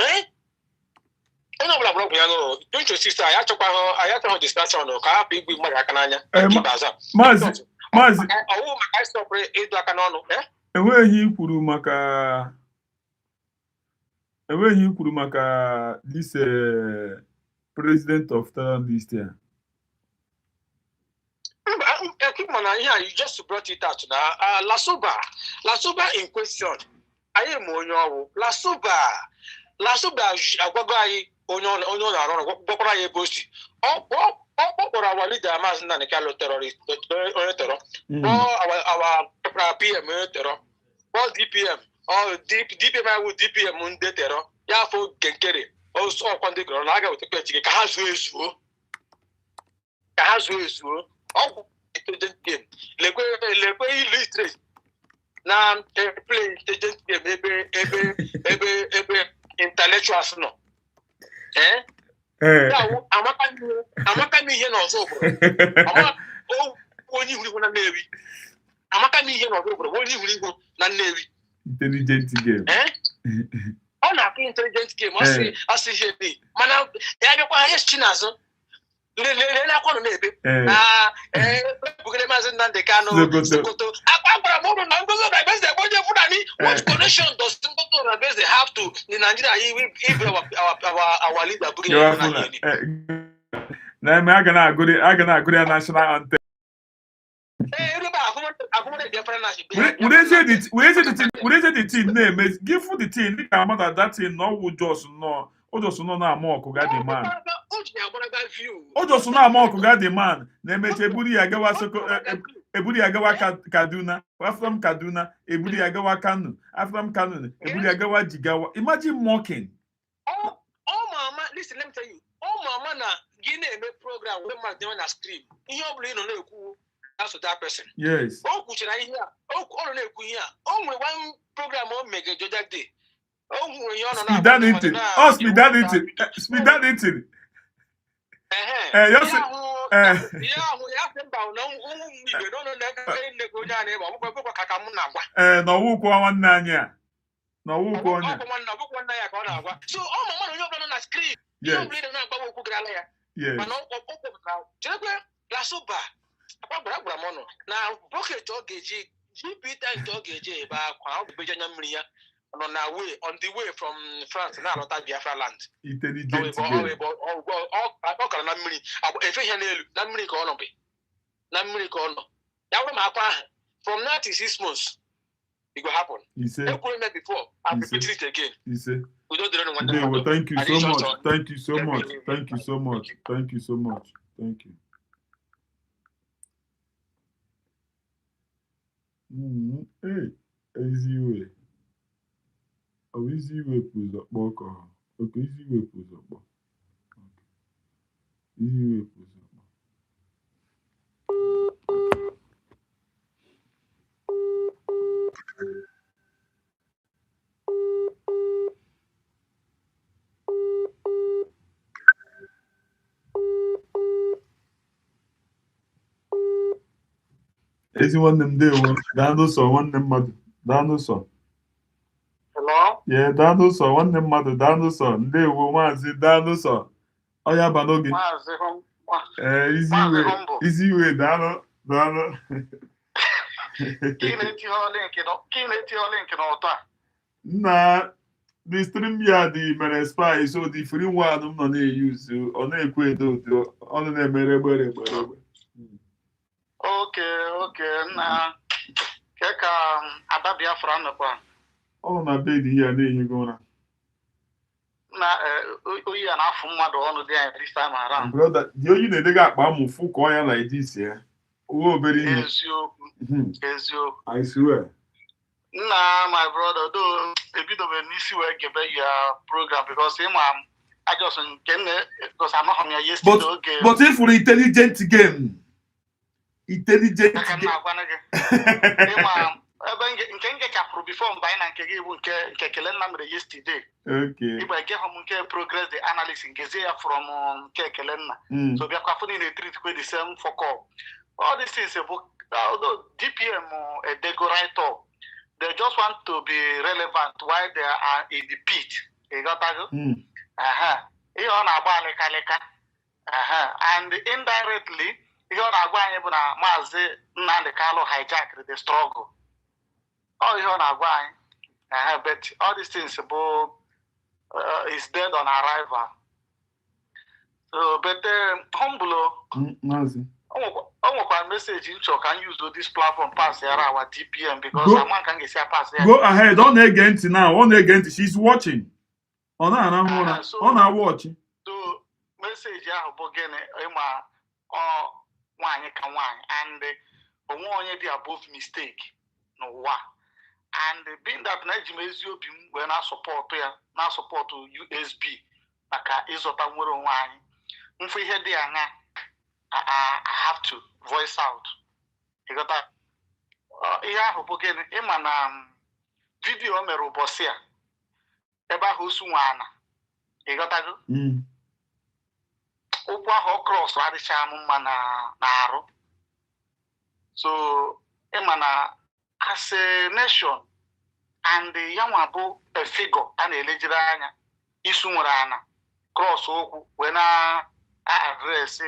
Eh? Don't you sister? I have to discussion. Can big Maracananya? Mazi. Enweghị kwuru maka this president of Thailand list here. You just brought it out now. Lasuba in question. I am Onyo. Lasuba agwagwayi onyo na ron gbokora ye bosti. Okpokora our leader Mazi na kalo terrorist terror. Our PM terror. all DPM or DPM with DPM on the terror. Ya for Genkere. Also on the ground. I got to pay Kahazu. Oh, intelligent game. Lekwe illustrate. Now play intelligent game. Ebe intellectuals no. Yeah, amaka mi here no so bro. Only who na Navy. Amaka mi here no so bro. Only who na Navy. Intelligent game. On a intelligent game. I see here. Mana ya be kwa yes chinazo. Le kwa no nebe. Bugele mazin nan de kano. Sokoto. Akwa mo na ngozo na best the budget Fulani. What connection does Sokoto na best they have to in Nigeria if our leader Bugele na me agana agudi national anthem. We say the team name. Give for the team. Look at that team. No, we just no. O just no na more kuga the man. O just no more kuga the man. Name Ebudi Agawa Soko. Ebudi Agawa Kaduna. We're from Kaduna. Ebudi Agawa Kanu. I'm from Kanu. Ebudi Agawa Jigawa. Imagine mocking. Oh, mama, listen. Let me tell you. Oh, mama, na Guinea make program when my demon a scream. You believe no no. That's to that person. Yes. Oh, kuchina here. Oh, all on here. Oh, one program on mega Georgia Day. Oh, speed that into. Oh, speed that into. Speed that into. Yes. Yeah, we have them down. No, who go on nanya? No, who go on? So, oh, mama, you're on a screen. Yes. You believe in a yes. But no, La soba. Now, Pocket Togeji, GP Togeji, on the way from France, now not Biafra land. Intelligent. From 96 months, it will happen. You say before, I'll repeat it again. You say we don't well, thank you so much. Thank you so much. Thank you so much. Thank you so much. Thank you. Hey, easy way. Oh, easy way pulls up. Okay, easy way pulls up. Easy way pulls up. Ezi nwanne m dewo daalụ sọ nwanne mmadụ daalụ sọ. Hello? Yeah, daalụ sọ nwanne mmadụ daalụ sọ ndewo maazị daalụ sọ. Ọ ya ba n'oge. Easy way daalụ. Nna the stream ya dị mere spy so the free one m nọ na-use ọ na-ekwe edo ọ na-emere egbere. Okay, na keka Ada Biafra nọkwa. Ọ na bed ya na-ehi go na. Na oyi ya na-afụ mmadụ ọnụ dị ya this time around. Brother, the oyi na-edega akpa amụ fụ ka ọ ya like this ya. Owo obere ihe. Eziokwu. I swear. Nah, my brother, though a bit of an issue where give your program because I just because I'm not on your yesterday game. But if for intelligent game. Intelligent game. Before buying and Kekelen number yesterday. Okay. If I get home progress the analysis in Gezia from Kekelen. So we are in a treat with the same for call. All this is a book, although DPM a decorator. They just want to be relevant while they are in the pit. You got that? And indirectly, you got hijack the struggle. But all these things is dead on arrival. So, but humble. I message you can use this platform pass here our DPM because someone can get pass here. Go ahead, on again now. On again, she's watching. On her watching. So message ya again one and one the above mistake no one And being that Nigeria is when I support USB, maka izota nwere onwe anyị. Mfe ihe dị anya, I have to voice out. You got that? Ihe ahụ bụ gịnị? Ịma na video mere ụbọchị a ebe ahụ osu nwana. You got that? Okwu ahụ cross adịcha m mma na arụ. So ịma na as a nation and yanwa bụ a figure a na-elejiri anya isu nwere ana cross okwu wee na address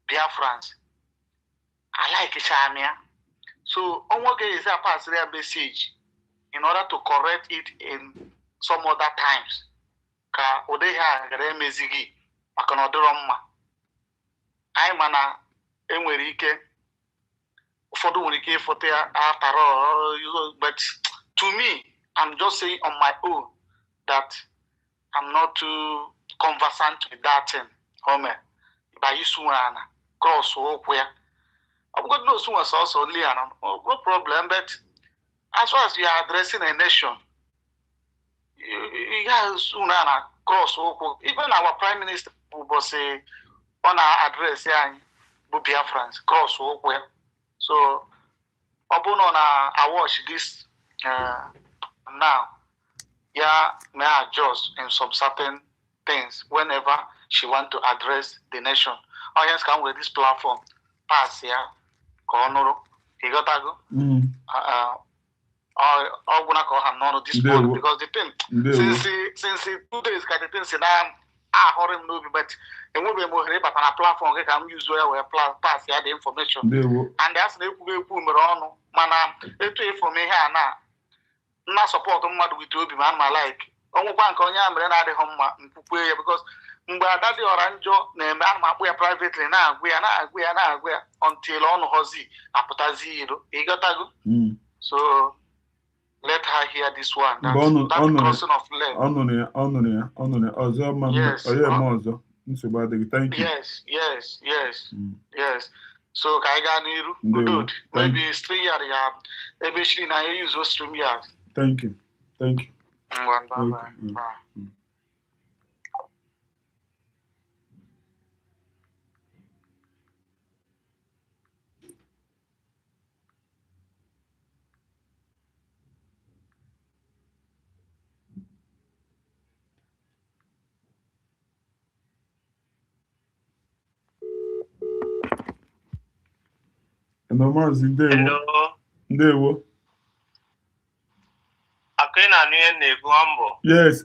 Biafrans. I like Shamia. So onwe is a pass their message in order to correct it in some other times. Ka odeha gare mezigi maka na odoro mma. Anyị mana enwere ike ụfọdụ nwere ike ịfote ataro, but to me, I'm just saying on my own that I'm not too conversant with that thing. By Isuana, cross walk where I'm going to know soon as also Liana, no problem. But as far as you are addressing a nation, you have soon cross walk. Even our prime minister will say on our address, Biafrans, cross walk where. So, upon I watch this now, may I adjust in some certain things whenever she want to address the nation. Oh yes, come with this platform. Pass here, Konoro. He got to go. I wanna call him no this point because the thing since 2 days, got the thing say hurry no but and we be more but on a platform can use where we pass here the information. And that's the put me on mana it for me here now. Not support mmadụ with obi ma ma like ọnwụkwa nke onye amere na-adịghị mma mkpukpe ya because mgbe ada dị ọra njọ na-eme ana m akpụ ya privately na-agwụ ya until ọnụ hozi apụtazi iro ịghọtago. So let her hear this one. That crossing of leg. Ọnụrụ ya ọzọ ma onye eme ọzọ nsogbu adịghị. Thank you. Yes. So ka anyị gaa n'iru. Good. Maybe stream yard ya ebe shiri na use stream yard. Thank you. Bye. Ndewo. Yes.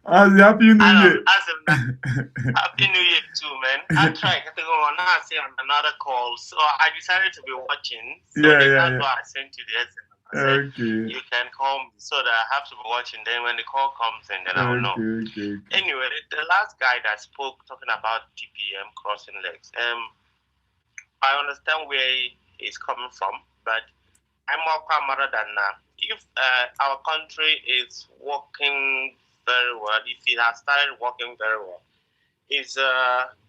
Happy New Year. Happy New Year too, man. I tried to go on on another call, so I decided to be watching. So that's why I sent you the SMS. Okay. You can call me so that I have to be watching. Then when the call comes in, then I'll know. Okay. Anyway, the last guy that spoke talking about TPM crossing legs. I understand where he's coming from, but I'm more camera than if our country is working very well, if it has started working very well, is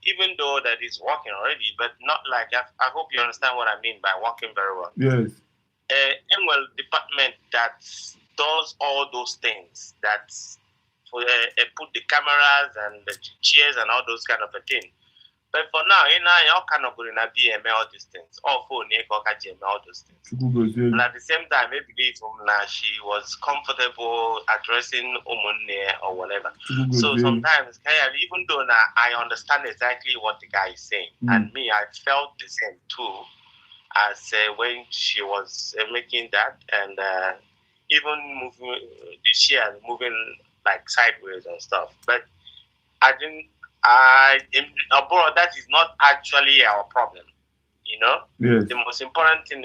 even though that it's working already, but not like I hope you understand what I mean by working very well. Yes. Annual department that does all those things, that put the cameras and the chairs and all those kind of a thing. But for now, all kind of going to be all these things. All phone, all those things. And at the same time, maybe she was comfortable addressing Omonne or whatever. So sometimes, even though now I understand exactly what the guy is saying, and me, I felt the same too, as when she was making that, and even moving the chair, moving like sideways and stuff. But I didn't. Abroad, that is not actually our problem, Yes. The most important thing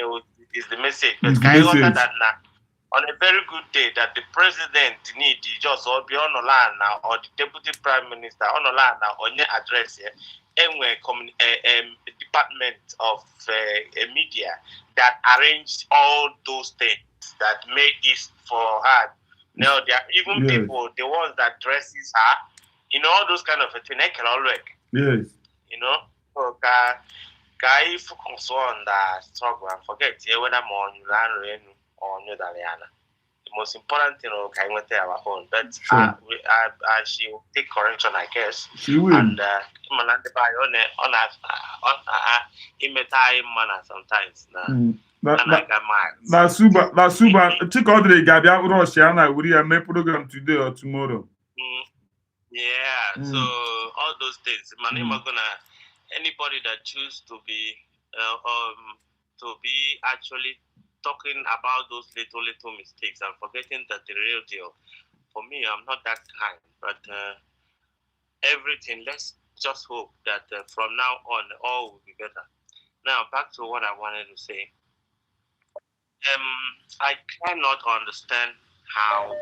is the message. But that on a very good day, that the president need just or be on the line now, or the deputy prime minister on the line now, on your address here, a department of media that arranged all those things that make it for her. Now there are even people, the ones that dresses her. All those kind of things, I can all work. Yes. So guy focus on the struggle and forget whether more on you or new Daliana. The most important thing can we tell our own, but she will take correction, I guess. She will. And on manner sometimes. That's super. Check out the Gabia Russia. I will a program today or tomorrow. Yeah. So all those things, anybody that choose to be actually talking about those little mistakes and forgetting that the real deal. For me, I'm not that kind, but everything. Let's just hope that from now on, all will be better. Now, back to what I wanted to say. I cannot understand how.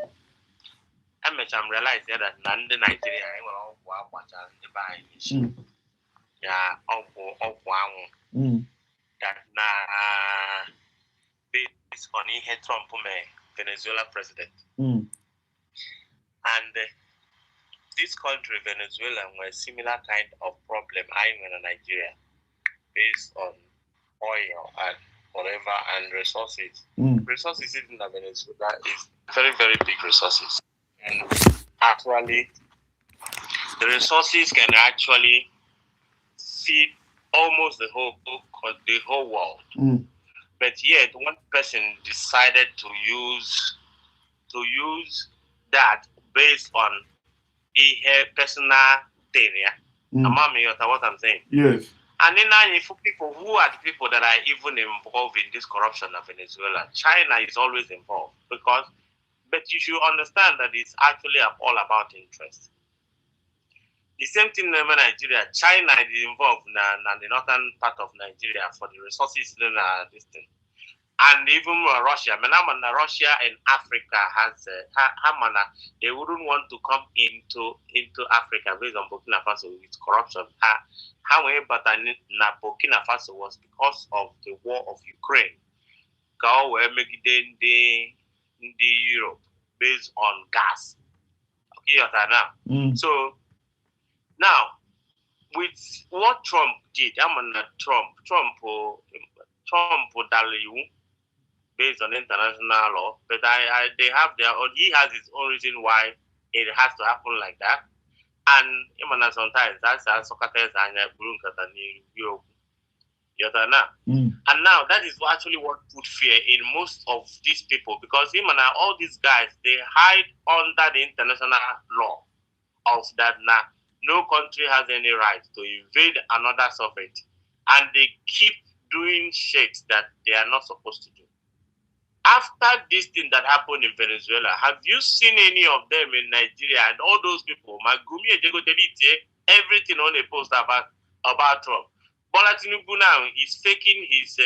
I'm realizing that Nandi Nigeria, that based on Trump, Venezuela president, and this country, Venezuela, were similar kind of problem in Nigeria, based on oil and whatever and resources. Resources in Venezuela is very, very big resources. And actually, the resources can actually feed almost the whole world. But yet, one person decided to use that based on a personal thing. What I'm saying? Yes. And then for people, who are the people that are even involved in this corruption of Venezuela? China is always involved but you should understand that it's actually all about interest. The same thing in Nigeria. China is involved in the northern part of Nigeria for the resources in this thing. And even Russia. Russia and Africa has they wouldn't want to come into Africa based on Burkina Faso with corruption. However, Burkina Faso was because of the war of Ukraine. Go where making the Europe based on gas. Okay, now. So now with what Trump did, Trump based on international law, but they have he has his own reason why it has to happen like that. And sometimes that's Socrates and Europe. And now that is actually what put fear in most of these people, because all these guys, they hide under the international law of that now no country has any right to invade another sovereignty, and they keep doing shit that they are not supposed to do. After this thing that happened in Venezuela, have you seen any of them in Nigeria and all those people? Magumi Ejego delete everything on a post about Trump. Bola Tinubu now is faking his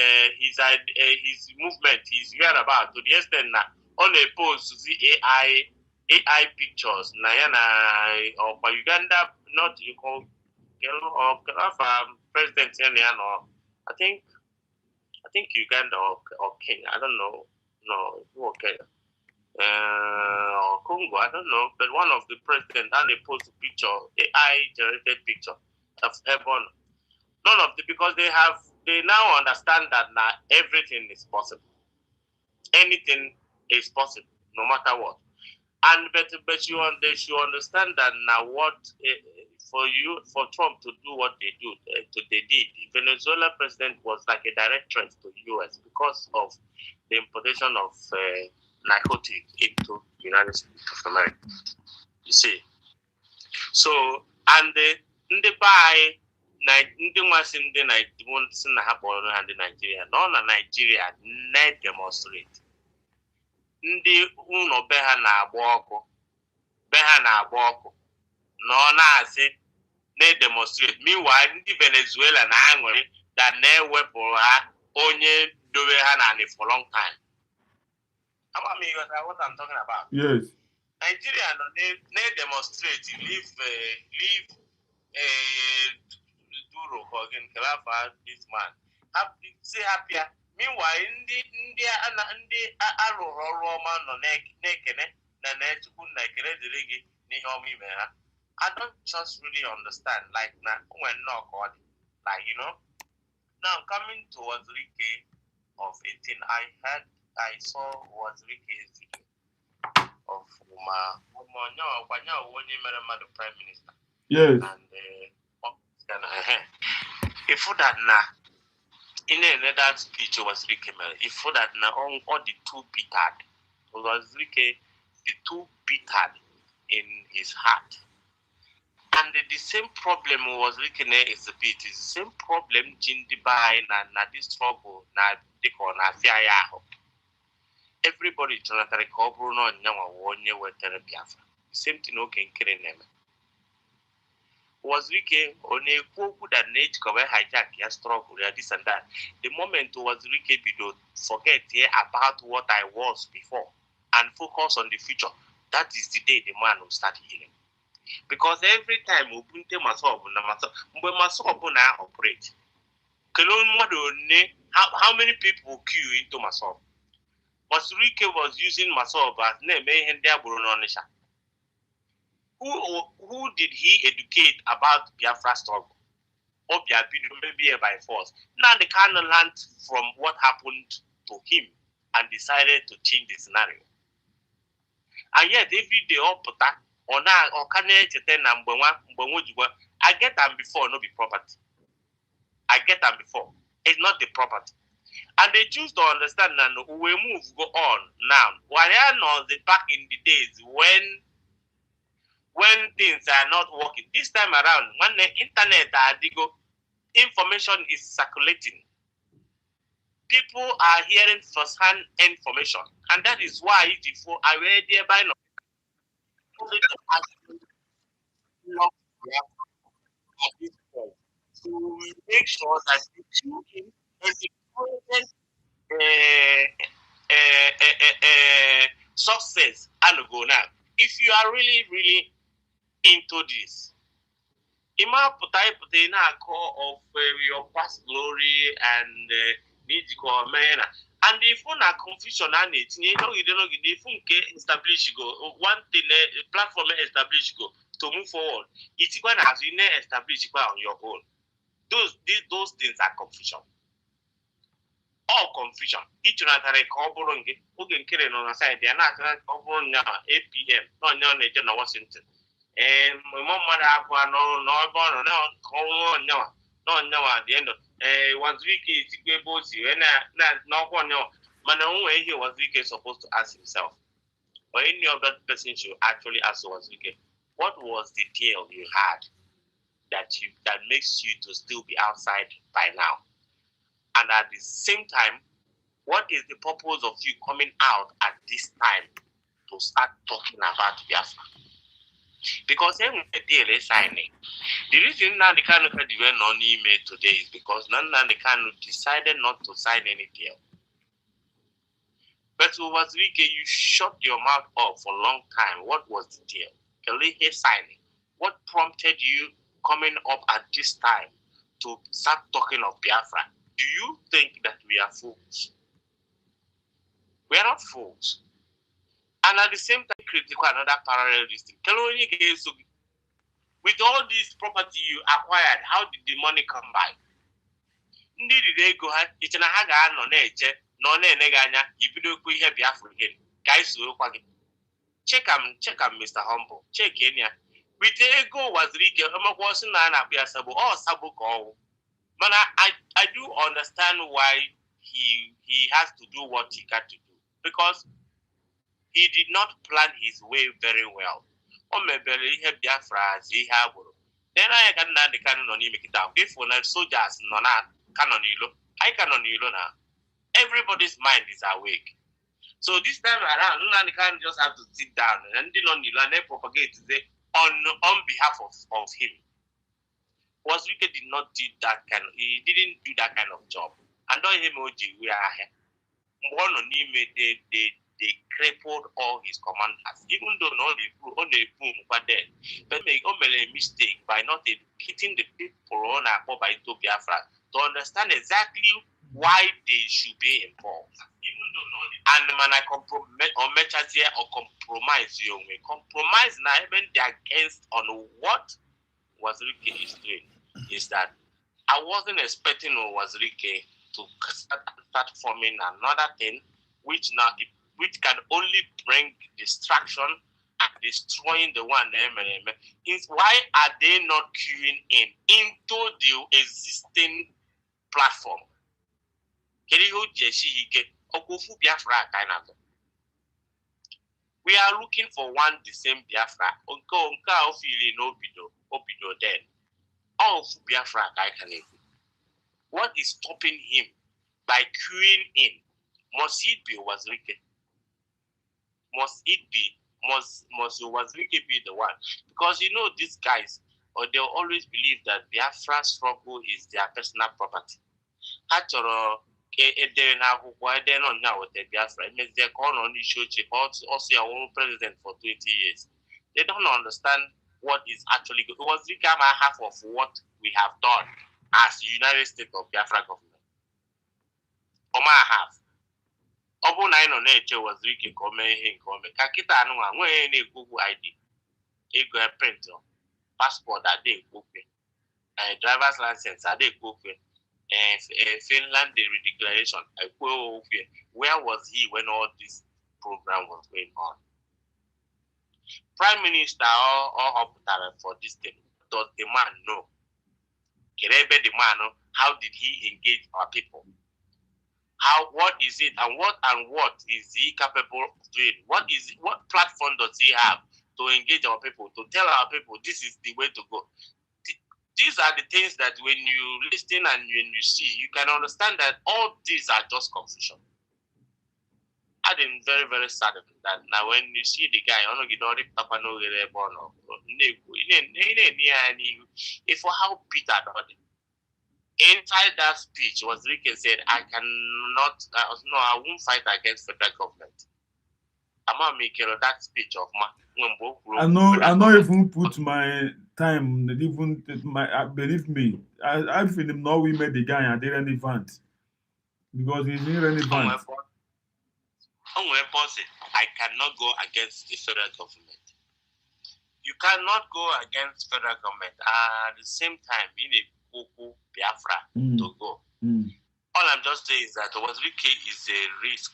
movement, his whereabouts to the extent that on a post to see AI pictures. Or Uganda, not president I think Uganda or Kenya. I don't know. No, okay. Or Congo, I don't know. But one of the president and they post a picture, AI generated picture of Ebon. None of them, because they now understand that now everything is possible. Anything is possible, no matter what. And but they should understand that now what for Trump to do what they did. The Venezuela president was like a direct threat to the US because of the importation of narcotics into the United States of America. You see. So and the buy ndị nmasị ndị si na ha kpọrọ ha ndị Nigeria nọ na Nigeria na-demonstrate ndị ụlọ be ha na-agba ọkụ nọ na-asị na-demonstrate. Meanwhile, ndị Venezuela na-aṅụrị that na-ewepụrụ ha onye dobe ha na for long time. I mean, what I'm talking about. Yes. Nigeria na-demonstrate leave Duro for again this man. Say happier. Meanwhile, ndị arụrụ ọrụ ọma nọ na-ekene na na-echukwu na ekele dịrị gị n'ihe ọma ime ha. I don't just really understand, like, when like, Now coming to Wazirike of 18, I saw Wazirike's video of the Prime Minister. Yes. And if that na in that speech Wazirike, if that na all the two bitter, Wazirike the two bitter in his heart. And the same problem was looking at is the same problem Jindibai na this struggle na diko na fiaya. Everybody trying to recover no nyawa wonye wetere Biafra. Same thing okay killing them. Was Rike on a poku that nature cover hijack ya struggle ya this and that. The moment was Rike bido forget here about what I was before and focus on the future. That is the day the man will start healing. Because every time Ubuntu Masobu na operate, how many people queue into Masob? Wazirike was using Masob as name who did he educate about Biafra struggle? Or maybe by force. Now they kind of learned from what happened to him and decided to change the scenario. And yet every day up or now or can I get them before no be property. I get them before. It's not the property. And they choose to understand that we move go on now. While I know the back in the days when things are not working. This time around, when the internet information is circulating. People are hearing first-hand information. And that is why before I read by now to make sure that the children and the present success and go now. If you are really, really into this, Ima putai na call of your past glory and need to call man. And if one are confusion and it, you don't if one establish go one thing platform establish go to move forward. It's going as you establish on your own. Those things are confusion. All confusion. Each other cobble who can kill it on a side. They are not over now 8 p.m. No Washington. And my mom no at the end of once Wiki is bossy and no one no man only he was Wiki supposed to ask himself. Or any of that person should actually ask was Wiki, what was the deal you had that makes you to still be outside by now? And at the same time, what is the purpose of you coming out at this time to start talking about Biafra? Because then the deal is signing. The reason now the kind of went on email today is because now the kind decided not to sign any deal. But was Wike, you shut your mouth up for a long time. What was the deal? Kelehe signing. What prompted you coming up at this time to start talking of Biafra? Do you think that we are fools? We are not fools. And at the same time, critical another parallel listing. With all this property you acquired, how did the money come by? Indeed, they go ahead. It's an haga no nature, no neganya, you do put here Biafra again. Guys, check him, Mr. Humble. Check Kenya. With the ego was Ricky, wasn't an Abiasabo or Sabu call. But I do understand why he has to do what he got to do. Because he did not plan his way very well. Or maybe he had Biafra, he have. Then I can not the canon on him make it out. If one soldiers nona canonilo, I canonilo now. Everybody's mind is awake. So this time around, none can just have to sit down and they propagate on behalf of him. Wazirike did not do that he didn't do that kind of job. And on him we are here. One on him they crippled all his commanders, even though on the boom but then but make a mistake by not hitting the people on by Biafra to understand exactly why they should be involved. Even though and man I compromise or compromise you may compromise now even they against on what Wazirike is doing is that I wasn't expecting Wazirike to start forming another thing, which can only bring distraction and destroying the one. Is why are they not queuing into the existing platform? We are looking for one the same Biafra. Then. All Biafra what is stopping him by queuing in? Must it be Wazirike? Must Wazirike be the one? Because these guys, or they'll always believe that Biafra struggle is their personal property. They're now with the Biafra. It means they're calling on also our own president for 20 years. They don't understand what is actually good. Wazirike half of what we have done as the United States of Biafra government. Half. Obu 9 on nature was Ricky come in come. Kakita no one any Google ID. Ego print passport that they book driver's license that they book and Finland the declaration. Where was he when all this program was going on? Prime Minister or up for this thing. Does the man know? Kerebe the man, how did he engage our people? What is it, and what is he capable of doing? What platform does he have to engage our people, to tell our people this is the way to go? These are the things that when you listen and when you see, you can understand that all these are just confusion. I've been very, very sad that now when you see the guy, if how bitter about it. Inside that speech, Wazirike said, I won't fight against federal government. I'm not making that speech of I know even put my time, even believe me, I feel him now we made the guy and they relevant. Because he's irrelevant. I cannot go against the federal government. You cannot go against federal government. At the same time, in a Biafra to go. All I'm just saying is that Wazirike is a risk.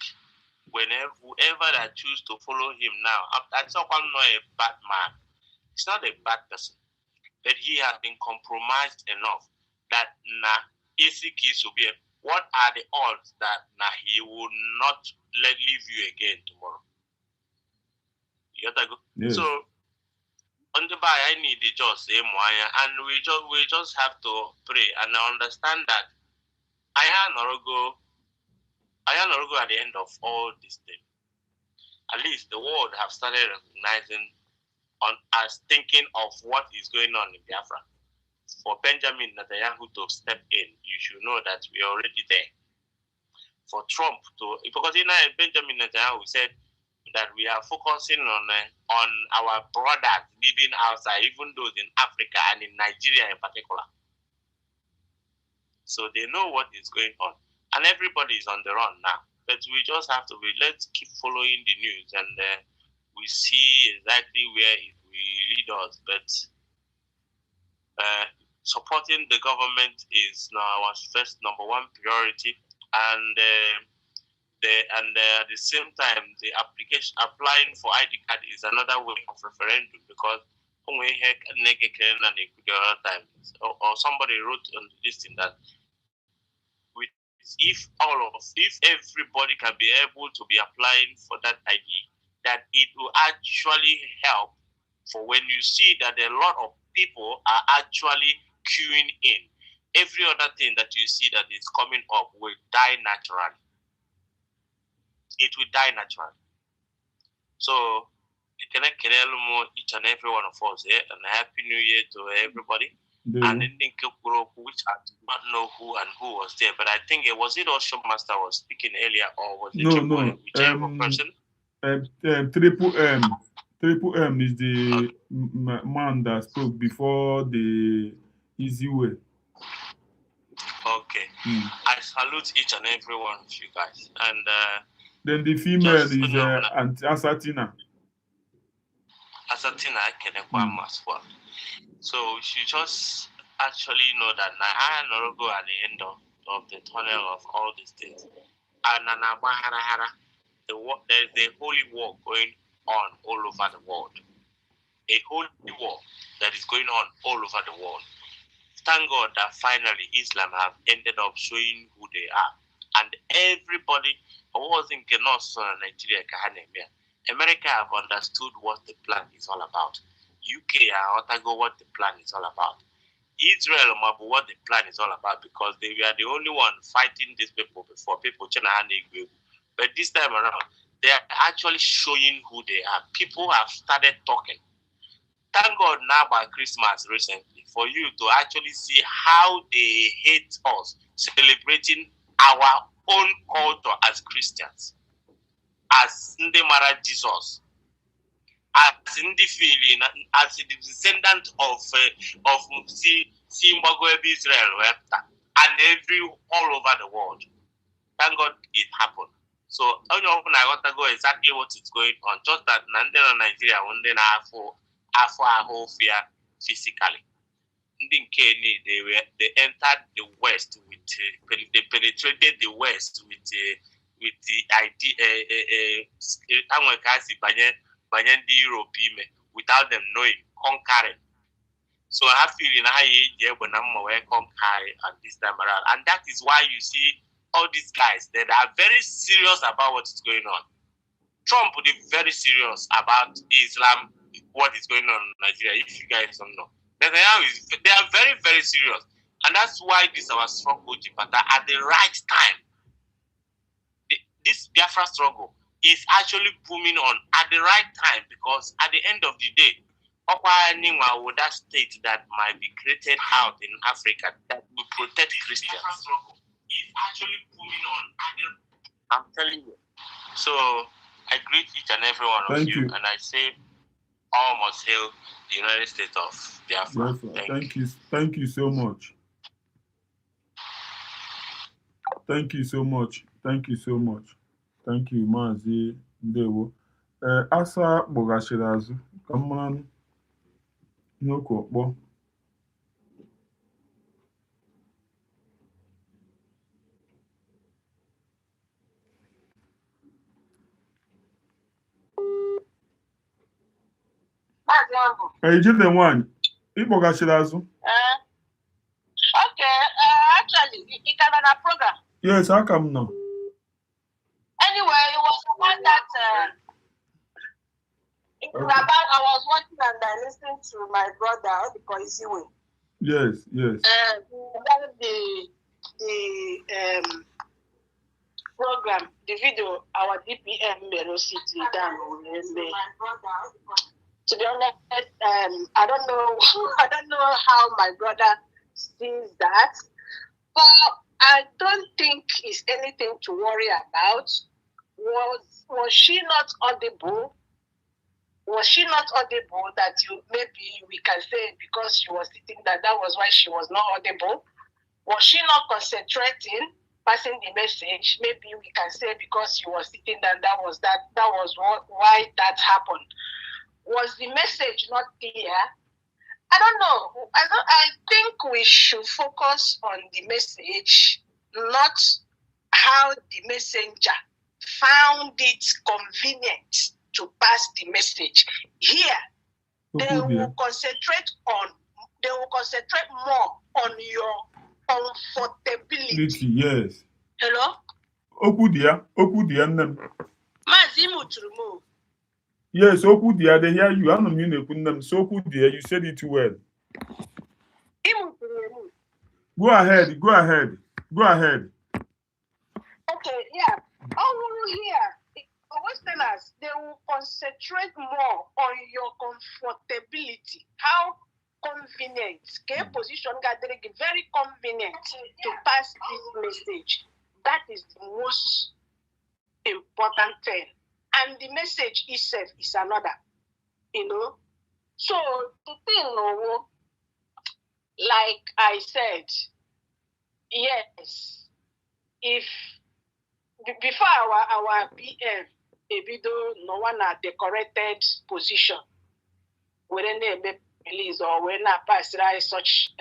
Whoever that choose to follow him now, I'm not a bad man. He's not a bad person, but he has been compromised enough that what are the odds that he will not leave you again tomorrow? You got to go. Yes. So on the by, I need the just same way, and we just have to pray and understand that I am not go at the end of all this thing. At least the world have started recognizing as thinking of what is going on in Biafra. For Benjamin Netanyahu to step in, you should know that we are already there. For Trump because Benjamin Netanyahu said that we are focusing on our brothers living outside, even those in Africa and in Nigeria in particular. So they know what is going on. And everybody is on the run now. But we just have to let's keep following the news and we see exactly where it will lead us. But supporting the government is now our first number one priority. And at the same time, the applying for ID card is another way of referendum because or somebody wrote on this thing that if everybody can be able to be applying for that ID, that it will actually help for when you see that a lot of people are actually queuing in. Every other thing that you see that is coming up will die naturally. It will die naturally. So, can I each and every one of us here and Happy New Year to everybody. And then which I do not know who was there, but I think it was Osho Master was speaking earlier, or was it whichever person? Triple M is the man that spoke before the easy way. Okay. I salute each and every one of you guys. And then the female is Asatina. Asatina as well. So she just actually know that I not go at the end of the tunnel of all these things. And there's a holy war going on all over the world. A holy war that is going on all over the world. Thank God that finally Islam have ended up showing who they are. And everybody who was in Nigeria, America have understood what the plan is all about. UK have what the plan is all about. Israel what the plan is all about, because they were the only one fighting these people before people. But this time around, they are actually showing who they are. People have started talking. Thank God now by Christmas recently for you to actually see how they hate us celebrating our own culture as Christians, as Ndemara Jesus, as Ndifili, as the descendant of Simbago Israel, and all over the world. Thank God it happened. So I got to go exactly what is going on. Just that Nigeria after our whole fear physically. They entered the West with they penetrated the West with the idea without them knowing, conquering. So I feel in when I'm conquering at this time around, and that is why you see all these guys that are very serious about what is going on. Trump would be very serious about Islam, what is going on in Nigeria, if you guys don't know. They are very, very serious. And that's why this our struggle at the right time. This Biafra struggle is actually booming on at the right time, because at the end of the day, with that state that might be created out in Africa that will protect Christians is actually booming on. I'm telling you. So I greet each and every one of you, and I say all must hail the United States of Biafra. Yes, thank you so much. Thank you so much. Thank you so much. Thank you, Mazi Ndewo. Asa kpọghachiri azụ ka m mara ihe o kpọ. Ejide nwanyị, ịkpọghachiri azụ. Okay, actually, you can run a program. Yes, how come now? Anyway, it was about that. It was about I was watching and I listened to my brother because he way. Yes. About the program, the video, our DPM Mero City down. To be honest, I don't know how my brother sees that, but I don't think it's anything to worry about. Was she not audible? Was she not audible that maybe we can say because she was sitting that was why she was not audible? Was she not concentrating, passing the message? Maybe we can say because she was sitting that was why that happened. Was the message not clear? I don't know. I think we should focus on the message, not how the messenger found it convenient to pass the message. Here, they will concentrate more on your comfortability. Yes. Hello? Okudia nnem. Mazimu Turumu. Yes, Okudia, they hear you. I don't mean them. So Okudia, you said it well. Go ahead. Okay, yeah. Over here, Westerners, they will concentrate more on your comfortability. How convenient, position gathering, very convenient to pass this message. That is the most important thing. And the message itself is another, So the thing, like I said, yes, if before our PM, no one had decorated position, we didn't release or when I pass such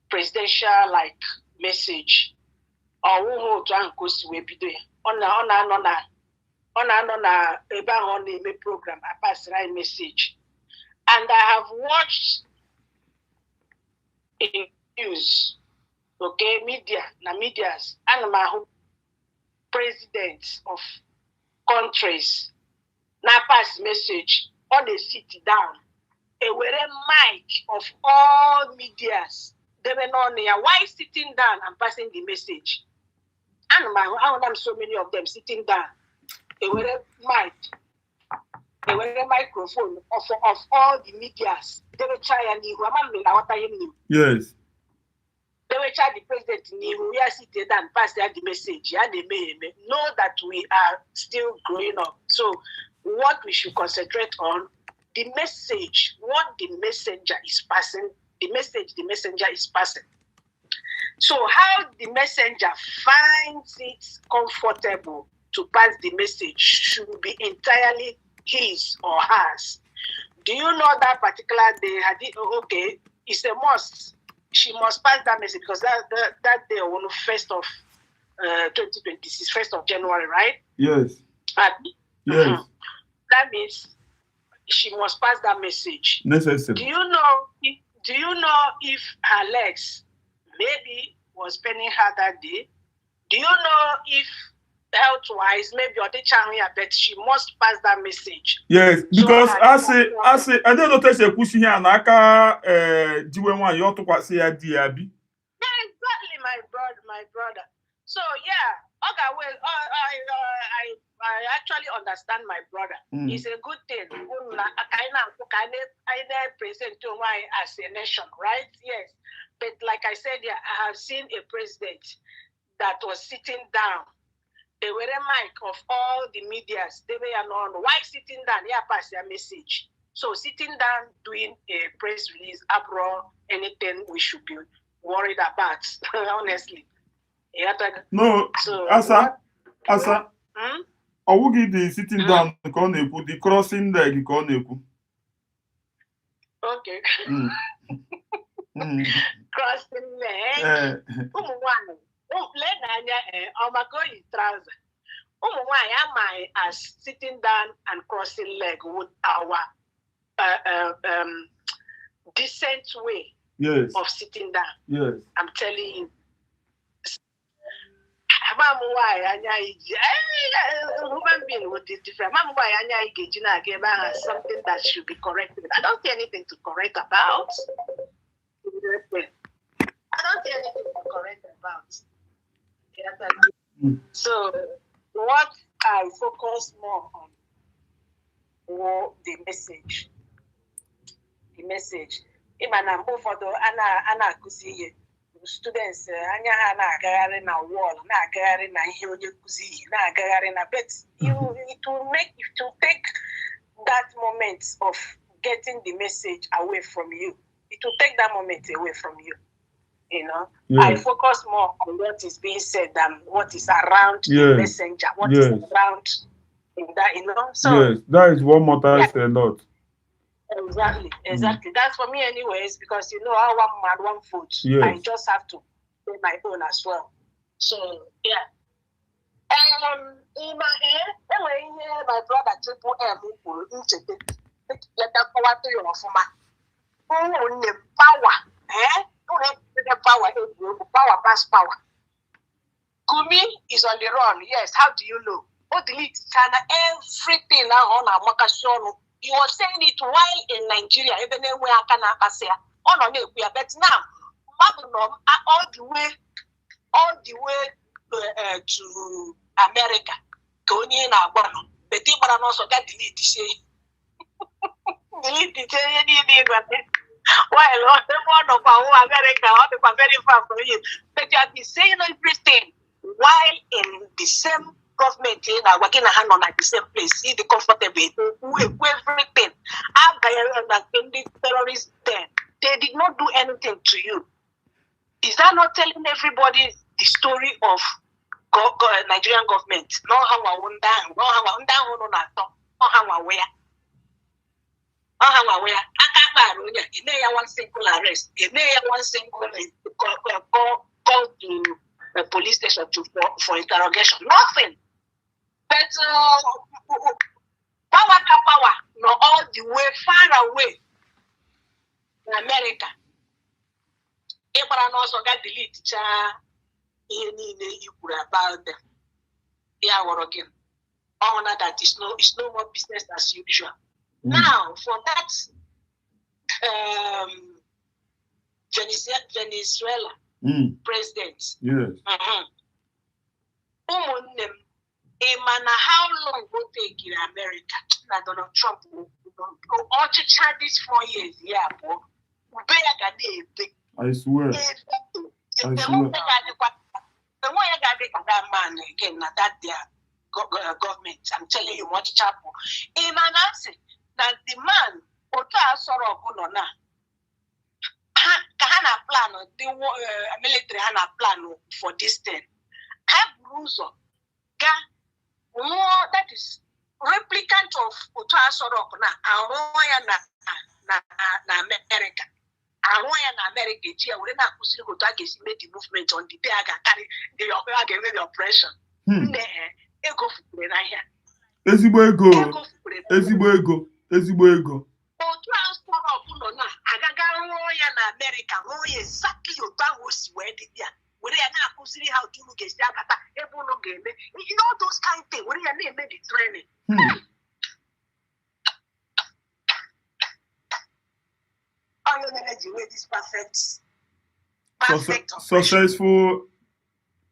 presidential like message or who to ankosi we bido on a program I pass right message, and I have watched in news, okay, medias and my presidents of countries now pass message on the sit down. A mic of all medias. They were not near. Why sitting down and passing the message? And I am so many of them sitting down. A mic. A microphone of all the medias. They were trying to yes. They were trying the president we are sitting down, pass the message. Yeah, they may know that we are still growing up. So what we should concentrate on, the message, what the messenger is passing, the message the messenger is passing. So how the messenger finds it comfortable to pass the message should be entirely his or hers. Do you know that particular day, okay, it's a must. She must pass that message because that day on the 1st of 2026, 1st of January, right? Yes. Yes. That means she must pass that message. Necessary. Do you know if her legs maybe was paining her that day? Do you know if health-wise maybe or the channel, but she must pass that message? Yes, because I say I don't know if you push here and aka diwe you to kwase ya diabi. Yeah, exactly, my brother. So yeah, okay, well, I actually understand my brother. It's a good thing. I present to why as a nation, right? Yes. But like I said, yeah, I have seen a president that was sitting down. They were a mic of all the medias. They were on. Why sitting down? Yeah, pass their message. So sitting down, doing a press release, abroad, anything we should be worried about, honestly. No, so, Asa. Awugi the sitting down the crossing leg okay. Crossing leg. Trouser. Why am I as sitting down and crossing leg with our decent way of sitting down? Yes. I'm telling you. Human being would be different. Something that should be corrected. I don't see anything to correct about. So what I focus more on was the message. The message. Imana mbofodo ana kuziye. Students anya ha na-agagharị na wall, na-agagharị na ihe onye kuzi, na-agagharị na but it will take that moment of getting the message away from you. It will take that moment away from you. You know, I focus more on what is being said than what is around the messenger, what is around in that, you know. So yes, that is what matters a lot. Exactly. That's for me anyways, because you know how one man, one food. I just have to pay my own as well. So yeah. In my my brother Triple M let that power to your former. Power. Power pass power. Gumi is on the run. Yes. How do you know? Delete China, everything now on our Makashono. He was saying it while in Nigeria, even when I can say, oh no, but now, all the way to America, going in our one, but they also got delete while one of our America, very far from you, but you have been saying everything while in the same government are working a hand on at the same place. See the comfortable everything. The terrorists then they did not do anything to you. Is that not telling everybody the story of Nigerian government? No how I won't down, no how I'm down, no how I wear. one single arrest, one single call to the police station for interrogation. Nothing. But power, no, all the way far away in America. Abraham also got delete about them. Yeah, or again. Honor that is no more business as usual. Now, for that Venezuela president. Yes. How long will it take in America? Donald Trump will this 4 years. Yeah, I swear. The way I got that man again, that their government, I'm telling you, what chapel. That the man, plan, the military plan for this thing. Have rules that is replicant of Otu Asorok na America. America, we made the movement on the day I carry the oppression. Ezigbo ego. Otu Asorok na America, exactly how to get those kind of things. What do you name the training? This perfect successful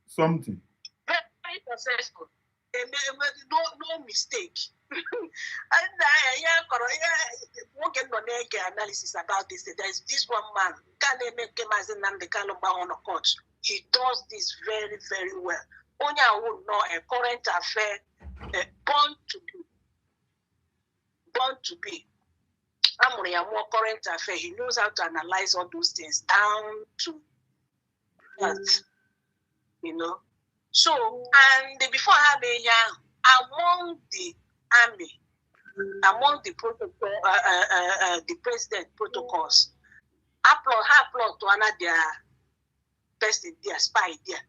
something. Very successful. No mistake. Analysis about this. There's this one man, he does this very, very well. Only I would know a current affair, born to be. I'm more current affair. He knows how to analyze all those things down to earth. So, and before having among the army, among the protocol, the president protocols, applaud to another person, their spy there.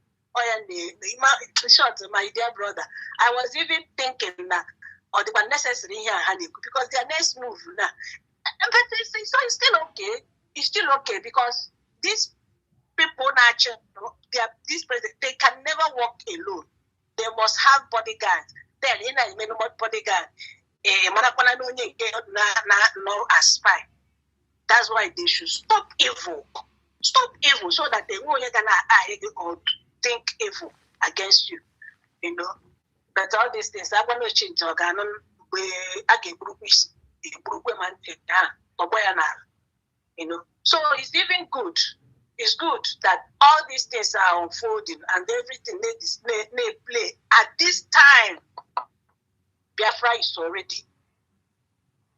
Short, my dear brother, I was even thinking that, or they were necessary here, because their next move now. But so it's still okay. It's still okay because these people, this president, they can never walk alone. They must have bodyguards. Then, bodyguard. No as spy. That's why they should stop evil. Stop evil so that they won't or think evil against you. But all these things, I'm going to change. So it's even good. It's good that all these things are unfolding and everything may play. At this time, Biafra is already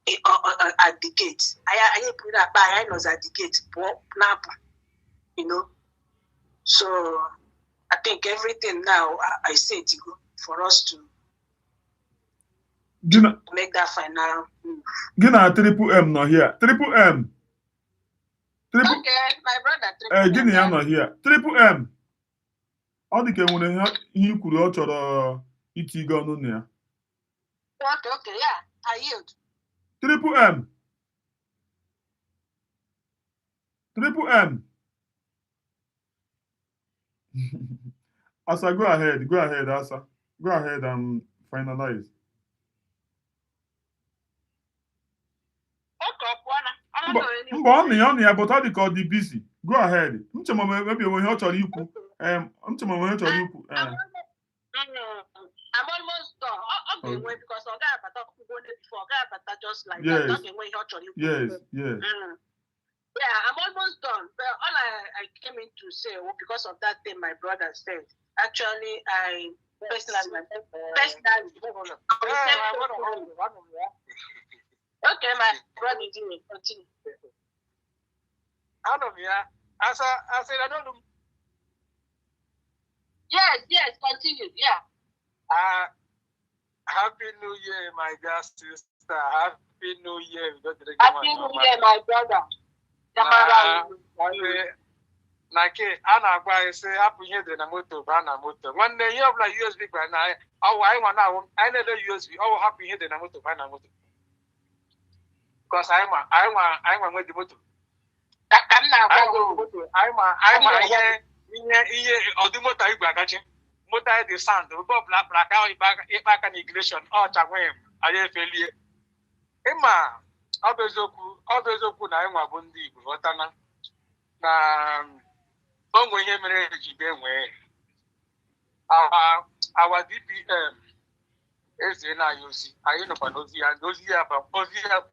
at the gate. I was at the gate. So I think everything now I say to go for us to make that final move. Triple M not here. Triple M. Okay, my brother. Gini ya not here. Triple M. Ọ dị ka enwere ihe kwuru ọ chọrọ iti ego ọnụ na ya. Okay, yeah, I yield. Triple M. Triple M. Asa, go ahead, Asa. Go ahead and finalize. On ya, but how they busy. Go ahead. Maybe when you chọrọ ikwu. I'm almost done. Okay, because just like yes. that. Yes. Yeah, I'm almost done. But all I came in to say, because of that thing my brother said, actually, I personally. Okay, my brother, continue. Out of here, I said, I don't know. Yes, continue. Yeah. Happy New Year, my dear sister. Happy New Year. Happy New Year, my brother. Nake, Anna Gray say, happy here than a motor, Bana motor. One day you have like USB by night. Oh, I want now. I know the USB. Oh, happy here than a motor, Bana motor. Because I want with the motor. I'm the motor. Motor the sound. We go black back an ignition. Oh, Chagwem. I feel you. Emma, Obezoku, na enwa bụ ndị Igbo ghọtana na onwe ihe mere eji be nwee our DPM eze na yozi anyị nọkwa n'ozi ya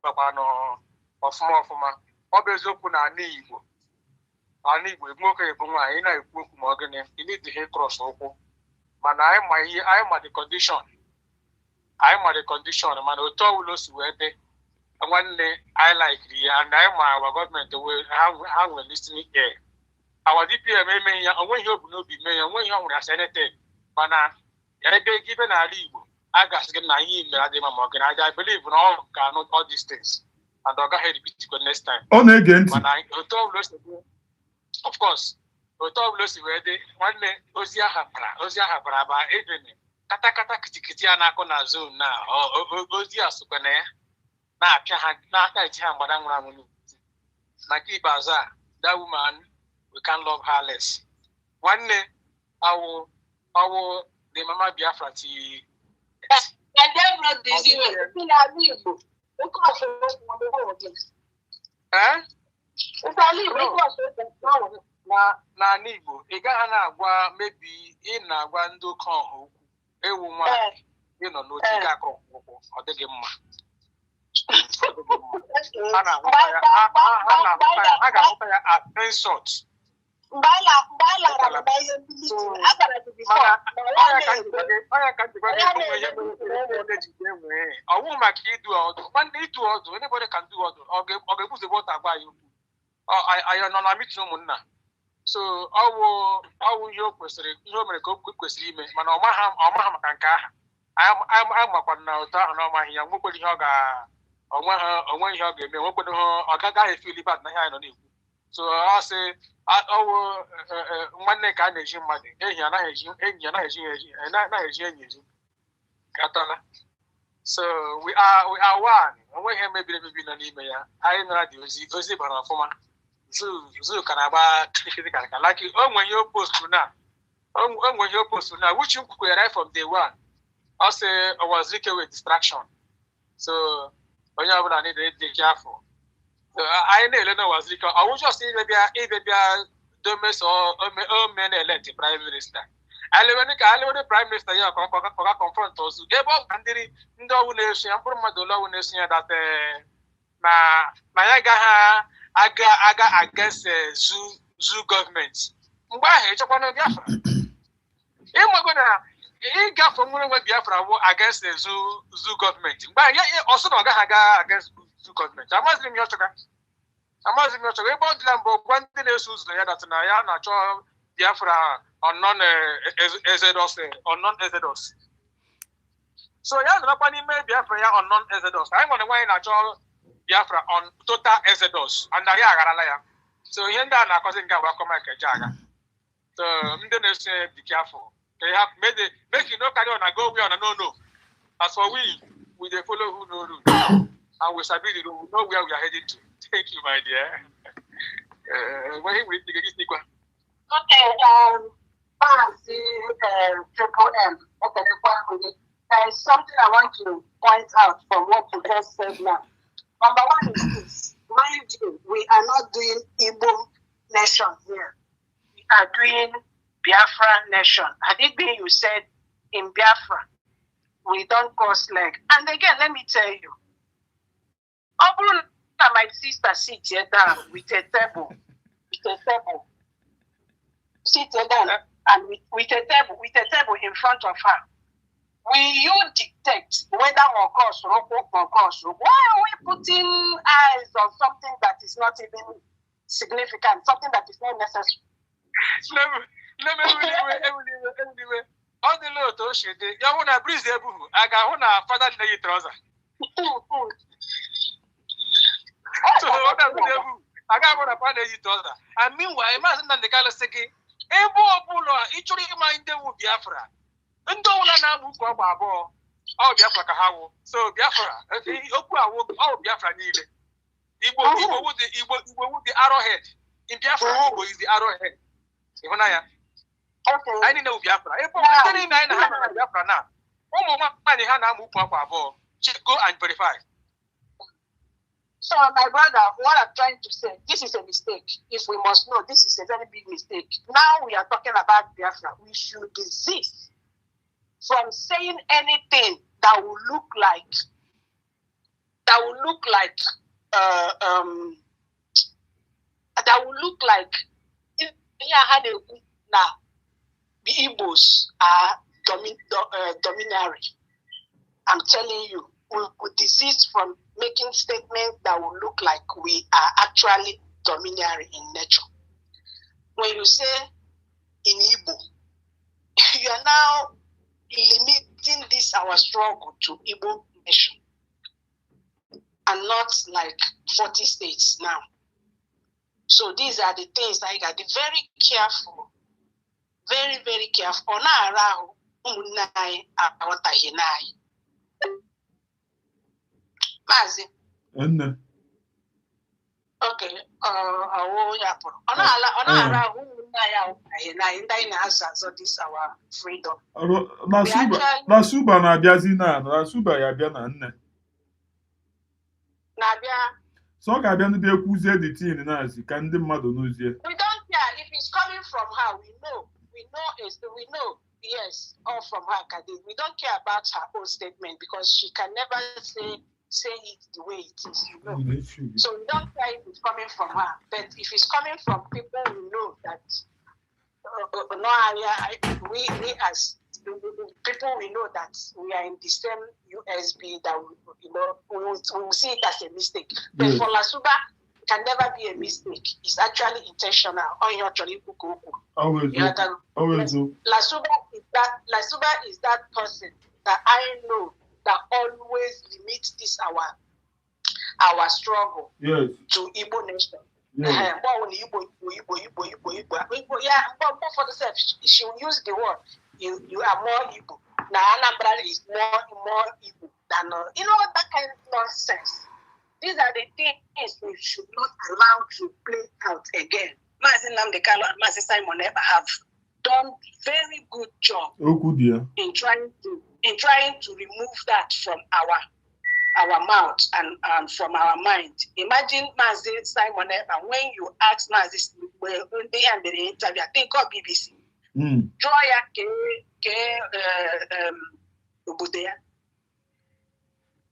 bakwa ọfụma Obezoku na ana Igbo nwoke bụ nwaanyị na-ekwu okwu ma ọ gịnị ị need to cross ụkwụ mana anyị ma the condition mana otu ọbụla o si wee dị one day I like the and our government will have listening here. Our DPM may when you no be mayor, when you are senated, Mana, given a legal, I got to get naive, I believe in all cannot all these things. And I'll go ahead to next time. On again. Of course, one day, Ozia Hapra, even Katakata Kitiana zone now, Ozia Supane. Naki Baza, that woman, we can't love her less. One day, our the Mama Biafra tea. And then brought this year. Na Nibo, Igana maybe in a Wando Con, a woman, you know, no Chicago or the game. So so I say, one neck I need money. So we are one. And we have maybe an email. I know that you see, Zoo can have like you when you post to now. When you post to now, which you could write from day one. I say I was looking with distraction. So when you have need to be careful. I know was because I was just saying maybe Domes or men elect prime minister. I live in the prime minister. You confront us. Give up and did no nation. I'm from Madola nation that aga against zoo government. Why? It's one of Biafra. He got from one of Biafra against the zoo government. But yeah, also aga against zoo government. I must be your about Lambo, one thing is that Nayana Biafra or non-Ezedos or non-Ezedos. So, yeah, the company may Biafra or non-Ezedos. I'm on the way in a Biafra on total Ezedos and Nayara. So, Yenda and cousin Gawaka Jaga. So, I'm going to say, be careful. They have made it, make you know, on a go, we on a no. As for we they follow who know route. And we sabi the road, we know where we are heading to. Thank you, my dear. When we take this one. Okay, Triple M. Okay, there is something I want to point out from what you just said now. Number one is this. Mind you, we are not doing Igbo nation here. We are doing Biafra nation. Had it been you said in Biafra, we don't cross leg. And again, let me tell you, my sister sits here down with a table. Sit here down and with a table in front of her. Will you dictate whether more cost or cost? Why are we putting eyes on something that is not even significant, something that is not necessary? Let me all the Lord, you want to breeze the boo. I got one father in the trouser. So what does it do? I got what I find you to other. And meanwhile, imagine that the guy is saying, Ebo Bulo, each of you mind them with Biafra. And don't let them move up our ball. Oh, Biafra Kahawo. So Biafra, oh, Biafra need it. Igbo with the arrowhead. In Biafra, Igbo is the arrowhead. Okay. I didn't know Biafra. Ebo, I didn't know Biafra now. Oh, my move up our ball. Go and verify. So, my brother, what I'm trying to say, this is a mistake. If we must know, this is a very big mistake. Now we are talking about Biafra. We should desist from saying anything that will look like now the Igbos are dominatory. I'm telling you, we would desist from making statements that will look like we are actually dominatory in nature. When you say in Igbo, you are now limiting this our struggle to Igbo nation and not like 40 states now. So these are the things that you got to be very careful, very, very careful. Mazi. Okay. This our freedom. Lasuba na Biazina, Lasuba Yabiana nne. So Gabian be accused the teen Nazi, can the mother knows you? We don't care if it's coming from her, we know, yes, all from her. We don't care about her own statement because she can never say it the way it is, you know. So we don't care if it's coming from her. But if it's coming from people who know that we as people we know that we are in the same USB that we will see it as a mistake. But for Lasuba, it can never be a mistake. It's actually intentional. Always. Lasuba is that person that I know that always limits this our struggle to Igbo nation. Yeah, but for the self, she will use the word. You are more Igbo. Now Anambra is more Igbo than that kind of nonsense. These are the things we should not allow to play out again. Mazi Namdekalo and Mazi Simon Eber have done very good job in trying to remove that from our mouth and from our mind. Imagine Mazi Simon Eber, when you ask Mazi when they end the interview, I think of BBC. Joya Ubudea.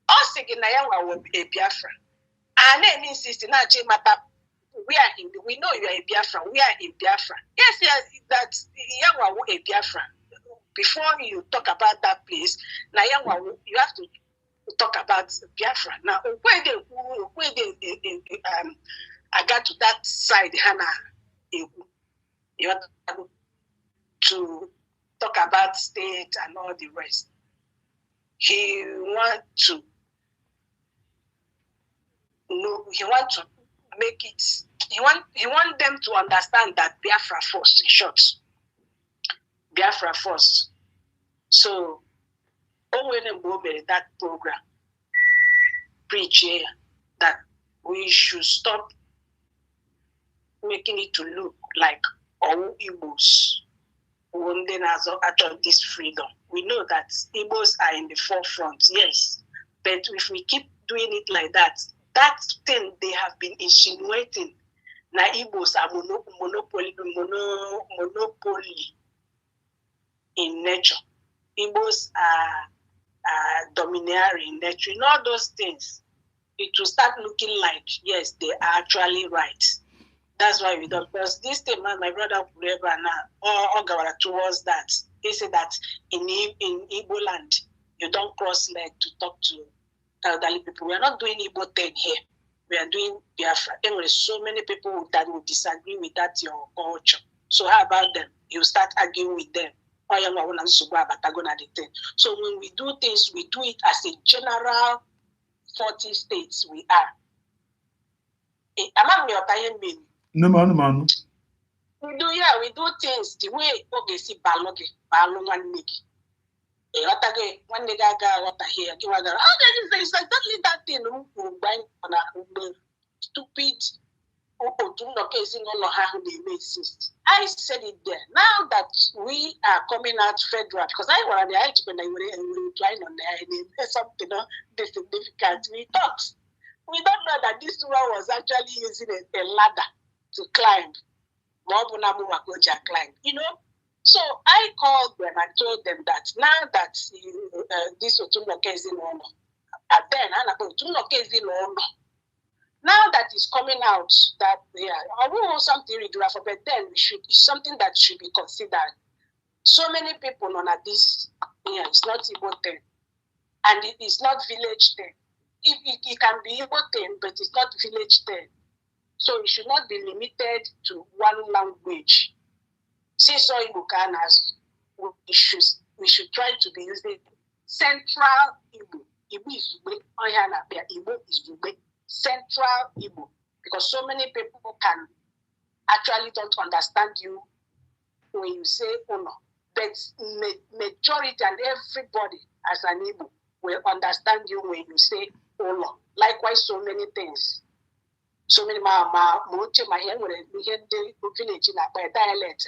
Us again, I will be a Biafra. And then insist in we know you are a Biafra. We are in Biafra. Yes, that Yawa a Biafra. Before you talk about that place, now you have to talk about Biafra. Now, when I got to that side, Hannah, you have to talk about state and all the rest. He want to make it. He want them to understand that Biafra first. In short, Biafra first. So, Owen and Bobe, that program preach here that we should stop making it to look like all Igbos wounding us out of this freedom. We know that Igbos are in the forefront, yes, but if we keep doing it like that, that thing they have been insinuating, now Igbos are monopoly in nature. Igbos are domineering in nature. In all those things, it will start looking like, yes, they are actually right. That's why we don't. Because this thing, man, my brother all towards that. He said that in Igbo land, you don't cross leg to talk to elderly people. We are not doing Igbo thing here. We are doing Biafra. And there are so many people that will disagree with that your culture. So how about them? You start arguing with them. So when we do things, we do it as a general 40 states we are. Among your time, no man. We do things the way okay see balogi one nigga. One nigga got what I hear. Give us that is exactly that thing who buying on a stupid I said it there. Now that we are coming out federal, because I was the age when I was trying on there, something significant. We talked. We don't know that this one was actually using a ladder to climb. Climb, you know. So I called them and told them that now that this Otumloke is in honor, and then now that it's coming out that I will want something regular for, but then it's something that should be considered. So many people on this, it's not Igbo 10, and it is not village 10. It can be Igbo 10, but it's not village 10. So it should not be limited to one language. Since so Igbo can as we should try to be using Central Igbo. Igbo is Igbo is Igbo. Central Igbo, because so many people can actually don't understand you when you say Uno, but majority and everybody as an Igbo will understand you when you say Uno. Likewise, so many things. So many village in a dialect,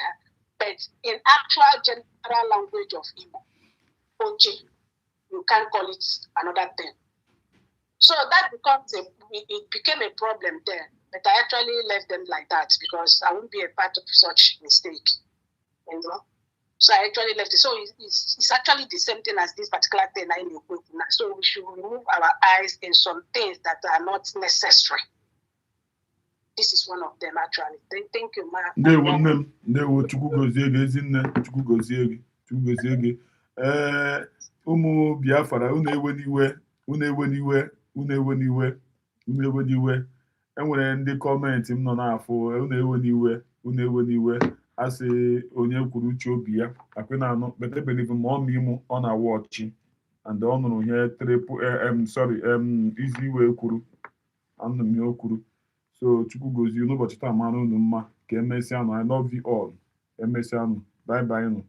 but in actual general language of Igbo, Oche, you can't call it another thing. So that it became a problem there. But I actually left them like that because I wouldn't be a part of such mistake. You know? So I actually left it. So it's actually the same thing as this particular thing I know. So we should remove our eyes in some things that are not necessary. This is one of them actually. Thank you, ma. Ụmụ Biafra unu ewe n'iwe enwere ndị kọmentị m nọ n'afọ unu ewe n'iwe asị onye kwuru uche obi ya akwe na anọ but I believe ma ọ mụ ọ na-awa ọchị and ọ nụrụ ihe izi iwe kwuru anụ m ya kwuru so Chukwu gozie n'ụbọchị taa mara unu mma ka emesịa nụ I love you all emesịa nụ bye bye nụ